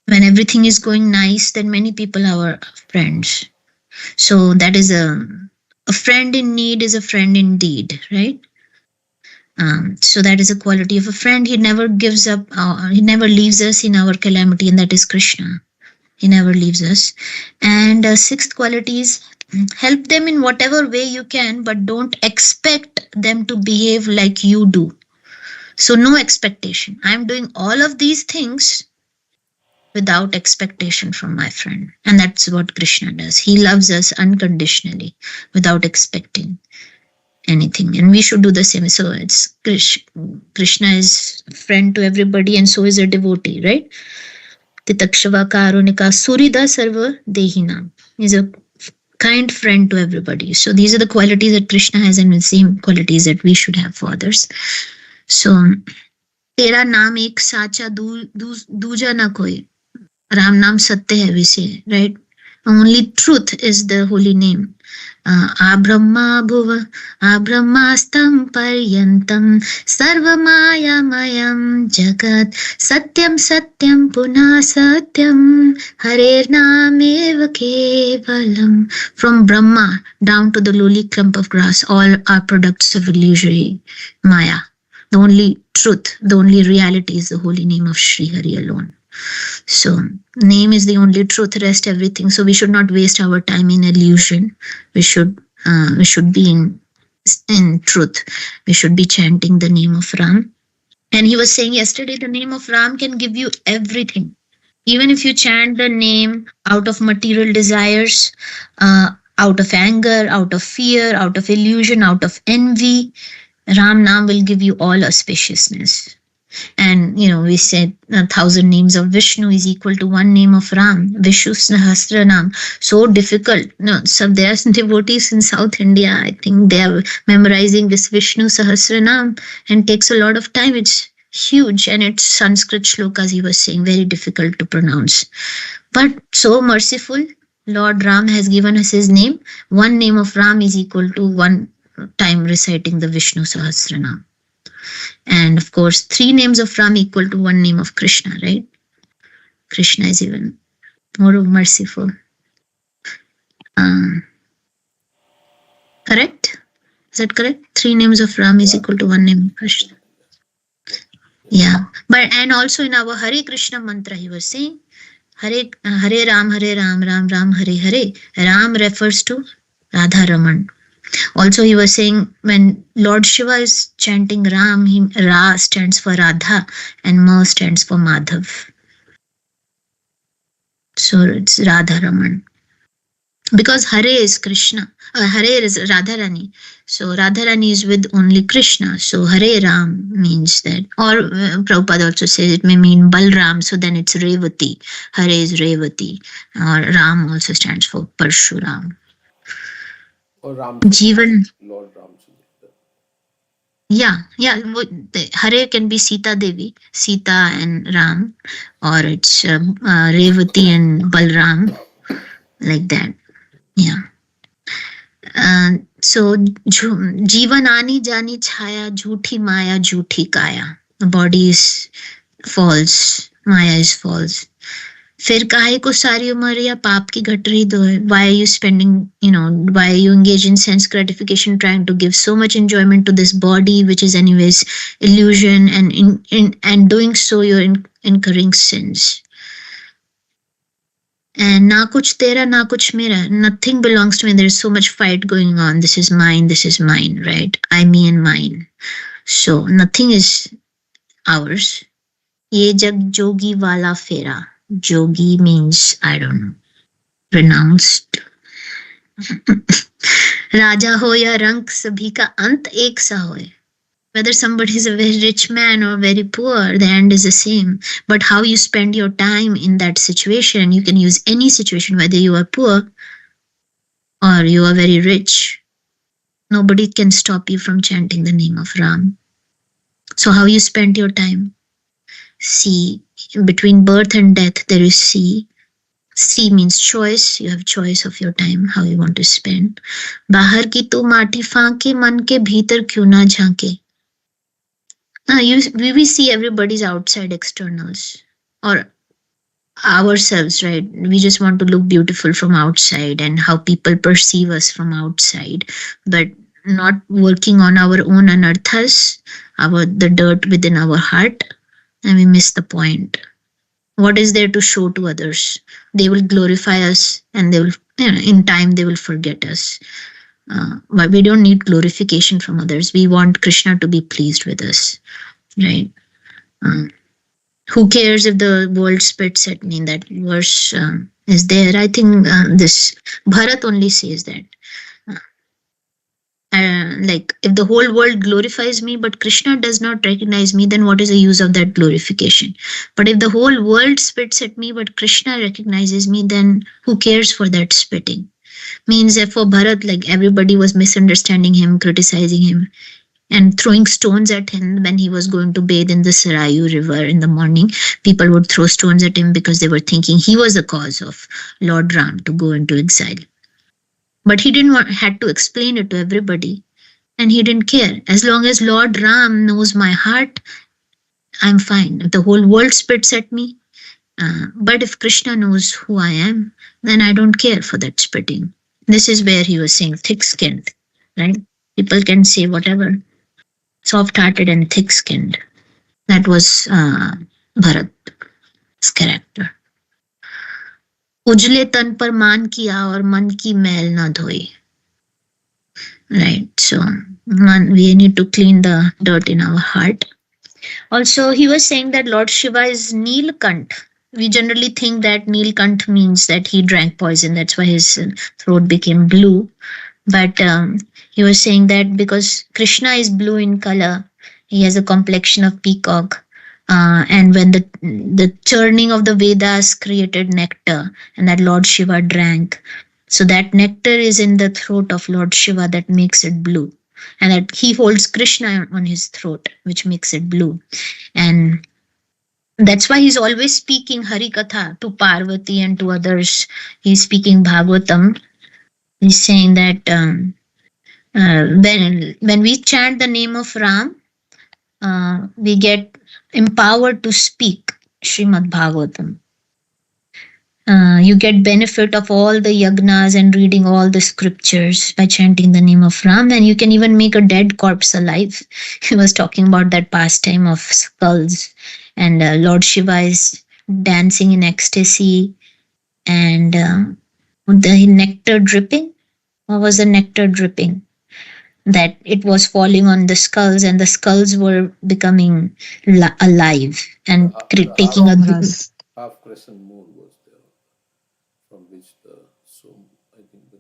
When everything is going nice, then many people are our friends. So that is a friend in need is a friend indeed, right? So that is a quality of a friend. He never gives up. He never leaves us in our calamity, and that is Krishna. He never leaves us. And 6th quality is, help them in whatever way you can, but don't expect them to behave like you do. So no expectation. I'm doing all of these things without expectation from my friend. And that's what Krishna does. He loves us unconditionally without expecting anything. And we should do the same. So it's Krishna is a friend to everybody, and so is a devotee, right? Titakshava karunika surida sarva dehinam. He's a kind friend to everybody. So these are the qualities that Krishna has, and the same qualities that we should have for others. So, tera naam ek sacha duja na koi. Ram naam satya hai, we say, right? Only truth is the holy name. Abrahmastam paryantam sarvamayam jagat satyam satyam punah satyam harer nameva kevalam. From Brahma down to the lowly clump of grass, all are products of illusory Maya. The only truth, the only reality is the holy name of Sri Hari alone. So name is the only truth, rest everything. So we should not waste our time in illusion. We should be in truth. We should be chanting the name of Ram. And he was saying yesterday, the name of Ram can give you everything. Even if you chant the name out of material desires, out of anger, out of fear, out of illusion, out of envy, Ram Nam will give you all auspiciousness. And we said 1,000 names of Vishnu is equal to 1 name of Ram. Vishnu Sahasranam. So difficult. So there are some devotees in South India. I think they are memorizing this Vishnu Sahasranam, and takes a lot of time. It's huge, and it's Sanskrit shlokas, he was saying, very difficult to pronounce. But so merciful, Lord Ram has given us his name. 1 name of Ram is equal to 1 time reciting the Vishnu Sahasranam. And of course, 3 names of Ram equal to 1 name of Krishna, right? Krishna is even more merciful. Correct? Is that correct? 3 names of Ram is equal to 1 name of Krishna. Yeah. But and also in our Hare Krishna mantra, he was saying, Hare Ram, Ram Ram, Hare Hare. Ram refers to Radha Raman. Also, he was saying when Lord Shiva is chanting Ram, Ra stands for Radha and Ma stands for Madhav. So it's Radha Raman. Because Hare is Krishna, Hare is Radharani. So Radharani is with only Krishna. So Hare Ram means that. Or Prabhupada also says it may mean Balram. So then it's Revati. Hare is Revati. Or Ram also stands for Parshuram. Or Ram. Jeevan. Lord Ram. Yeah. Hare can be Sita Devi, Sita and Ram. Or it's Revati and Balram. Like that. Yeah. So Jivan Ani Jani Chaya Jhuthi Maya Jhuthi Kaya. The body is false, Maya is false. फिर काहे को सारी उम्र या पाप की गठरी दो है? Why are you spending, why are you engaged in sense gratification, trying to give so much enjoyment to this body, which is anyways illusion, and doing so you're incurring sins. And na kuch tera, na kuch mera. Nothing belongs to me. There is so much fight going on. This is mine, right? I, me, and mine. So nothing is ours. Ye jag jogi wala fera. Jogi means, I don't know, renounced. Raja ho ya rank, sabhi ka ant ek sa hoye. Whether somebody is a very rich man or very poor, the end is the same. But how you spend your time in that situation, you can use any situation, whether you are poor or you are very rich. Nobody can stop you from chanting the name of Ram. So how you spend your time? See, between birth and death, there is C. C means choice. You have choice of your time, how you want to spend. Bahar ki tu maati faake, man ke bhitar kyun na jhanke. We see everybody's outside externals or ourselves, right? We just want to look beautiful from outside and how people perceive us from outside, but not working on our own anarthas, the dirt within our heart, and we miss the point. What is there to show to others? They will glorify us and they will, in time they will forget us. But we don't need glorification from others. We want Krishna to be pleased with us, right? Who cares if the world spits at me? That verse is there. I think this Bharat only says that. Like if the whole world glorifies me, but Krishna does not recognize me, then what is the use of that glorification? But if the whole world spits at me, but Krishna recognizes me, then who cares for that spitting? Means that for Bharat, like everybody was misunderstanding him, criticizing him, and throwing stones at him when he was going to bathe in the Sarayu river in the morning. People would throw stones at him because they were thinking he was the cause of Lord Ram to go into exile. But he had to explain it to everybody, and he didn't care. As long as Lord Ram knows my heart, I'm fine. If the whole world spits at me, but if Krishna knows who I am, then I don't care for that spitting. This is where he was saying thick-skinned, right? People can say whatever, soft-hearted and thick-skinned. That was Bharat's character. उजले तन पर मान किया और मन की मैल ना धोई. Right, so we need to clean the dirt in our heart. Also, he was saying that Lord Shiva is Neelkant. We generally think that Neelkant means that he drank poison. That's why his throat became blue. But he was saying that because Krishna is blue in color, he has a complexion of peacock. And when the churning of the Vedas created nectar, and that Lord Shiva drank, so that nectar is in the throat of Lord Shiva that makes it blue, and that he holds Krishna on his throat, which makes it blue. And that's why he's always speaking Hari Katha to Parvati and to others. He's speaking Bhagavatam. He's saying that when we chant the name of Ram, we get empowered to speak Srimad Bhagavatam. you get benefit of all the yagnas and reading all the scriptures by chanting the name of Ram, and you can even make a dead corpse alive. He was talking about that pastime of skulls, and Lord Shiva is dancing in ecstasy, and the nectar dripping. What was the nectar dripping? That it was falling on the skulls, and the skulls were becoming alive and taking a half crescent moon was there, from which the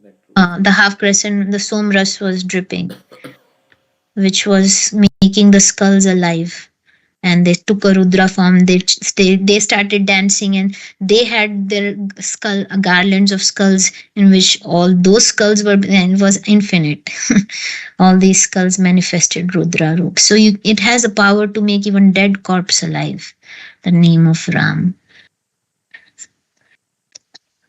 nectar. The half crescent, the somras was dripping, which was making the skulls alive. And they took a Rudra form. They started dancing, and they had their skull garlands of skulls in which all those skulls were, and it was infinite. All these skulls manifested Rudra Roop. So it has the power to make even dead corpse alive. The name of Ram.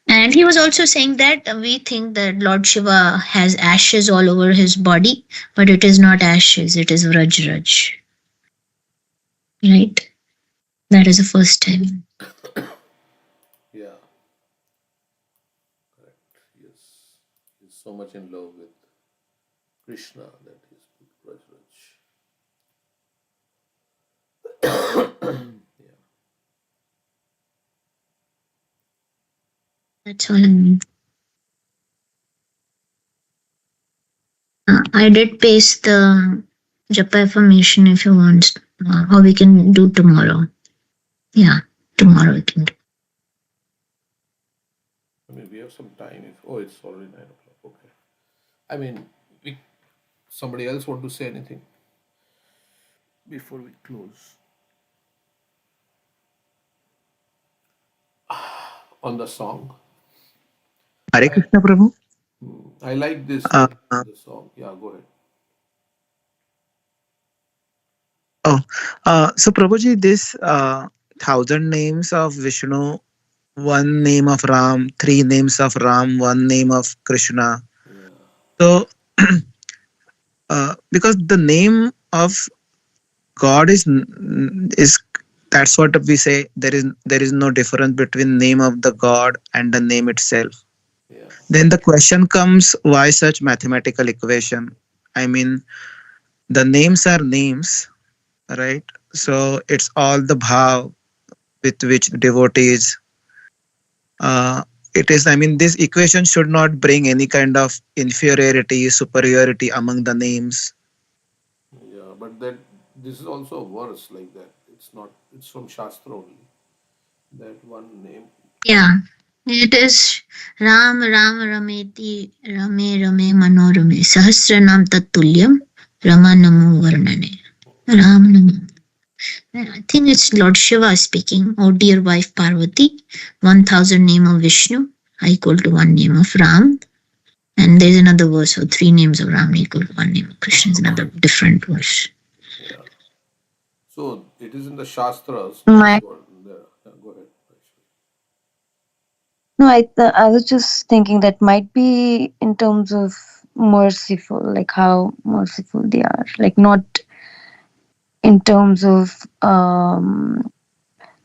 And he was also saying that we think that Lord Shiva has ashes all over his body, but it is not ashes, it is Vrajraj. Right? That is the first time. Yeah. Correct. Yes. He's so much in love with Krishna that he's put Vrajraj. Yeah. That's all I mean. I did paste the Japa information if you want, or we can do tomorrow. Yeah, tomorrow we can do. I mean, we have some time. It's already 9 o'clock. Okay. I mean, somebody else want to say anything before we close? On the song. Hare Krishna Prabhu. I like this the song. Yeah, go ahead. So Prabhuji, this 1,000 names of Vishnu, 1 name of Ram, 3 names of Ram, 1 name of Krishna. Yeah. So, because the name of God is that's what we say. There is no difference between name of the God and the name itself. Yeah. Then the question comes, why such mathematical equation? I mean, the names are names, right? So it's all the bhav with which devotees. It is. I mean, this equation should not bring any kind of inferiority, superiority among the names. Yeah, but this is also a verse like that. It's from Shastra only. That one name. Yeah, it is Ram Ram Rameti Rame Rame Manorame Sahasranam Tatulyam Rama Namo Varnane. Ram Namo. I think it's Lord Shiva speaking. Oh dear wife Parvati, 1,000 name of Vishnu equal to 1 name of Ram. And there's another verse, so 3 names of Ram equal to 1 name of Krishna is another different verse. Yeah. So it is in the Shastras. No, Go ahead. No, I was just thinking that might be in terms of merciful, like how merciful they are, like not in terms of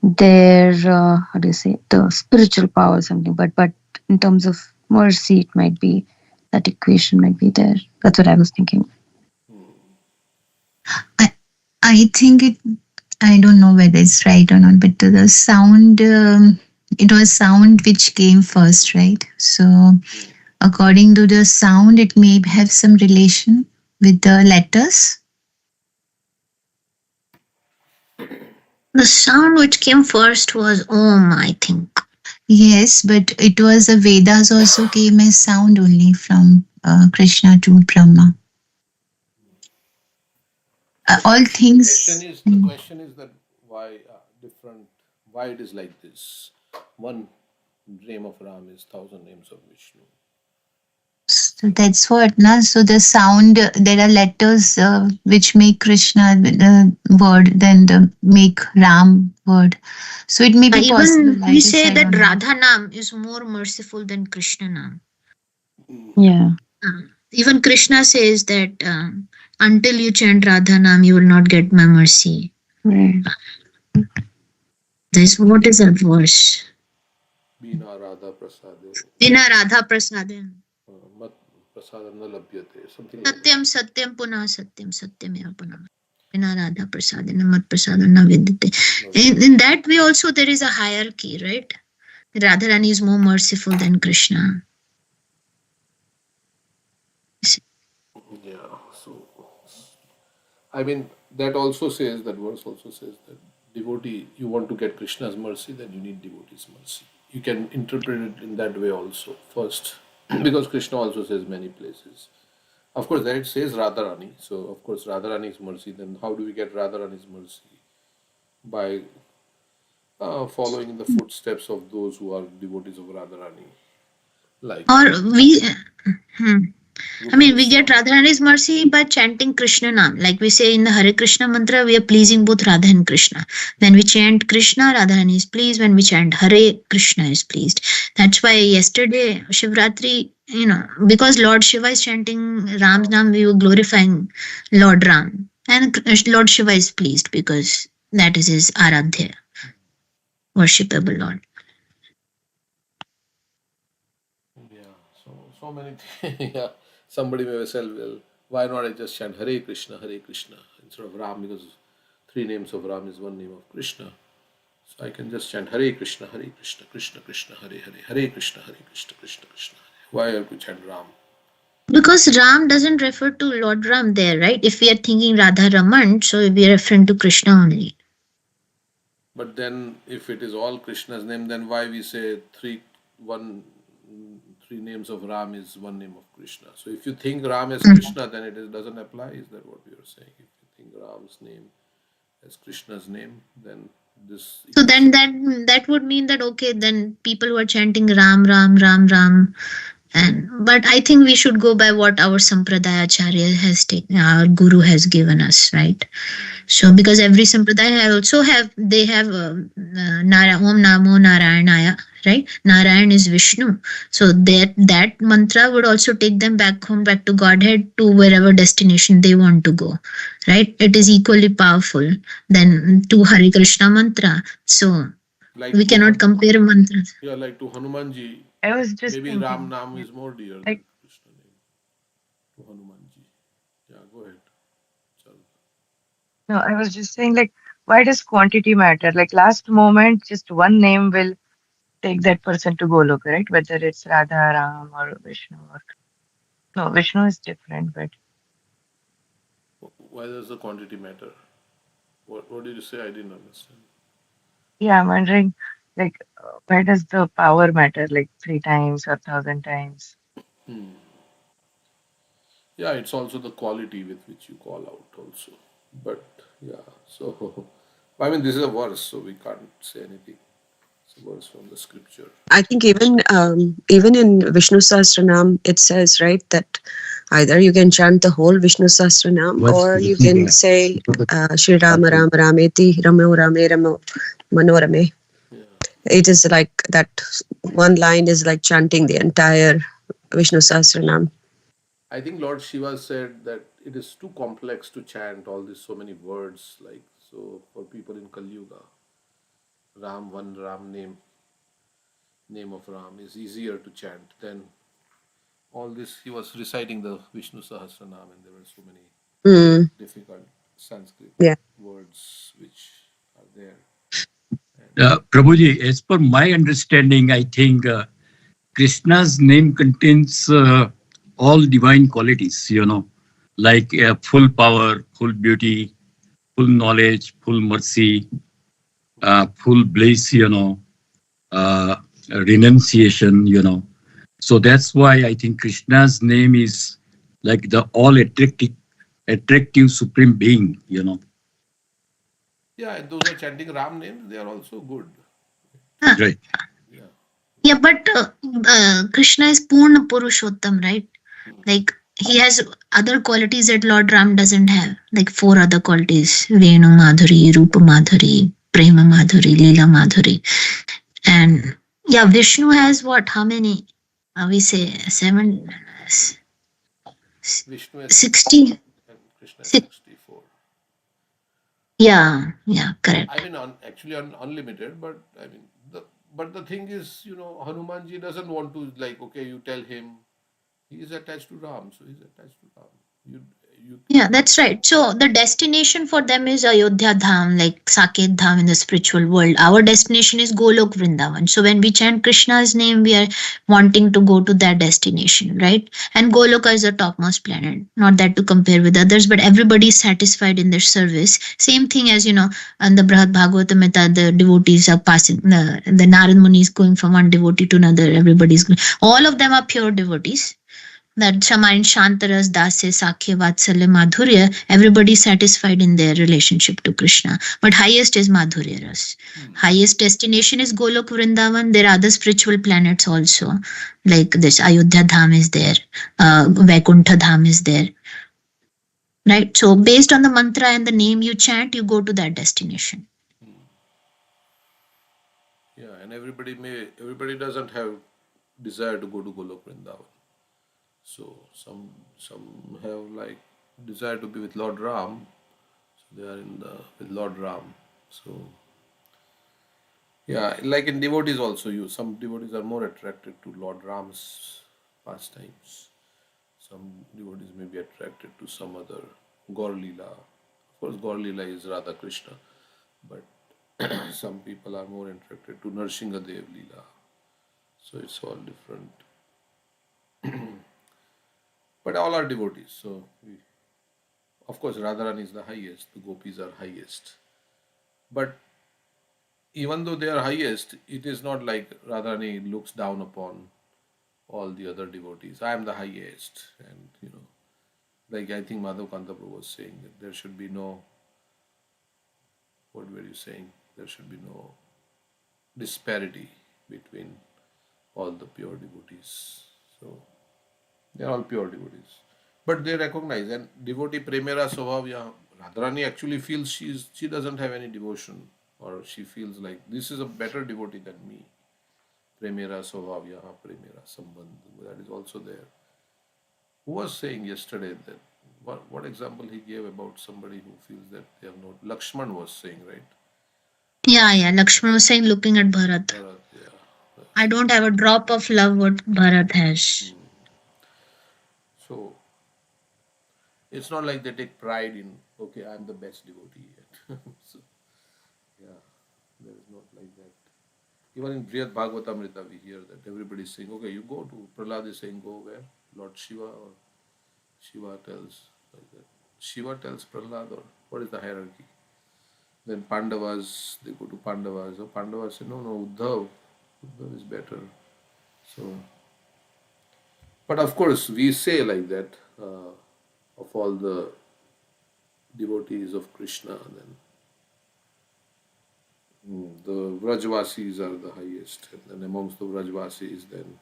their how do you say, the spiritual power or something, but in terms of mercy, it might be that equation might be there. That's what I was thinking. I think I don't know whether it's right or not, but the sound, it was sound which came first, right? So according to the sound, it may have some relation with the letters. The sound which came first was Om, I think. Yes, but it was the Vedas also came as sound only from Krishna to Brahma. All things. The question is that why why it is like this. One name of Ram is 1,000 names of Vishnu. So that's what, na? So the sound, there are letters which make Krishna word, then make Ram word. So it may be possible. Even we say that Radha Nam is more merciful than Krishna Nam. Yeah. Even Krishna says that until you chant Radha Nam, you will not get my mercy. Right. What is that verse? Bina Radha Prasade. Vina Radha Prasade. Mat Prasadam na labhyate. Something like that. Satyam Satyam Punah Satyam Satyam eva Punah. Vina Radha Prasade Mat Prasadam na vidyate. In that way also there is a hierarchy, right? Radharani is more merciful than Krishna. Yeah, so I mean that also says, that verse also says that devotee, you want to get Krishna's mercy, then you need devotee's mercy. You can interpret it in that way also first, because Krishna also says many places. Of course, there it says Radharani. So of course Radharani's mercy. Then how do we get Radharani's mercy? By following in the footsteps of those who are devotees of Radharani. Like Or we we get Radharani's mercy by chanting Krishna Nam. Like we say in the Hare Krishna mantra, we are pleasing both Radha and Krishna. When we chant Krishna, Radharani is pleased. When we chant Hare, Krishna is pleased. That's why yesterday, Shivratri, because Lord Shiva is chanting Ram's Nam, we were glorifying Lord Ram. And Lord Shiva is pleased because that is his Aradhya, worshipable Lord. So many things. Yeah, somebody may say, well, why not I just chant Hare Krishna instead of Ram, because 3 names of Ram is 1 name of Krishna. So I can just chant Hare Krishna, Krishna Krishna, Hare Hare, Hare Krishna, Krishna Krishna. Why I have to chant Ram? Because Ram doesn't refer to Lord Ram there, right? If we are thinking Radha Raman, so we are referring to Krishna only. But then if it is all Krishna's name, then why we say 3 names of Ram is 1 name of Krishna? So if you think Ram as Krishna, then it doesn't apply. Is that what we are saying? If you think Ram's name as Krishna's name, then this. So then that would mean that okay, then people who are chanting Ram, Ram, Ram, Ram, but I think we should go by what our Sampradaya Acharya has taken, our Guru has given us, right? So because every Sampradaya also have Om Namo Narayanaya, right? Narayan is Vishnu. So that mantra would also take them back home, back to Godhead, to wherever destination they want to go, right? It is equally powerful than to Hare Krishna mantra. So like we cannot compare mantras. Yeah, like to Hanumanji. I was just maybe thinking, Ram Nam is more dear than Krishna name to Hanumanji. Yeah, go ahead. No, I was just saying, like, why does quantity matter? Like, last moment, just one name will take that person to Goloka, right? Whether it's Radha, Ram, or Vishnu. No, Vishnu is different, but. Why does the quantity matter? What did you say? I didn't understand. Yeah, I'm wondering, like, why does the power matter, like 3 times or 1,000 times? Yeah, it's also the quality with which you call out also. But yeah, so I mean, this is a verse, so we can't say anything. It's a verse from the scripture. I think even in Vishnu Sahasranam, it says, right, that either you can chant the whole Vishnu Sahasranam or you can say Shri Rama Rama Rameti Ramo Rame Ramo Manorame. Yeah. It is like that one line is like chanting the entire Vishnu Sahasranam. I think Lord Shiva said that it is too complex to chant all these so many words, like, so for people in Kali Yuga, one Ram name of Ram is easier to chant than all this. He was reciting the Vishnu Sahasranam and there were so many difficult Sanskrit words which are there. Prabhuji, as per my understanding, I think Krishna's name contains all divine qualities, like full power, full beauty, full knowledge, full mercy, full bliss, renunciation, So that's why I think Krishna's name is like the all attractive supreme being, Yeah, and those are chanting Ram names, they are also good. Right. Yeah, but Krishna is Purna Purushottam, right? Like he has other qualities that Lord Ram doesn't have, like 4 other qualities: Venu Madhuri, Rupa Madhuri, Prema Madhuri, Leela Madhuri. And yeah, Vishnu has what? How many? We say 7. Vishnu has 60. And Krishna has 64. Yeah, correct. I mean, actually unlimited, but I mean, but the thing is, Hanumanji doesn't want to, like, okay, you tell him. He is attached to Ram, so he's attached to Ram. You Yeah, that's right. So the destination for them is Ayodhya Dham, like Saket Dham in the spiritual world. Our destination is Golok Vrindavan. So when we chant Krishna's name, we are wanting to go to that destination, right? And Goloka is the topmost planet. Not that to compare with others, but everybody is satisfied in their service. Same thing as, on the Brihad Bhagavatamita, the devotees are passing, the Narad Muni is going from one devotee to another. Everybody's going. All of them are pure devotees. That Shamain Shantaras, Dasya, Sakhya, Vatsalya, Madhurya, everybody is satisfied in their relationship to Krishna. But highest is Madhurya Ras. Highest destination is Golok Vrindavan. There are other spiritual planets also, like this Ayodhya Dham is there, Vaikuntha Dham is there. Right? So based on the mantra and the name you chant, you go to that destination. Yeah, and everybody doesn't have desire to go to Golok Vrindavan. So some have like desire to be with Lord Ram, so they are with Lord Ram. So yeah, like in devotees also, some devotees are more attracted to Lord Ram's pastimes. Some devotees may be attracted to some other Gaur Leela. Of course, Gaur Leela is Radha Krishna, but some people are more attracted to Narsinghadev Leela. So it's all different. But all are devotees. So, of course, Radharani is the highest, the gopis are highest. But even though they are highest, it is not like Radharani looks down upon all the other devotees. I am the highest. And, like I think Madhav Kanta Prabhu was saying that there should be no, what were you saying? There should be no disparity between all the pure devotees. So, they are all pure devotees. But they recognize, and devotee Premera Swabhav, Radharani actually feels she doesn't have any devotion, or she feels like this is a better devotee than me. Premera Swabhav, Premera Sambandh, that is also there. Who was saying yesterday that, what example he gave about somebody who feels that they have no, Lakshman was saying, right? Yeah. Lakshman was saying, looking at Bharat. Bharat, yeah. I don't have a drop of love what Bharat has. So, it's not like they take pride in, okay, I'm the best devotee yet. So, yeah, there is not like that. Even in Brihad Bhagavatamrita, we hear that everybody is saying, okay, you go to, Prahlad is saying, go where? Lord Shiva, or Shiva tells like that. Shiva tells Prahlad, or what is the hierarchy? Then Pandavas, they go to Pandavas. So Pandavas say, no, Uddhav is better. So, but of course, we say like that, of all the devotees of Krishna, then the Vrajvasis are the highest, and then amongst the Vrajvasis, then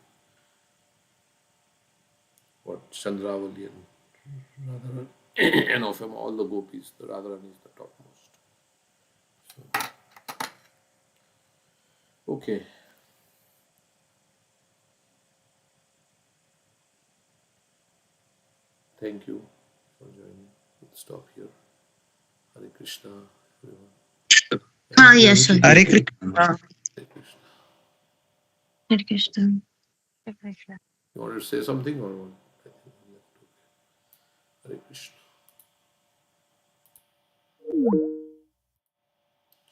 what, Chandravali and Radharani, and of them all the gopis, the Radharani is the topmost. So, okay. Thank you for joining. We'll stop here. Hare Krishna, everyone. Yes, sir. Hare Krishna. Hare Krishna. Hare Krishna. You want to say something or what? I think we left. Okay. Hare Krishna.